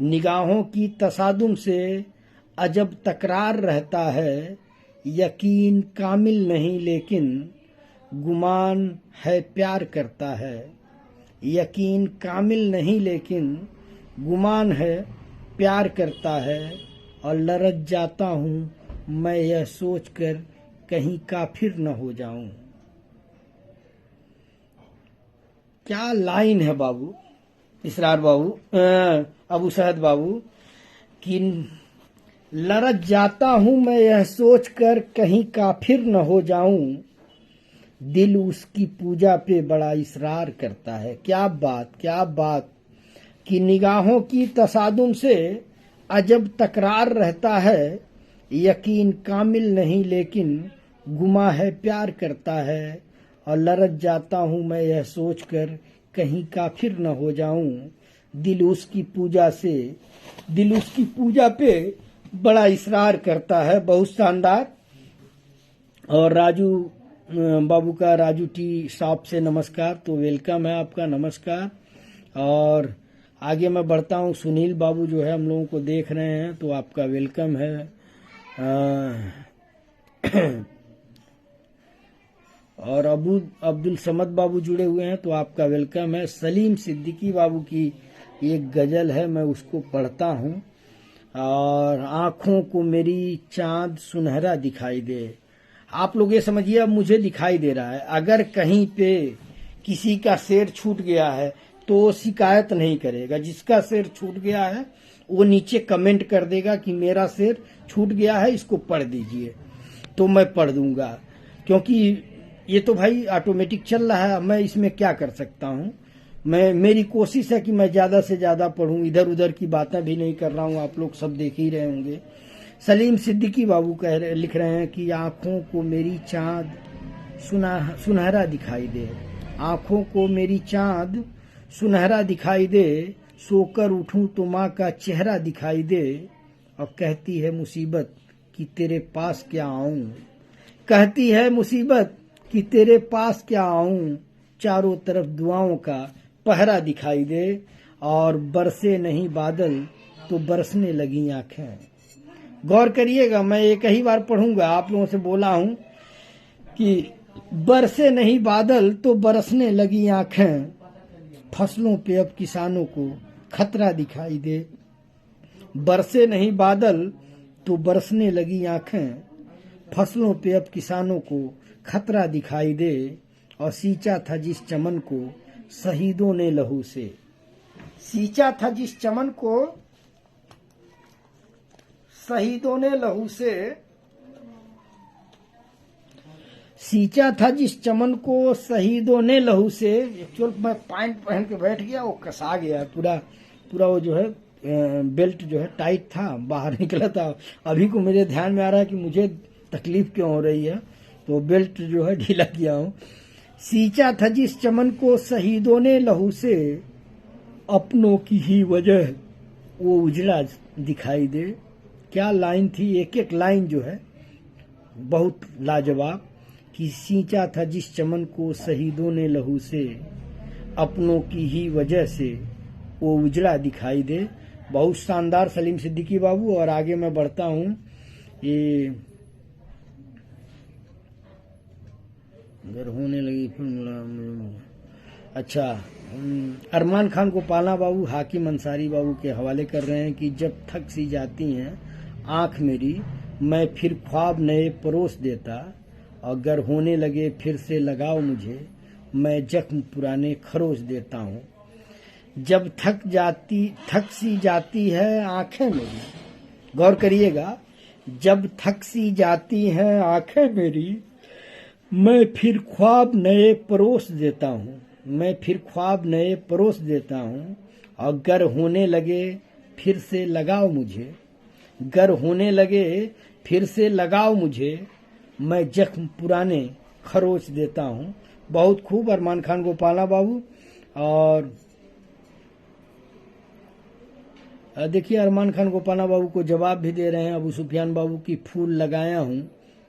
निगाहों की तसादुम से अजब तकरार रहता है, यकीन कामिल नहीं लेकिन गुमान है प्यार करता है, यकीन कामिल नहीं लेकिन गुमान है प्यार करता है, और लरज जाता हूँ मैं यह सोचकर कहीं काफिर न हो जाऊं। क्या लाइन है बाबू, इसरार बाबू, अबू सहद बाबू कि लरज जाता हूँ मैं यह सोचकर कहीं काफिर न हो जाऊं, दिल उसकी पूजा पे बड़ा इसरार करता है। क्या बात, क्या बात कि निगाहों की तसादुम से अजब तकरार रहता है, यकीन कामिल नहीं लेकिन गुमा है प्यार करता है, और लरज जाता हूँ मैं यह सोचकर कहीं काफिर न हो जाऊं, दिल उसकी पूजा से, दिल उसकी पूजा पे बड़ा इसरार करता है। बहुत शानदार। और राजू बाबू का, राजू टी शॉप से नमस्कार, तो वेलकम है आपका, नमस्कार। और आगे मैं बढ़ता हूँ। सुनील बाबू जो है हम लोगों को देख रहे हैं, तो आपका वेलकम है। और अब्दुल समद बाबू जुड़े हुए हैं, तो आपका वेलकम है। सलीम सिद्दीकी बाबू की एक गजल है, मैं उसको पढ़ता हूँ। और आंखों को मेरी चांद सुनहरा दिखाई दे। आप लोग ये समझिए, अब मुझे दिखाई दे रहा है, अगर कहीं पे किसी का शेर छूट गया है तो शिकायत नहीं करेगा, जिसका शेर छूट गया है वो नीचे कमेंट कर देगा कि मेरा शेर छूट गया है, इसको पढ़ दीजिए, तो मैं पढ़ दूंगा, क्योंकि ये तो भाई ऑटोमेटिक चल रहा है, मैं इसमें क्या कर सकता हूँ। मेरी कोशिश है कि मैं ज्यादा से ज्यादा पढ़ूं, इधर उधर की बातें भी नहीं कर रहा हूँ, आप लोग सब देख ही रहे होंगे। सलीम सिद्दीकी बाबू लिख रहे हैं कि आंखों को मेरी चांद सुनहरा दिखाई दे, आंखों को मेरी चांद सुनहरा दिखाई दे, सोकर उठूं तो माँ का चेहरा दिखाई दे, और कहती है मुसीबत कि तेरे पास क्या आऊं, कहती है मुसीबत कि तेरे पास क्या आऊं, चारों तरफ दुआओं का पहरा दिखाई दे, और बरसे नहीं बादल तो बरसने लगी आंखें। गौर करिएगा, मैं एक ही बार पढ़ूंगा, आप लोगों से बोला हूं कि बरसे नहीं बादल तो बरसने लगी आंखें, फसलों पे अब किसानों को खतरा दिखाई दे, बरसे नहीं बादल तो बरसने लगी आंखें, फसलों पे अब किसानों को खतरा दिखाई दे, और सींचा था जिस चमन को शहीदों ने लहू से, सींचा था जिस चमन को शहीदों ने लहू से, सींचा था जिस चमन को शहीदों ने लहू से। एक्चुअल मैं पैंट पहन के बैठ गया, वो कसा गया पूरा वो जो है बेल्ट जो है टाइट था, बाहर निकला था। अभी को मेरे ध्यान में आ रहा है कि मुझे तकलीफ क्यों हो रही है, तो बेल्ट जो है ढीला किया हूँ। सींचा था जिस चमन को शहीदों ने लहू से, अपनों की ही वजह वो उजला दिखाई दे। क्या लाइन थी, एक एक लाइन जो है बहुत लाजवाब। कि सींचा था जिस चमन को शहीदों ने लहू से, अपनों की ही वजह से वो उजला दिखाई दे। बहुत शानदार सलीम सिद्दीकी बाबू। और आगे मैं बढ़ता हूँ। ये अगर होने लगी फिल्म, अच्छा, अरमान खान गोपाला बाबू हाकिम अंसारी बाबू के हवाले कर रहे हैं कि जब थक सी जाती हैं आंख मेरी, मैं फिर ख्वाब नए परोस देता, अगर होने लगे फिर से लगाओ मुझे, मैं जख्म पुराने खरोच देता हूँ। जब थक सी जाती है आंखें मेरी, गौर करिएगा, जब थक सी जाती हैं आंखें मेरी, मैं फिर ख्वाब नए परोस देता हूँ, मैं फिर ख्वाब नए परोस देता हूँ, अगर होने लगे फिर से लगाओ मुझे, गर होने लगे फिर से लगाओ मुझे, मैं जख्म पुराने खरोच देता हूँ। बहुत खूब अरमान खान गोपाला बाबू। और देखिए अरमान खान गोपाला बाबू को जवाब भी दे रहे हैं अबू सुफियान बाबू की, फूल लगाया हूँ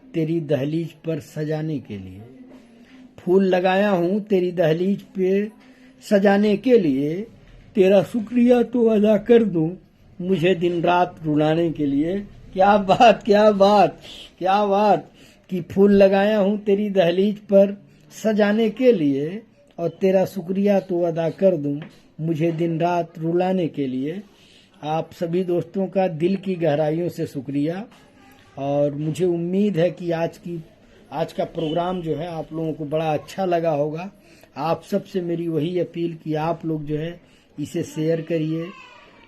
तेरी दहलीज पर सजाने के लिए, फूल लगाया हूँ तेरी दहलीज पे सजाने के लिए, तेरा शुक्रिया तो अदा कर दूं मुझे दिन रात रुलाने के लिए। क्या बात, क्या बात, क्या बात। कि फूल लगाया हूँ तेरी दहलीज पर सजाने के लिए, और तेरा शुक्रिया तो अदा कर दूं मुझे दिन रात रुलाने के लिए। आप सभी दोस्तों का दिल की गहराइयों से शुक्रिया। और मुझे उम्मीद है कि आज का प्रोग्राम जो है आप लोगों को बड़ा अच्छा लगा होगा। आप सबसे मेरी वही अपील कि आप लोग जो है इसे शेयर करिए,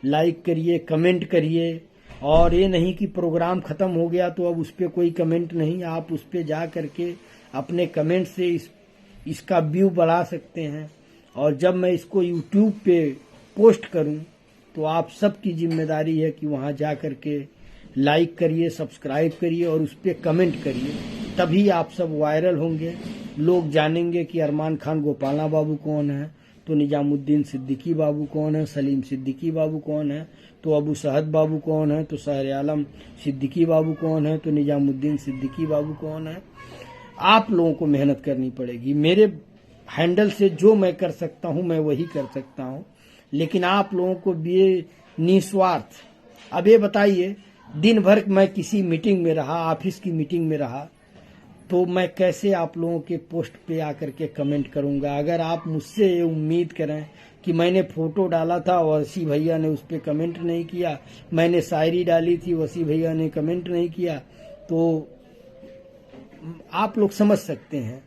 लाइक करिए, कमेंट करिए। और ये नहीं कि प्रोग्राम खत्म हो गया तो अब उस पर कोई कमेंट नहीं, आप उस पर जा करके अपने कमेंट से इसका व्यू बढ़ा सकते हैं। और जब मैं इसको यूट्यूब पे पोस्ट करूं तो आप सबकी जिम्मेदारी है कि वहां जा करके लाइक करिए, सब्सक्राइब करिए और उस पर कमेंट करिए। तभी आप सब वायरल होंगे, लोग जानेंगे कि अरमान खान गोपाला बाबू कौन है, तो निजामुद्दीन सिद्दीकी बाबू कौन है, सलीम सिद्दीकी बाबू कौन है, तो अबू सहद बाबू कौन है, तो सहर आलम सिद्दीकी बाबू कौन है, तो निजामुद्दीन सिद्दीकी बाबू कौन है। आप लोगों को मेहनत करनी पड़ेगी। मेरे हैंडल से जो मैं कर सकता हूं मैं वही कर सकता हूं, लेकिन आप लोगों को भी निस्वार्थ। अब ये बताइए, दिन भर मैं किसी मीटिंग में रहा, ऑफिस की मीटिंग में रहा, तो मैं कैसे आप लोगों के पोस्ट पे आकर के कमेंट करूंगा। अगर आप मुझसे ये उम्मीद करें कि मैंने फोटो डाला था और वसी भैया ने उस पर कमेंट नहीं किया, मैंने शायरी डाली थी वसी भैया ने कमेंट नहीं किया, तो आप लोग समझ सकते हैं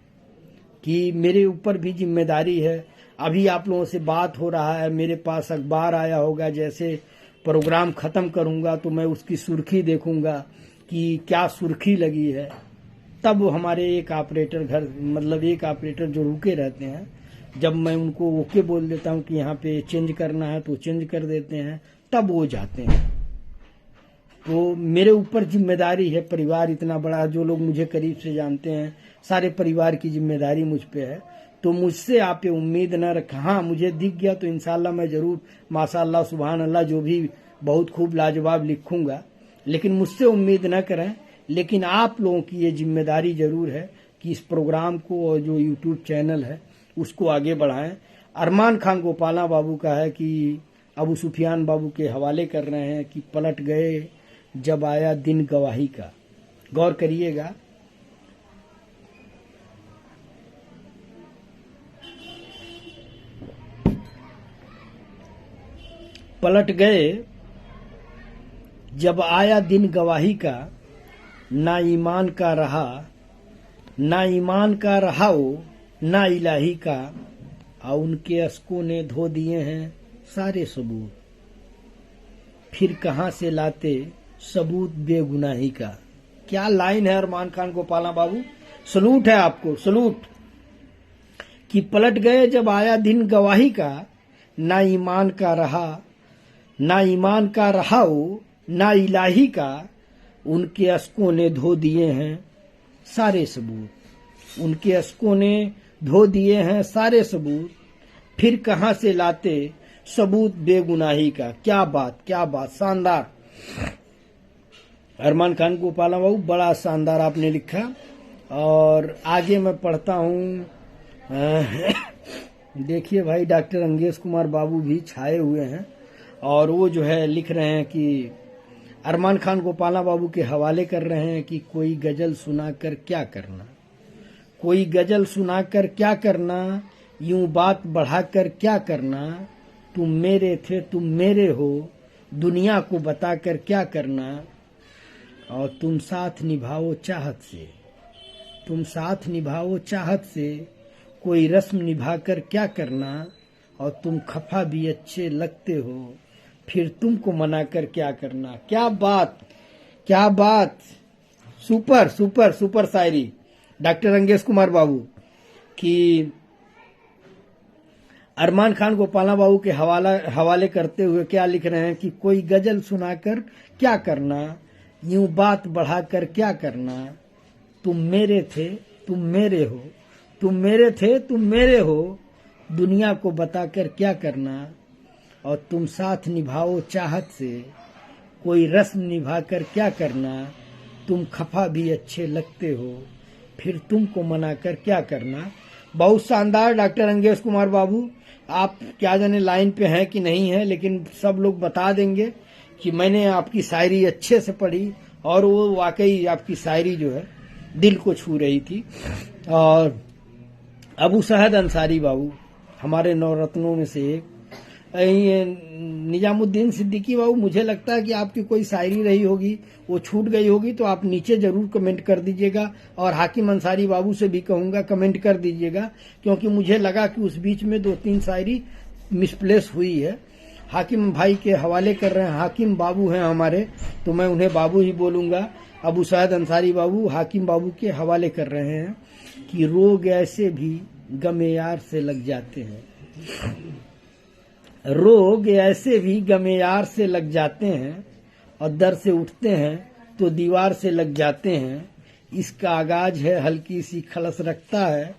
कि मेरे ऊपर भी जिम्मेदारी है। अभी आप लोगों से बात हो रहा है, मेरे पास अखबार आया होगा, जैसे प्रोग्राम खत्म करूंगा तो मैं उसकी सुर्खी देखूंगा कि क्या सुर्खी लगी है। तब हमारे एक ऑपरेटर जो रुके रहते हैं, जब मैं उनको ओके बोल देता हूं कि यहाँ पे चेंज करना है तो चेंज कर देते हैं, तब वो जाते हैं। तो मेरे ऊपर जिम्मेदारी है। परिवार इतना बड़ा, जो लोग मुझे करीब से जानते हैं, सारे परिवार की जिम्मेदारी मुझ पे है। तो मुझसे आप ये उम्मीद न रखें। हाँ, मुझे दिख गया तो इंशाल्लाह मैं जरूर माशाअल्लाह सुभान अल्लाह जो भी बहुत खूब लाजवाब लिखूंगा, लेकिन मुझसे उम्मीद न करें। लेकिन आप लोगों की ये जिम्मेदारी जरूर है कि इस प्रोग्राम को और जो यूट्यूब चैनल है उसको आगे बढ़ाएं। अरमान खान गोपाला बाबू का है कि अबू सुफियान बाबू के हवाले कर रहे हैं कि पलट गए जब आया दिन गवाही का। गौर करिएगा, पलट गए जब आया दिन गवाही का, ना ईमान का रहा, ना ईमान का रहा वो, ना इलाही का, और उनके अश्कों ने धो दिए हैं सारे सबूत, फिर कहां से लाते सबूत बेगुनाही का। क्या लाइन है अरमान खान गोपाला बाबू, सलूट है आपको, सलूट। कि पलट गए जब आया दिन गवाही का, ना ईमान का रहा, ना ईमान का रहा वो, ना इलाही का, उनके अश्कों ने धो दिए हैं सारे सबूत, उनके अश्कों ने धो दिए हैं सारे सबूत, फिर कहां से लाते सबूत बेगुनाही का। क्या बात, क्या बात, शानदार। अरमान खान गोपाला बाबू, बड़ा शानदार आपने लिखा। और आगे मैं पढ़ता हूँ। देखिए भाई, डॉक्टर अंगेश कुमार बाबू भी छाए हुए हैं और वो जो है लिख रहे हैं कि अरमान खान गोपाला बाबू के हवाले कर रहे हैं कि कोई गजल सुनाकर क्या करना, कोई गजल सुनाकर क्या करना, यूं बात बढ़ाकर क्या करना, तुम मेरे थे तुम मेरे हो, दुनिया को बताकर क्या करना, और तुम साथ निभाओ चाहत से, तुम साथ निभाओ चाहत से, कोई रस्म निभाकर क्या करना, और तुम खफा भी अच्छे लगते हो, फिर तुमको मनाकर क्या करना। क्या बात, क्या बात, सुपर सुपर सुपर शायरी डॉक्टर अंगेश कुमार बाबू की। अरमान खान गोपाला बाबू के हवाले करते हुए क्या लिख रहे हैं कि कोई गजल सुनाकर क्या करना, यूं बात बढ़ाकर क्या करना, तुम मेरे थे तुम मेरे हो, तुम मेरे थे तुम मेरे हो, दुनिया को बताकर क्या करना, और तुम साथ निभाओ चाहत से, कोई रस्म निभाकर क्या करना, तुम खफा भी अच्छे लगते हो, फिर तुमको मनाकर क्या करना। बहुत शानदार डॉक्टर अंगेश कुमार बाबू, आप क्या जाने लाइन पे हैं कि नहीं है, लेकिन सब लोग बता देंगे कि मैंने आपकी शायरी अच्छे से पढ़ी और वो वाकई आपकी शायरी जो है दिल को छू रही थी। और अबू सहद अंसारी बाबू हमारे नवरत्नों में से एक, निजामुद्दीन सिद्दीकी बाबू, मुझे लगता है कि आपकी कोई शायरी रही होगी, वो छूट गई होगी, तो आप नीचे जरूर कमेंट कर दीजिएगा। और हाकिम अंसारी बाबू से भी कहूंगा कमेंट कर दीजिएगा, क्योंकि मुझे लगा कि उस बीच में 2-3 शायरी मिसप्लेस हुई है। हाकिम भाई के हवाले कर रहे हैं, हाकिम बाबू हैं हमारे, तो मैं उन्हें बाबू ही बोलूंगा। अबू सैद अंसारी बाबू हाकिम बाबू के हवाले कर रहे हैं कि रोग ऐसे भी गमे यार से लग जाते हैं, रोग ऐसे भी गमे यार से लग जाते हैं, और दर से उठते हैं तो दीवार से लग जाते हैं। इसका आगाज है हल्की सी खलस रखता है,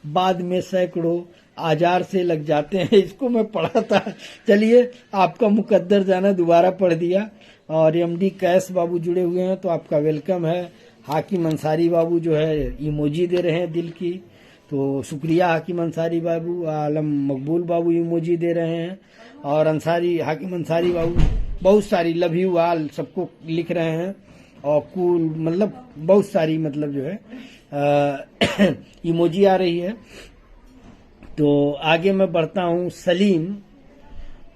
बाद में सैकड़ों आजार से लग जाते हैं। इसको मैं पढ़ा था, चलिए आपका मुकद्दर जाना दोबारा पढ़ दिया। और एमडी कैस बाबू जुड़े हुए हैं, तो आपका वेलकम है। हाकिम अंसारी बाबू जो है इमोजी दे रहे हैं दिल की, तो शुक्रिया हाकिम अंसारी बाबू। आलम मकबूल बाबू इमोजी दे रहे हैं, और अंसारी हाकिम अंसारी बाबू बहुत सारी लव यू आल सबको लिख रहे हैं, और कूल मतलब बहुत सारी मतलब जो है इमोजी आ रही है। तो आगे मैं बढ़ता हूँ। सलीम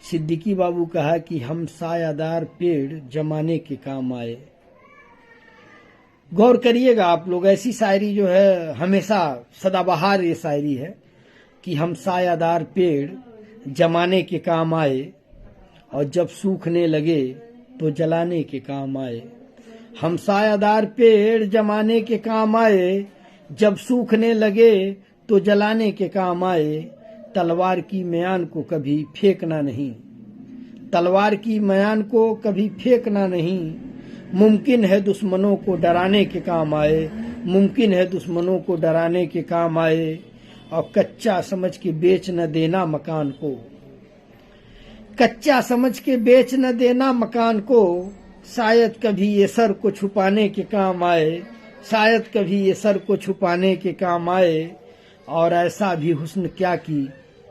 सिद्दीकी बाबू कहा कि हम सायादार पेड़ जमाने के काम आए। गौर करिएगा आप लोग, ऐसी शायरी जो है हमेशा सदाबहार ये शायरी है कि हम सायादार पेड़ जमाने के काम आए, और जब सूखने लगे तो जलाने के काम आए। हम सायादार पेड़ जमाने के काम आए, जब सूखने लगे तो जलाने के काम आए। तलवार की म्यान को कभी फेंकना नहीं, तलवार की म्यान को कभी फेंकना नहीं। मुमकिन है दुश्मनों को डराने के काम आए, मुमकिन है दुश्मनों को डराने के काम आए। और कच्चा समझ के बेच न देना मकान को, कच्चा समझ के बेच न देना मकान को। शायद कभी ये सर को छुपाने के काम आए, शायद कभी ये सर को छुपाने के काम आए। और ऐसा भी हुस्न क्या की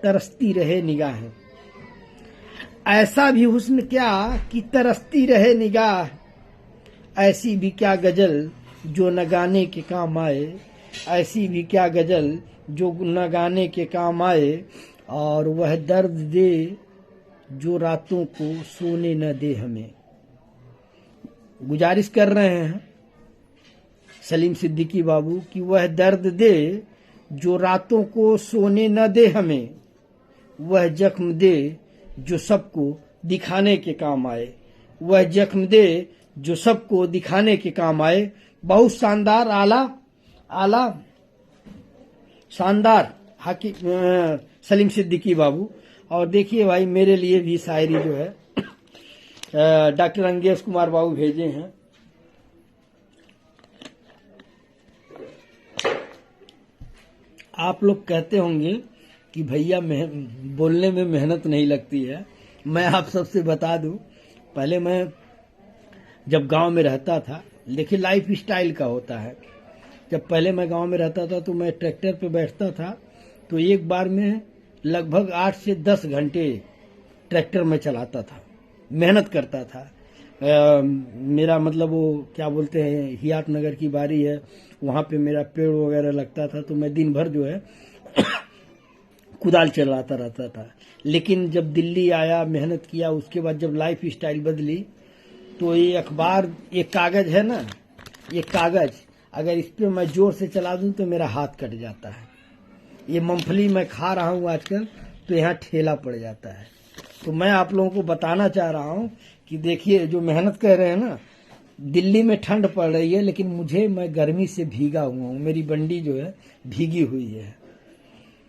तरसती रहे निगाहें, ऐसा भी हुस्न क्या कि तरसती रहे निगाह। ऐसी भी क्या गजल जो न गाने के काम आए, ऐसी भी क्या गजल जो न गाने के काम आए। और वह दर्द दे जो रातों को सोने न दे हमें। गुजारिश कर रहे हैं सलीम सिद्दीकी बाबू कि वह दर्द दे जो रातों को सोने न दे हमें, वह जख्म दे जो सबको दिखाने के काम आए, वह जख्म दे जो सबको दिखाने के काम आए। बहुत शानदार, आला आला शानदार सलीम सिद्दीकी बाबू। और देखिए भाई, मेरे लिए भी शायरी जो है डॉक्टर अंगेश कुमार बाबू भेजे हैं। आप लोग कहते होंगे कि भैया बोलने में मेहनत नहीं लगती है। मैं आप सबसे बता दूं, पहले मैं जब गांव में रहता था, देखिए लाइफ स्टाइल का होता है। जब पहले मैं गांव में रहता था तो मैं ट्रैक्टर पे बैठता था, तो एक बार में लगभग 8 से 10 घंटे ट्रैक्टर में चलाता था, मेहनत करता था। मेरा मतलब वो क्या बोलते हैं, हियात नगर की बारी है, वहाँ पे मेरा पेड़ वगैरह लगता था, तो मैं दिन भर जो है कुदाल चलाता रहता था। लेकिन जब दिल्ली आया, मेहनत किया, उसके बाद जब लाइफ स्टाइल बदली, तो ये अखबार, ये कागज है ना, ये कागज अगर इस पे मैं जोर से चला दूं तो मेरा हाथ कट जाता है। ये मूंगफली मैं खा रहा हूं आजकल, तो यहाँ ठेला पड़ जाता है। तो मैं आप लोगों को बताना चाह रहा हूं कि देखिए, जो मेहनत कर रहे हैं ना, दिल्ली में ठंड पड़ रही है, लेकिन मैं गर्मी से भीगा हुआ हूँ, मेरी बंडी जो है भीगी हुई है।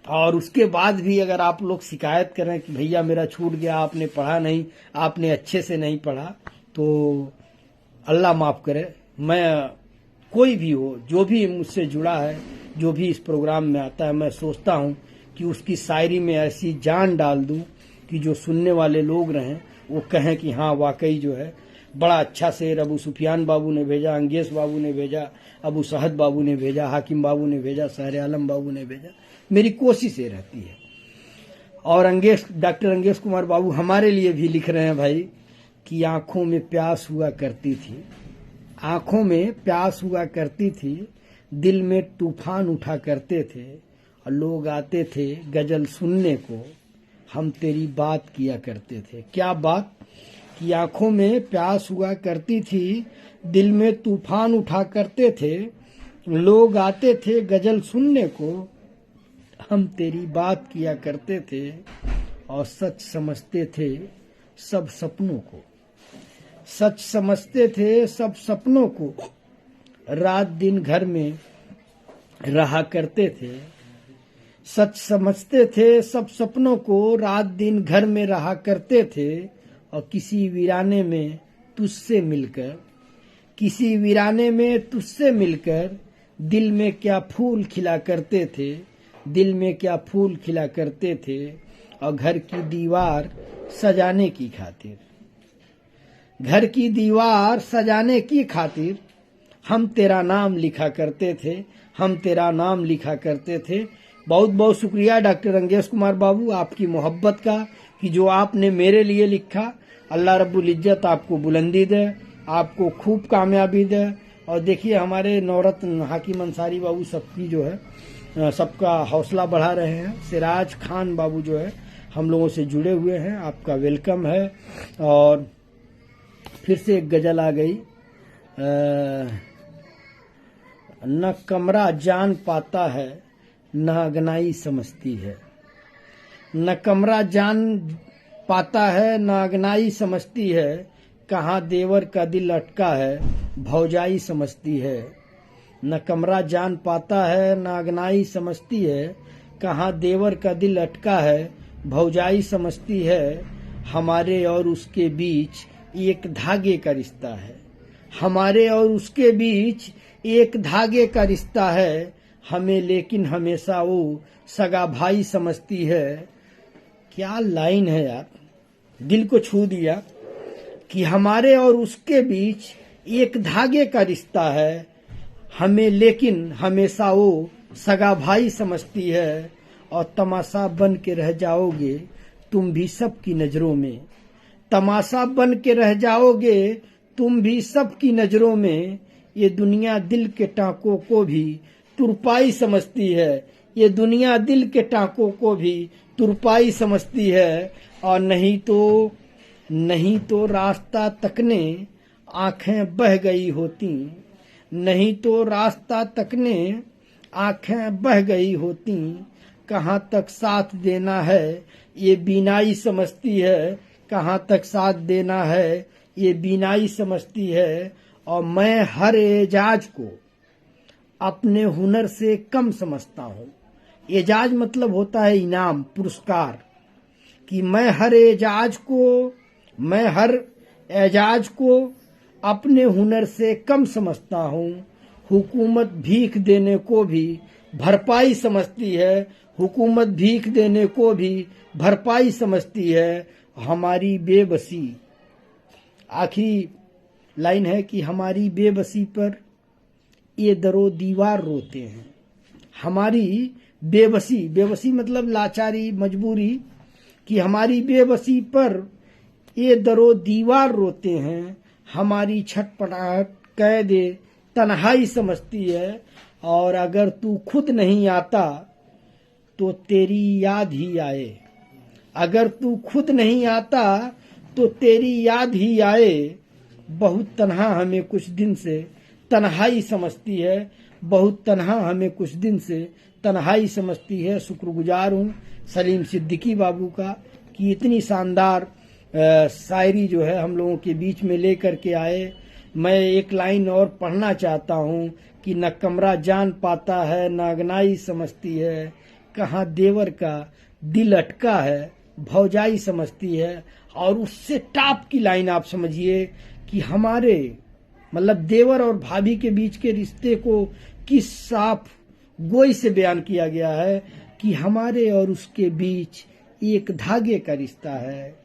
और उसके बाद भी अगर आप लोग शिकायत करें कि भैया मेरा छूट गया, आपने पढ़ा नहीं, आपने अच्छे से नहीं पढ़ा, तो अल्लाह माफ करे। मैं, कोई भी हो, जो भी मुझसे जुड़ा है, जो भी इस प्रोग्राम में आता है, मैं सोचता हूँ कि उसकी शायरी में ऐसी जान डाल दूं कि जो सुनने वाले लोग रहें वो कहें कि हाँ वाकई जो है बड़ा अच्छा शेर अबू सुफियान बाबू ने भेजा, अंगेश बाबू ने भेजा, अबू सहद बाबू ने भेजा, हाकिम बाबू ने भेजा, सहर आलम बाबू ने भेजा। मेरी कोशिश ये रहती है। और डॉक्टर अंगेश कुमार बाबू हमारे लिए भी लिख रहे हैं भाई कि आंखों में प्यास हुआ करती थी, आंखों में प्यास हुआ करती थी, दिल में तूफान उठा करते थे, और लोग आते थे गजल सुनने को, हम तेरी बात किया करते थे। क्या बात कि आंखों में प्यास हुआ करती थी, दिल में तूफान उठा करते थे, लोग आते थे गजल सुनने को, हम तेरी बात किया करते थे, और सच समझते थे सब सपनों को, सच समझते थे सब सपनों को, रात दिन घर में रहा करते थे, सच समझते थे सब सपनों को, रात दिन घर में रहा करते थे, और किसी वीराने में तुझसे मिलकर, किसी वीराने में तुझसे मिलकर, दिल में क्या फूल खिला करते थे, दिल में क्या फूल खिला करते थे, और घर की दीवार सजाने की खातिर, घर की दीवार सजाने की खातिर, हम तेरा नाम लिखा करते थे, हम तेरा नाम लिखा करते थे। बहुत बहुत शुक्रिया डॉक्टर अंगेश कुमार बाबू, आपकी मोहब्बत का, कि जो आपने मेरे लिए लिखा। अल्लाह रब्बुल इज्जत आपको बुलंदी दे, आपको खूब कामयाबी दे। और देखिए हमारे नवरत्न हाकिम अंसारी बाबू सबकी जो है सबका हौसला बढ़ा रहे हैं। सिराज खान बाबू जो है हम लोगों से जुड़े हुए हैं, आपका वेलकम है। और फिर से एक गजल आ गई, न कमरा जान पाता है न अगनाई समझती है, न कमरा जान पाता है न अगनाई समझती है, कहाँ देवर का दिल अटका है भौजाई समझती है। न कमरा जान पाता है न अगनाई समझती है, कहाँ देवर का दिल अटका है भौजाई समझती है। हमारे और उसके बीच एक धागे का रिश्ता है, हमारे और उसके बीच एक धागे का रिश्ता है, हमें लेकिन हमेशा वो सगा भाई समझती है। क्या लाइन है यार, दिल को छू दिया कि हमारे और उसके बीच एक धागे का रिश्ता है, हमें लेकिन हमेशा वो सगा भाई समझती है। और तमाशा बन के रह जाओगे तुम भी सबकी नजरों में, तमाशा बन के रह जाओगे तुम भी सबकी नजरों में। ये दुनिया दिल के टांकों को भी तुरपाई समझती है, ये दुनिया दिल के टांकों को भी तुरपाई समझती है। और नहीं तो रास्ता तकने आंखें बह गई होती, नहीं तो रास्ता तकने आंखें बह गई होती, कहाँ तक साथ देना है ये बीनाई समझती है, कहाँ तक साथ देना है ये बीनाई समझती है। और मैं हर एजाज को अपने हुनर से कम समझता हूँ। एजाज मतलब होता है इनाम, पुरस्कार, कि मैं हर एजाज को अपने हुनर से कम समझता हूँ। हुकूमत भीख देने को भी भरपाई समझती है, हुकूमत भीख देने को भी भरपाई समझती है, हमारी बेबसी। आखिरी लाइन है कि हमारी बेबसी पर ये दरो दीवार रोते हैं। हमारी बेबसी, बेबसी मतलब लाचारी, मजबूरी, कि हमारी बेबसी पर ये दरो दीवार रोते हैं, हमारी छटपटाहट कैदे तन्हाई समझती है, और अगर तू खुद नहीं आता तो तेरी याद ही आए। अगर तू खुद नहीं आता तो तेरी याद ही आए, बहुत तन्हा हमें कुछ दिन से तन्हाई समझती है, बहुत तन्हा हमें कुछ दिन से तन्हाई समझती है। शुक्रगुजार हूँ सलीम सिद्दीकी बाबू का कि इतनी शानदार शायरी जो है हम लोगों के बीच में लेकर के आए। मैं एक लाइन और पढ़ना चाहता हूँ कि न कमरा जान पाता है, न अगनाई समझती है, कहाँ देवर का दिल अटका है, भौजाई समझती है। और उससे टॉप की लाइन आप समझिए कि हमारे मतलब देवर और भाभी के बीच के रिश्ते को किस साफ गोई से बयान किया गया है कि हमारे और उसके बीच एक धागे का रिश्ता है,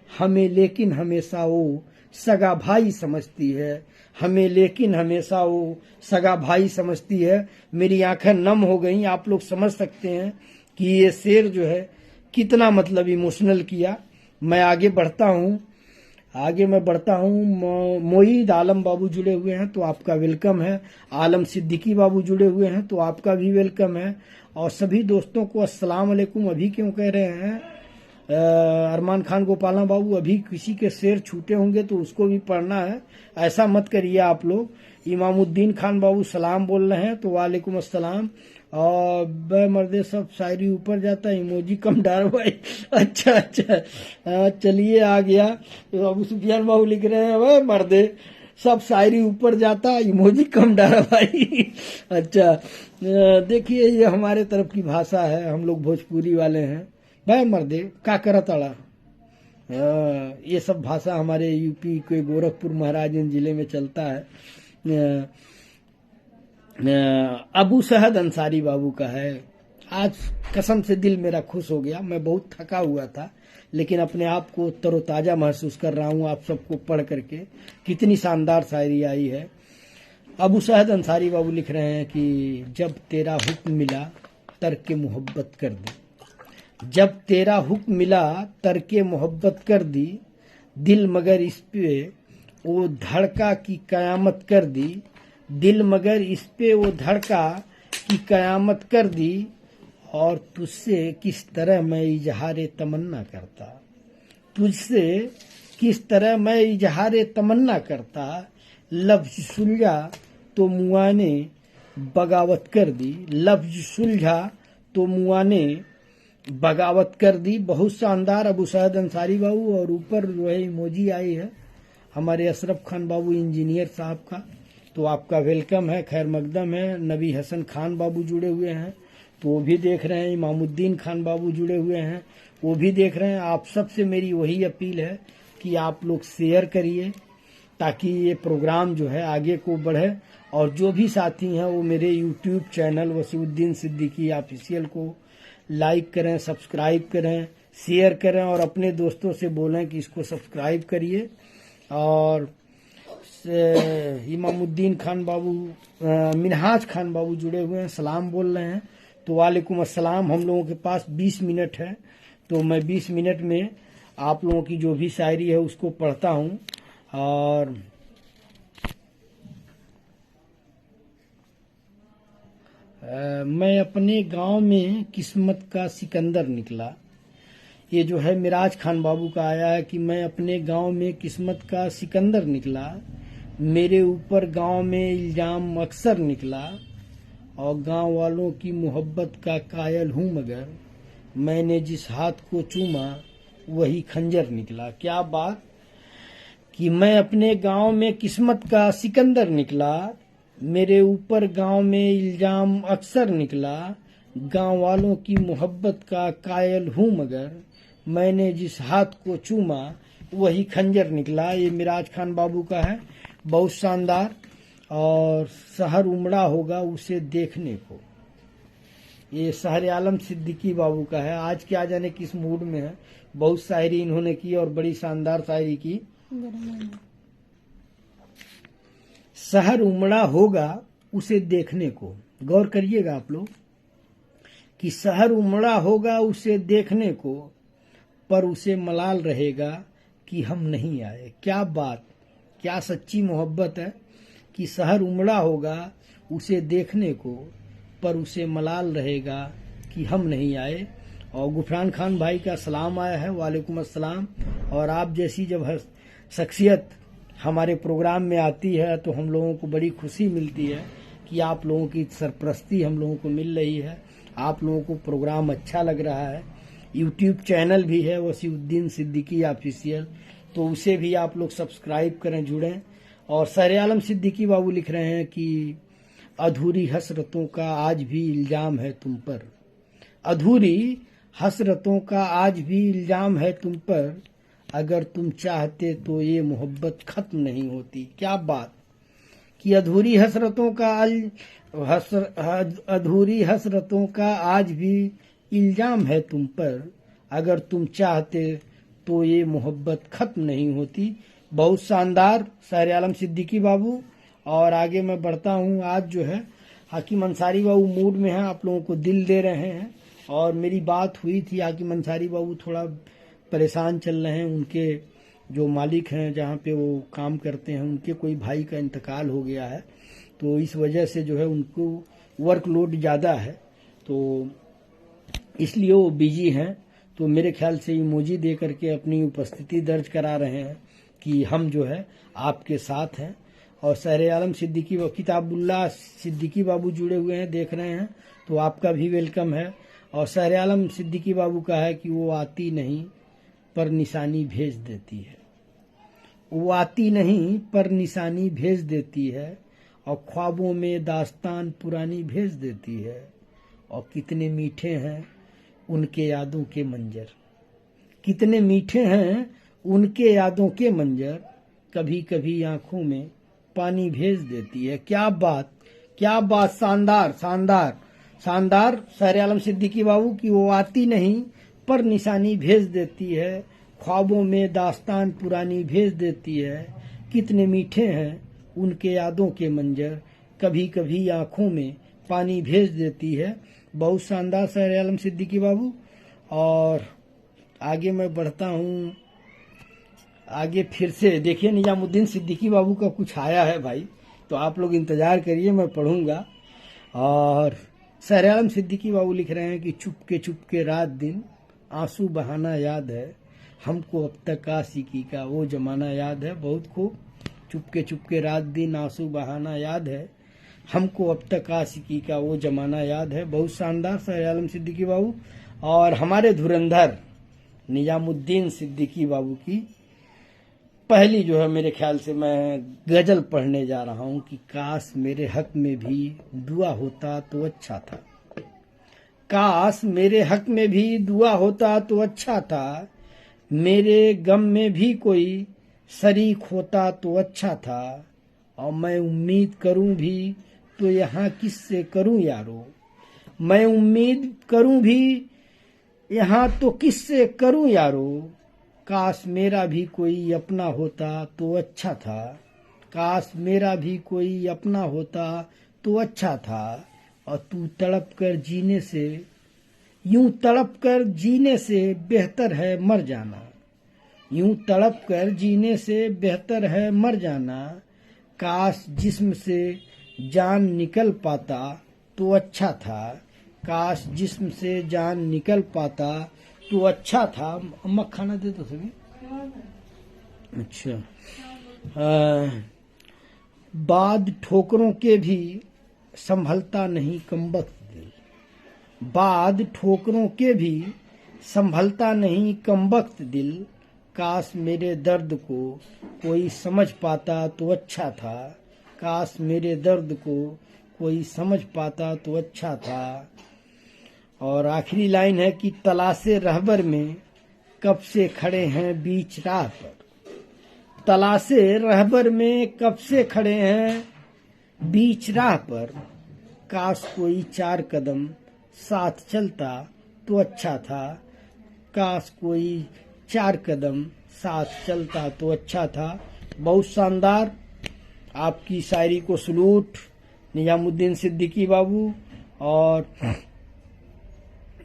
हमें लेकिन हमेशा वो सगा भाई समझती है, हमें लेकिन हमेशा वो सगा भाई समझती है। मेरी आंखें नम हो गईं। आप लोग समझ सकते हैं कि ये शेर जो है कितना मतलब इमोशनल किया। मैं आगे बढ़ता हूँ। मोईद आलम बाबू जुड़े हुए हैं तो आपका वेलकम है। आलम सिद्दीकी बाबू जुड़े हुए हैं तो आपका भी वेलकम है। और सभी दोस्तों को अस्सलाम वालेकुम। अभी क्यों कह रहे हैं अरमान खान गोपाला बाबू, अभी किसी के शेर छूटे होंगे तो उसको भी पढ़ना है, ऐसा मत करिए आप लोग। इमामुद्दीन खान बाबू सलाम बोल रहे हैं तो वालेकुम अस्सलाम। और बे मर्दे सब शायरी ऊपर जाता है, इमोजी कम डालो भाई। अच्छा चलिए आ गया। तो अबू सुफियान बाबू लिख रहे हैं वे मर्दे सब शायरी ऊपर जाता, इमोजी कम डाला भाई। अच्छा देखिए ये हमारे तरफ की भाषा है, हम लोग भोजपुरी वाले हैं। भाई मर्दे का करताड़ा, ये सब भाषा हमारे यूपी के गोरखपुर महाराजगंज जिले में चलता है। अबू सहद अंसारी बाबू का है। आज कसम से दिल मेरा खुश हो गया। मैं बहुत थका हुआ था लेकिन अपने आप को तरोताजा महसूस कर रहा हूँ आप सबको पढ़ करके। कितनी शानदार शायरी आई है। अबू सहद अंसारी बाबू लिख रहे हैं कि जब तेरा हुक्म मिला तरके मोहब्बत कर दी, जब तेरा हुक्म मिला तरके मोहब्बत कर दी, दिल मगर इस पे वो धड़का की कयामत कर दी, दिल मगर इस पे वो धड़का की कयामत कर दी। और तुझसे किस तरह मैं इजहारे तमन्ना करता, तुझसे किस तरह मैं इजहारे तमन्ना करता, लफ्ज सुलझा तो मुआ ने बगावत कर दी, लफ्ज सुलझा तो मुआ ने बगावत कर दी। बहुत शानदार अबू सहद अंसारी बाबू। और ऊपर जो है इमोजी आई है हमारे अशरफ खान बाबू इंजीनियर साहब का, तो आपका वेलकम है, खैर मकदम है। नबी हसन खान बाबू जुड़े हुए हैं तो वो भी देख रहे हैं। इमामुद्दीन खान बाबू जुड़े हुए हैं वो भी देख रहे हैं। आप सबसे मेरी वही अपील है कि आप लोग शेयर करिए ताकि ये प्रोग्राम जो है आगे को बढ़े। और जो भी साथी हैं वो मेरे YouTube channel Wasiuddin Siddiqui official को लाइक करें, सब्सक्राइब करें, शेयर करें और अपने दोस्तों से बोलें कि इसको सब्सक्राइब करिए। और इमामुद्दीन खान बाबू, मिनहाज खान बाबू जुड़े हुए हैं, सलाम बोल रहे हैं तो वालेकुम अस्सलाम। हम लोगों के पास 20 मिनट है तो मैं 20 मिनट में आप लोगों की जो भी शायरी है उसको पढ़ता हूँ। और मैं अपने गांव में किस्मत का सिकंदर निकला। ये जो है मिराज खान बाबू का आया है कि मैं अपने गांव में किस्मत का सिकंदर निकला, मेरे ऊपर गांव में इल्जाम अक्सर निकला, और गांव वालों की मोहब्बत का कायल हूँ मगर मैंने जिस हाथ को चूमा वही खंजर निकला। क्या बात कि मैं अपने गांव में किस्मत का सिकंदर निकला, मेरे ऊपर गांव में इल्जाम अक्सर निकला, गांव वालों की मोहब्बत का कायल हूँ मगर मैंने जिस हाथ को चूमा वही खंजर निकला। ये मिराज खान बाबू का है, बहुत शानदार। और शहर उमड़ा होगा उसे देखने को, ये शहर आलम सिद्दीकी बाबू का है। आज क्या जाने किस मूड में है। बहुत शायरी इन्होंने की और बड़ी शानदार शायरी की। शहर उमड़ा होगा उसे देखने को, गौर करिएगा आप लोग कि शहर उमड़ा होगा उसे देखने को, पर उसे मलाल रहेगा कि हम नहीं आए। क्या बात, क्या सच्ची मोहब्बत है कि शहर उमड़ा होगा उसे देखने को, पर उसे मलाल रहेगा कि हम नहीं आए। और गुफरान खान भाई का सलाम आया है, वालेकुम अस्सलाम। और आप जैसी जब शख्सियत हमारे प्रोग्राम में आती है तो हम लोगों को बड़ी खुशी मिलती है कि आप लोगों की सरपरस्ती हम लोगों को मिल रही है, आप लोगों को प्रोग्राम अच्छा लग रहा है। यूट्यूब चैनल भी है वसीउद्दीन सिद्दीकी ऑफिशियल, तो उसे भी आप लोग सब्सक्राइब करें, जुड़ें। और शहर आलम सिद्दीकी बाबू लिख रहे हैं कि अधूरी हसरतों का आज भी इल्जाम है तुम पर, अधूरी हसरतों का आज भी इल्जाम है तुम पर, अगर तुम चाहते तो ये मोहब्बत खत्म नहीं होती। क्या बात कि अधूरी हसरतों का आज भी इल्जाम है तुम पर, अगर तुम चाहते तो ये मोहब्बत खत्म नहीं होती। बहुत शानदार शहर आलम सिद्दीकी बाबू। और आगे मैं बढ़ता हूँ। आज जो है हाकिम अंसारी बाबू मूड में हैं, आप लोगों को दिल दे रहे हैं। और मेरी बात हुई थी, हाकिम अंसारी बाबू थोड़ा परेशान चल रहे हैं। उनके जो मालिक हैं जहाँ पे वो काम करते हैं, उनके कोई भाई का इंतकाल हो गया है, तो इस वजह से जो है उनको वर्कलोड ज़्यादा है, तो इसलिए वो बिजी हैं। तो मेरे ख्याल से इमोजी दे करके अपनी उपस्थिति दर्ज करा रहे हैं कि हम जो है आपके साथ हैं। और शहर आलम सिद्दीकी किताबुल्लाह सिद्दीकी बाबू जुड़े हुए हैं, देख रहे हैं, तो आपका भी वेलकम है। और शहर आलम सिद्दीकी बाबू का है कि वो आती नहीं पर निशानी भेज देती है, वो आती नहीं पर निशानी भेज देती है, और ख्वाबों में दास्तान पुरानी भेज देती है। और कितने मीठे हैं उनके यादों के मंजर, कितने मीठे हैं उनके यादों के मंजर, कभी कभी आंखों में पानी भेज देती है। क्या बात, क्या बात, शानदार शानदार शानदार शहर आलम सिद्दीकी बाबू की वो आती नहीं पर निशानी भेज देती है, ख्वाबों में दास्तान पुरानी भेज देती है, कितने मीठे हैं उनके यादों के मंजर, कभी कभी आंखों में पानी भेज देती है। बहुत शानदार शहर आलम सिद्दीकी बाबू। और आगे मैं बढ़ता हूँ। आगे फिर से देखिए निजामुद्दीन सिद्दीकी बाबू का कुछ आया है भाई, तो आप लोग इंतजार करिए, मैं पढ़ूंगा। और शहर आलम सिद्दीकी बाबू लिख रहे हैं कि चुपके रात दिन आंसू बहाना याद है, हमको अब तक आशिकी का वो जमाना याद है। बहुत खूब। चुपके रात दिन आंसू बहाना याद है, हमको अब तक आशिकी का वो जमाना याद है। बहुत शानदार शहर आलम सिद्दीकी बाबू। और हमारे धुरंधर निजामुद्दीन सिद्दीकी बाबू की पहली जो है मेरे ख्याल से मैं गजल पढ़ने जा रहा हूँ कि काश मेरे हक में भी दुआ होता तो अच्छा था, काश मेरे हक में भी दुआ होता तो अच्छा था, मेरे गम में भी कोई शरीक होता तो अच्छा था, और मैं उम्मीद करूं भी तो यहाँ किससे करूं यारो, मैं उम्मीद करूं भी यहाँ तो किससे करूं यारो, काश मेरा भी कोई अपना होता तो अच्छा था, काश मेरा भी कोई अपना होता तो अच्छा था, और तू तड़प कर जीने से, यूं तड़प कर जीने से बेहतर है मर जाना, यूं तड़प कर जीने से बेहतर है मर जाना, काश जिस्म से जान निकल पाता तो अच्छा था, काश जिस्म से जान निकल पाता तो अच्छा था। अम्मा खाना दे दो सभी। अच्छा। बाद ठोकरों के भी संभलता नहीं कमबख्त दिल, बाद ठोकरों के भी संभलता नहीं कमबख्त दिल, काश मेरे दर्द को कोई समझ पाता तो अच्छा था, काश मेरे दर्द को कोई समझ पाता तो अच्छा था। और आखिरी लाइन है कि तलाशे रहबर में कब से खड़े हैं बीच राह पर, तलाशे रहबर में कब से खड़े हैं बीच राह पर, काश कोई 4 कदम साथ चलता तो अच्छा था, काश कोई 4 कदम साथ चलता तो अच्छा था। बहुत शानदार, आपकी शायरी को सलूट निजामुद्दीन सिद्दीकी बाबू और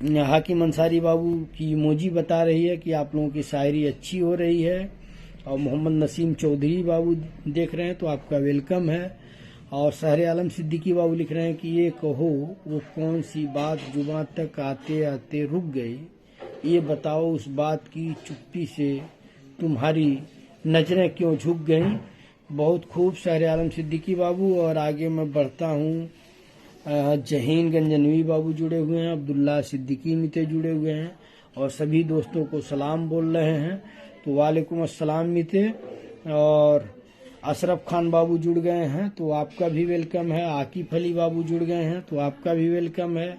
हाकिम अंसारी बाबू की इमोजी बता रही है कि आप लोगों की शायरी अच्छी हो रही है। और मोहम्मद नसीम चौधरी बाबू देख रहे हैं तो आपका वेलकम है। और सहरे आलम सिद्दीकी बाबू लिख रहे हैं कि ये कहो वो कौन सी बात जुबां तक आते आते रुक गई, ये बताओ उस बात की चुप्पी से तुम्हारी नजरें क्यों झुक गईं। बहुत खूब सहरे आलम सिद्दीकी बाबू। और आगे मैं बढ़ता हूँ, जहीन गंजनवी बाबू जुड़े हुए हैं, अब्दुल्ला सिद्दीकी मिते जुड़े हुए हैं और सभी दोस्तों को सलाम बोल रहे हैं। तो वालेकुम अस्सलाम मिते। और अशरफ खान बाबू जुड़ गए हैं तो आपका भी वेलकम है। आकिफ अली बाबू जुड़ गए हैं तो आपका भी वेलकम है।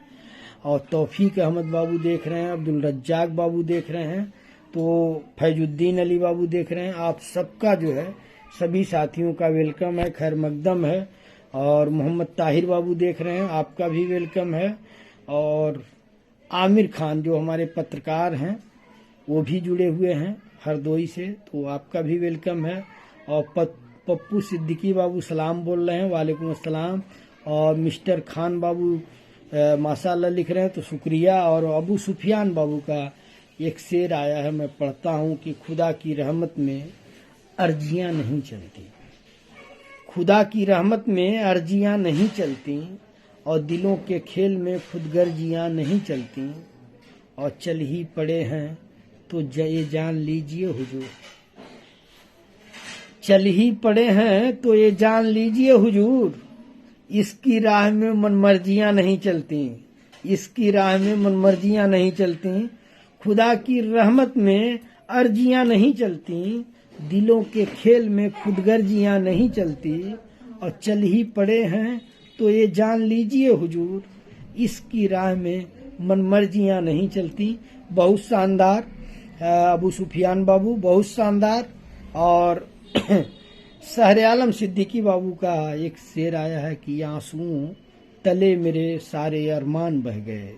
और तौफीक अहमद बाबू देख रहे हैं, अब्दुल रज्जाक बाबू देख रहे हैं, तो फैजुद्दीन अली बाबू देख रहे हैं। आप सबका जो है सभी साथियों का वेलकम है, खैर मकदम है। और मोहम्मद ताहिर बाबू देख रहे हैं, आपका भी वेलकम है। और आमिर खान जो हमारे पत्रकार हैं वो भी जुड़े हुए हैं हरदोई से, तो आपका भी वेलकम है। और पप्पू सिद्दीकी बाबू सलाम बोल रहे हैं, वालेकुम अस्सलाम। और मिस्टर खान बाबू माशाल्लाह लिख रहे हैं तो शुक्रिया। और अबू सुफियान बाबू का एक शेर आया है, मैं पढ़ता हूँ कि खुदा की रहमत में अर्जियां नहीं चलती, खुदा की रहमत में अर्जियां नहीं चलती, और दिलों के खेल में खुदगर्जियां नहीं चलती, और चल ही पड़े हैं तो ये जान लीजिए हुजूर, चल ही पड़े हैं तो ये जान लीजिए हुजूर, इसकी राह में मनमर्जियां नहीं चलती, इसकी राह में मनमर्जियां नहीं चलती, खुदा की रहमत में अर्जियां नहीं चलती, दिलों के खेल में खुदगर्जियां नहीं चलती, और चल ही पड़े हैं तो ये जान लीजिए हुजूर, इसकी राह में मनमर्जियां नहीं चलती। बहुत शानदार अबू सुफियान बाबू, बहुत शानदार। और सहरे आलम सिद्दीकी बाबू का एक शेर आया है कि आंसुओं तले मेरे सारे अरमान बह गए।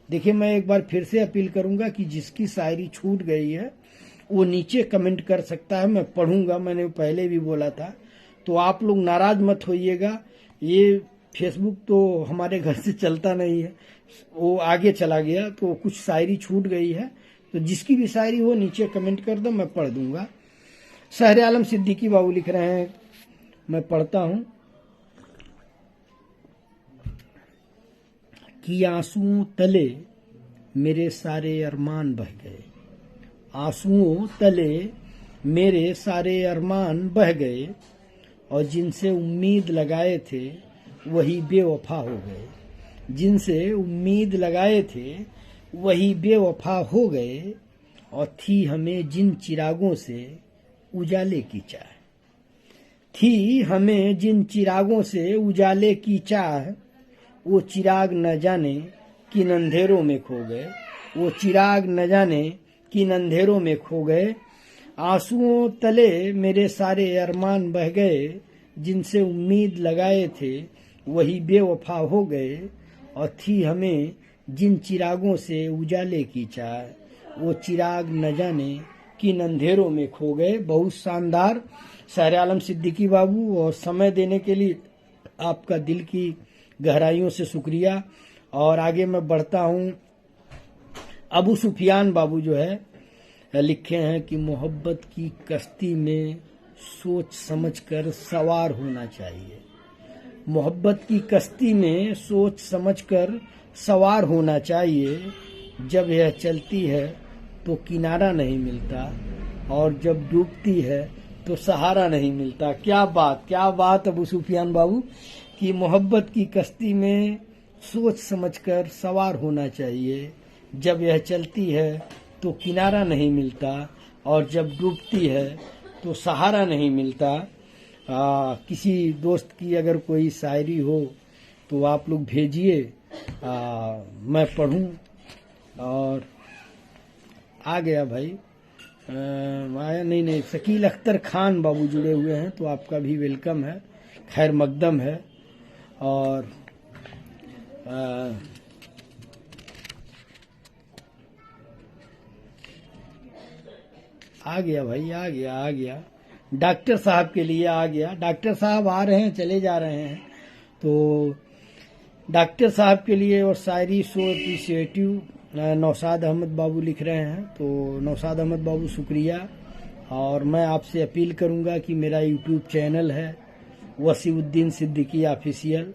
देखिए, मैं एक बार फिर से अपील करूंगा कि जिसकी शायरी छूट गई है वो नीचे कमेंट कर सकता है, मैं पढ़ूंगा, मैंने पहले भी बोला था। तो आप लोग नाराज मत होइएगा, ये फेसबुक तो हमारे घर से चलता नहीं है, वो आगे चला गया, तो कुछ शायरी छूट गई है, तो जिसकी भी शायरी हो नीचे कमेंट कर दो, मैं पढ़ दूंगा। सहरे आलम सिद्दीकी बाबू लिख रहे हैं, मैं पढ़ता हूं कि आंसुओं तले मेरे सारे अरमान बह गए, आंसुओं तले मेरे सारे अरमान बह गए, और जिनसे उम्मीद लगाए थे वही बेवफा हो गए, जिनसे उम्मीद लगाए थे वही बेवफा हो गए, और थी हमें जिन चिरागों से उजाले की चाह, थी हमें जिन चिरागों से उजाले की चाह, वो चिराग न जाने किन अंधेरों में खो गए, वो चिराग न जाने किन अंधेरों में खो गए, आंसुओं तले मेरे सारे अरमान बह गए, जिनसे उम्मीद लगाए थे वही बेवफा हो गए, और थी हमें जिन चिरागों से उजाले की चाह, वो चिराग न जाने किन अंधेरों में खो गए। बहुत शानदार सहरे आलम सिद्दीकी बाबू, और समय देने के लिए आपका दिल की गहराइयों से शुक्रिया। और आगे मैं बढ़ता हूँ, अबू सुफियान बाबू जो है लिखे हैं कि मोहब्बत की कश्ती में सोच समझकर सवार होना चाहिए, मोहब्बत की कश्ती में सोच समझकर सवार होना चाहिए, जब यह चलती है तो किनारा नहीं मिलता, और जब डूबती है तो सहारा नहीं मिलता। क्या बात अबू सुफियान बाबू, कि मोहब्बत की कश्ती में सोच समझकर सवार होना चाहिए, जब यह चलती है तो किनारा नहीं मिलता, और जब डूबती है तो सहारा नहीं मिलता। किसी दोस्त की अगर कोई शायरी हो तो आप लोग भेजिए, मैं पढ़ूं। और आ गया भाई, आया नहीं, शकील अख्तर खान बाबू जुड़े हुए हैं तो आपका भी वेलकम है, खैर मकदम है। और आ गया भाई, आ गया, आ गया। डॉक्टर साहब के लिए आ गया। डॉक्टर साहब आ रहे हैं, चले जा रहे हैं। तो डॉक्टर साहब के लिए और शायरी सो अप्रिशिएटिव नौशाद अहमद बाबू लिख रहे हैं। तो नौशाद अहमद बाबू शुक्रिया। और मैं आपसे अपील करूंगा कि मेरा यूट्यूब चैनल है वसीउद्दीन सिद्दीकी ऑफिशियल,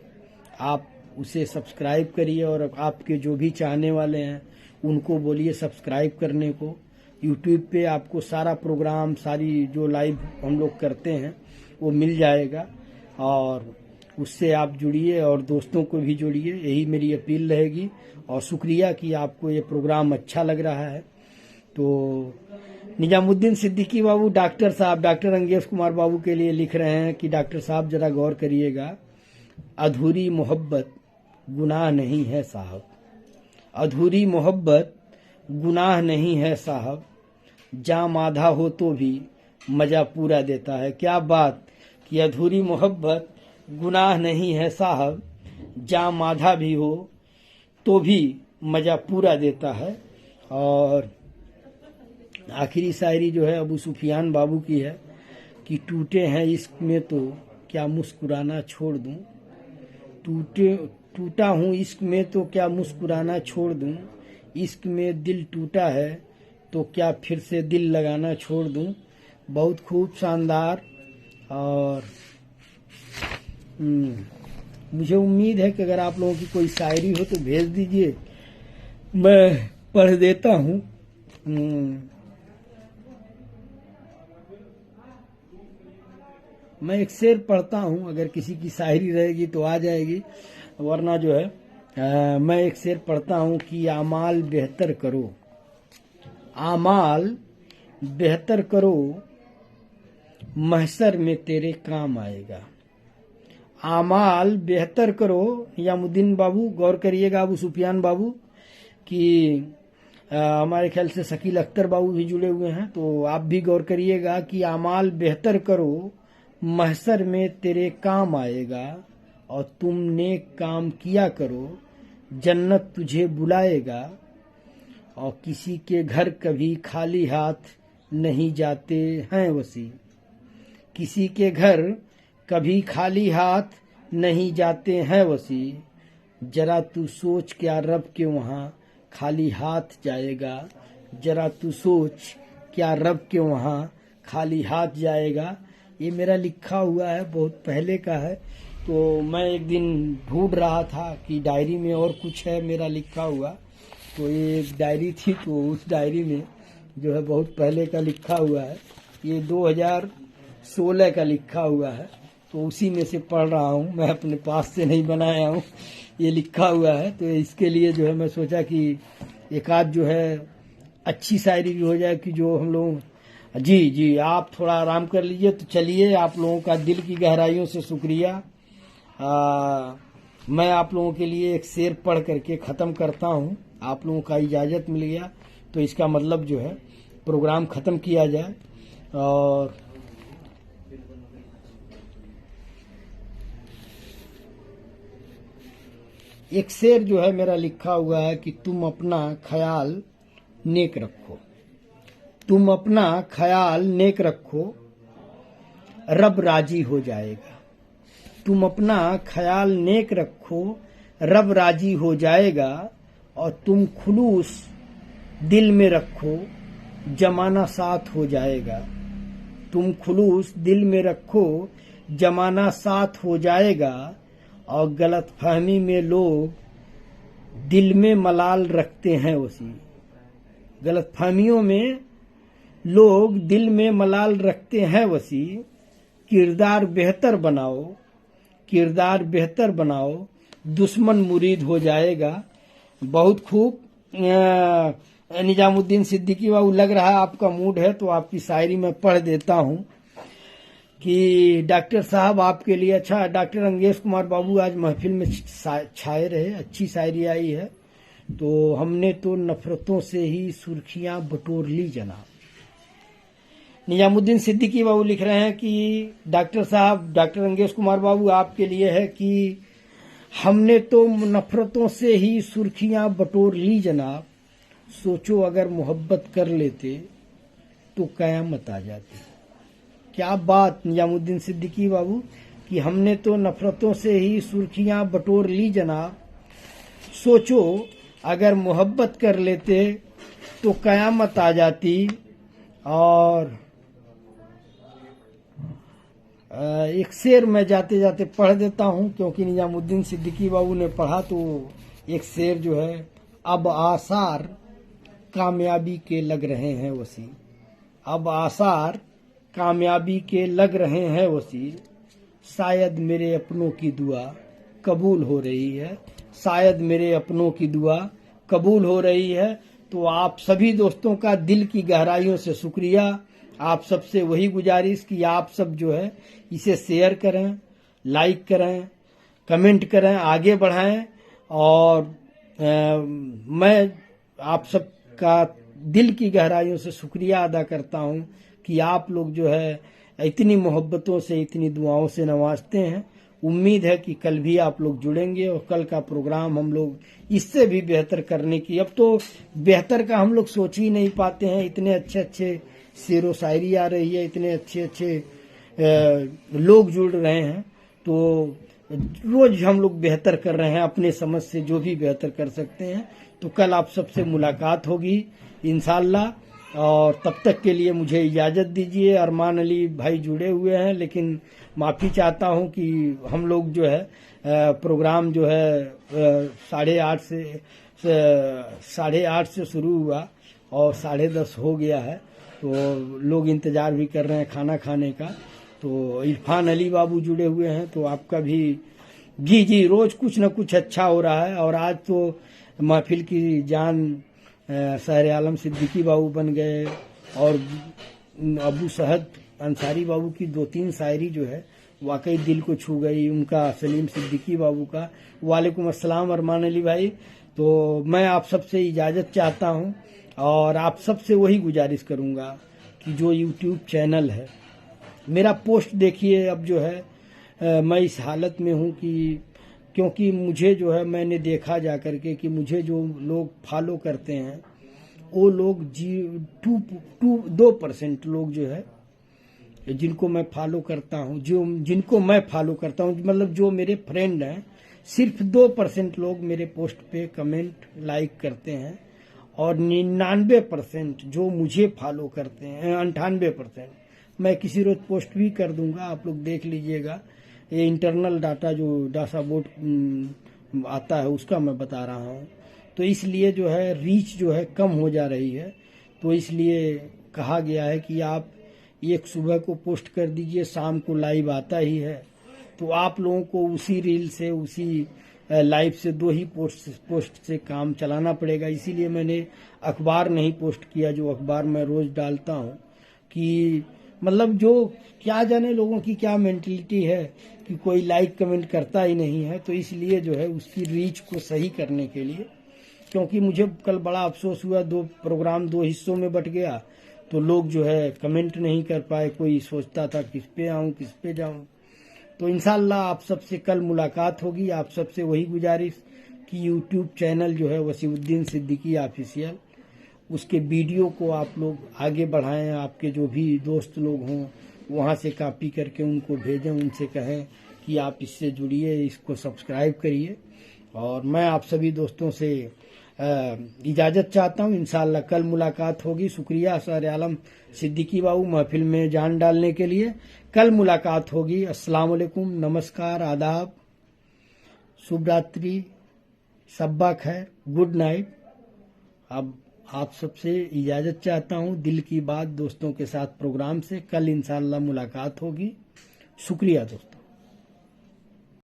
आप उसे सब्सक्राइब करिए और आपके जो भी चाहने वाले हैं उनको बोलिए सब्सक्राइब करने को। यूट्यूब पे आपको सारा प्रोग्राम, सारी जो लाइव हम लोग करते हैं वो मिल जाएगा और उससे आप जुड़िए और दोस्तों को भी जोड़िए, यही मेरी अपील रहेगी। और शुक्रिया कि आपको ये प्रोग्राम अच्छा लग रहा है। तो निजामुद्दीन सिद्दीकी बाबू डॉक्टर साहब, डॉक्टर अंगेश कुमार बाबू के लिए लिख रहे हैं कि डॉक्टर साहब जरा गौर करिएगा, अधूरी मोहब्बत गुनाह नहीं है साहब, अधूरी मोहब्बत गुनाह नहीं है साहब, जाम आधा हो तो भी मजा पूरा देता है। क्या बात कि अधूरी मोहब्बत गुनाह नहीं है साहब, जाम आधा भी हो तो भी मजा पूरा देता है। और आखिरी शायरी जो है अबू सुफियान बाबू की है कि टूटे हैं इश्क में तो क्या मुस्कुराना छोड़ दूं, टूटा हूं इश्क में तो क्या मुस्कुराना छोड़ दूं, इश्क में दिल टूटा है तो क्या फिर से दिल लगाना छोड़ दूं। बहुत खूब, शानदार। और मुझे उम्मीद है कि अगर आप लोगों की कोई शायरी हो तो भेज दीजिए, मैं पढ़ देता हूँ। मैं एक शेर पढ़ता हूँ, अगर किसी की शायरी रहेगी तो आ जाएगी, वरना जो है मैं एक शेर पढ़ता हूँ कि आमाल बेहतर करो, आमाल बेहतर करो, महशर में तेरे काम आएगा। आमाल बेहतर करो, निजामुद्दीन बाबू गौर करिएगा, अबू सुफियान बाबू कि हमारे ख्याल से शकील अख्तर बाबू भी जुड़े हुए हैं, तो आप भी गौर करिएगा कि आमाल बेहतर करो, महशर में तेरे काम आएगा, और तुम नेक काम किया करो, जन्नत तुझे बुलाएगा। और किसी के घर कभी खाली हाथ नहीं जाते हैं वसी, किसी के घर कभी खाली हाथ नहीं जाते हैं वसी, जरा तू सोच क्या रब के वहाँ खाली हाथ जाएगा, जरा तू सोच क्या रब के वहाँ खाली हाथ जाएगा। ये मेरा लिखा हुआ है, बहुत पहले का है। तो मैं एक दिन ढूंढ रहा था कि डायरी में और कुछ है मेरा लिखा हुआ, तो ये एक डायरी थी, तो उस डायरी में जो है बहुत पहले का लिखा हुआ है, ये 2016 का लिखा हुआ है, तो उसी में से पढ़ रहा हूँ। मैं अपने पास से नहीं बनाया हूँ, ये लिखा हुआ है। तो इसके लिए जो है मैं सोचा कि एक आध जो है अच्छी शायरी भी हो जाए कि जो हम लोग। जी आप थोड़ा आराम कर लीजिए। तो चलिए, आप लोगों का दिल की गहराइयों से शुक्रिया। मैं आप लोगों के लिए एक शेर पढ़ करके ख़त्म करता हूँ। आप लोगों का इजाज़त मिल गया तो इसका मतलब जो है प्रोग्राम ख़त्म किया जाए। और एक शेर जो है मेरा लिखा हुआ है कि तुम अपना ख्याल नेक रखो, तुम अपना ख्याल नेक रखो, रब राजी हो जाएगा। तुम अपना ख्याल नेक रखो, रब राजी हो जाएगा। और तुम खुलूस दिल में रखो, जमाना साथ हो जाएगा। तुम खुलूस दिल में रखो, जमाना साथ हो जाएगा। और गलतफहमी में लोग दिल में मलाल रखते हैं उसी, गलतफहमियों में लोग दिल में मलाल रखते हैं वसी। किरदार बेहतर बनाओ, किरदार बेहतर बनाओ, दुश्मन मुरीद हो जाएगा। बहुत खूब। निजामुद्दीन सिद्दीकी बाबू, लग रहा है आपका मूड है तो आपकी शायरी मैं पढ़ देता हूँ कि डॉक्टर साहब आपके लिए। अच्छा, डॉक्टर अंगेश कुमार बाबू आज महफिल में छाए रहे, अच्छी शायरी आई है। तो हमने तो नफरतों से ही सुर्खियां बटोर ली जनाब। निजामुद्दीन सिद्दीकी बाबू लिख रहे हैं कि डॉक्टर साहब, डॉक्टर अंगेश कुमार बाबू आपके लिए है कि हमने तो नफरतों से ही सुर्खियां बटोर ली जनाब। सोचो अगर मोहब्बत कर लेते तो कयामत आ जाती। क्या बात निजामुद्दीन सिद्दीकी बाबू कि हमने तो नफरतों से ही सुर्खियां बटोर ली जनाब। सोचो अगर मोहब्बत कर लेते तो कयामत आ जाती। और एक शेर मैं जाते जाते पढ़ देता हूं, क्योंकि निजामुद्दीन सिद्दीकी बाबू ने पढ़ा तो एक शेर जो है, अब आसार कामयाबी के लग रहे हैं वसी। अब आसार कामयाबी के लग रहे हैं वसी, शायद मेरे अपनों की दुआ कबूल हो रही है। शायद मेरे अपनों की दुआ कबूल हो रही है। तो आप सभी दोस्तों का दिल की गहराइयों से शुक्रिया। आप सबसे वही गुजारिश कि आप सब जो है इसे शेयर करें, लाइक करें, कमेंट करें, आगे बढ़ाएं। और मैं आप सबका दिल की गहराइयों से शुक्रिया अदा करता हूं कि आप लोग जो है इतनी मोहब्बतों से, इतनी दुआओं से नवाजते हैं। उम्मीद है कि कल भी आप लोग जुड़ेंगे और कल का प्रोग्राम हम लोग इससे भी बेहतर करने की, अब तो बेहतर का हम लोग सोच ही नहीं पाते हैं। इतने अच्छे अच्छे शेरो शायरी आ रही है, इतने अच्छे अच्छे लोग जुड़ रहे हैं, तो रोज हम लोग बेहतर कर रहे हैं अपने समझ से, जो भी बेहतर कर सकते हैं। तो कल आप सबसे मुलाकात होगी इंशाल्लाह। और तब तक के लिए मुझे इजाजत दीजिए। अरमान अली भाई जुड़े हुए हैं, लेकिन माफी चाहता हूं कि हम लोग जो है प्रोग्राम जो है 8:30 से शुरू हुआ और 10:30 हो गया है। तो लोग इंतजार भी कर रहे हैं खाना खाने का। तो इरफान अली बाबू जुड़े हुए हैं, तो आपका भी जी रोज कुछ न कुछ अच्छा हो रहा है। और आज तो महफिल की जान शहर आलम सिद्दीकी बाबू बन गए। और अबू सहद अंसारी बाबू की 2-3 शायरी जो है वाकई दिल को छू गई। उनका सलीम सिद्दीकी बाबू का वालेकुम अस्सलाम अरमान अली भाई। तो मैं आप सबसे इजाजत चाहता हूं और आप सबसे वही गुजारिश करूंगा कि जो यूट्यूब चैनल है मेरा पोस्ट देखिए। अब जो है मैं इस हालत में हूं कि क्योंकि मुझे जो है मैंने देखा जा करके कि मुझे जो लोग फॉलो करते हैं वो लोग 2% लोग जो है जिनको मैं फॉलो करता हूं, जिनको मैं फॉलो करता हूं, मतलब जो मेरे फ्रेंड हैं, सिर्फ 2% लोग मेरे पोस्ट पे कमेंट लाइक करते हैं। और 99% जो मुझे फॉलो करते हैं, 98%। मैं किसी रोज पोस्ट भी कर दूंगा, आप लोग देख लीजिएगा। ये इंटरनल डाटा जो डाटा बोर्ड आता है उसका मैं बता रहा हूँ। तो इसलिए जो है रीच जो है कम हो जा रही है। तो इसलिए कहा गया है कि आप एक सुबह को पोस्ट कर दीजिए, शाम को लाइव आता ही है। तो आप लोगों को उसी रील से, उसी लाइव से 2 ही पोस्ट से काम चलाना पड़ेगा। इसीलिए मैंने अखबार नहीं पोस्ट किया, जो अखबार मैं रोज डालता हूँ। कि मतलब जो क्या जाने लोगों की क्या मेंटलिटी है कि कोई लाइक कमेंट करता ही नहीं है। तो इसलिए जो है उसकी रीच को सही करने के लिए, क्योंकि मुझे कल बड़ा अफसोस हुआ, 2 प्रोग्राम 2 हिस्सों में बट गया, तो लोग जो है कमेंट नहीं कर पाए। कोई सोचता था किस पे आऊं, किस पे जाऊं। तो इंशाल्लाह आप सबसे कल मुलाकात होगी। आप सबसे वही गुजारिश कि यूट्यूब चैनल जो है वसीउद्दीन सिद्दीकी ऑफिशियल, उसके वीडियो को आप लोग आगे बढ़ाएं। आपके जो भी दोस्त लोग हों वहां से कॉपी करके उनको भेजें, उनसे कहें कि आप इससे जुड़िए, इसको सब्सक्राइब करिए। और मैं आप सभी दोस्तों से इजाजत चाहता हूं। इंशाल्लाह कल मुलाकात होगी। शुक्रिया शहर आलम सिद्दीकी बाबू महफिल में जान डालने के लिए। कल मुलाकात होगी। अस्सलाम वालेकुम, नमस्कार, आदाब, शुभ रात्रि, सब्बा खैर, गुड नाइट। अब आप सबसे इजाजत चाहता हूं दिल की बात दोस्तों के साथ प्रोग्राम से। कल इंशाल्लाह मुलाकात होगी। शुक्रिया दोस्तों।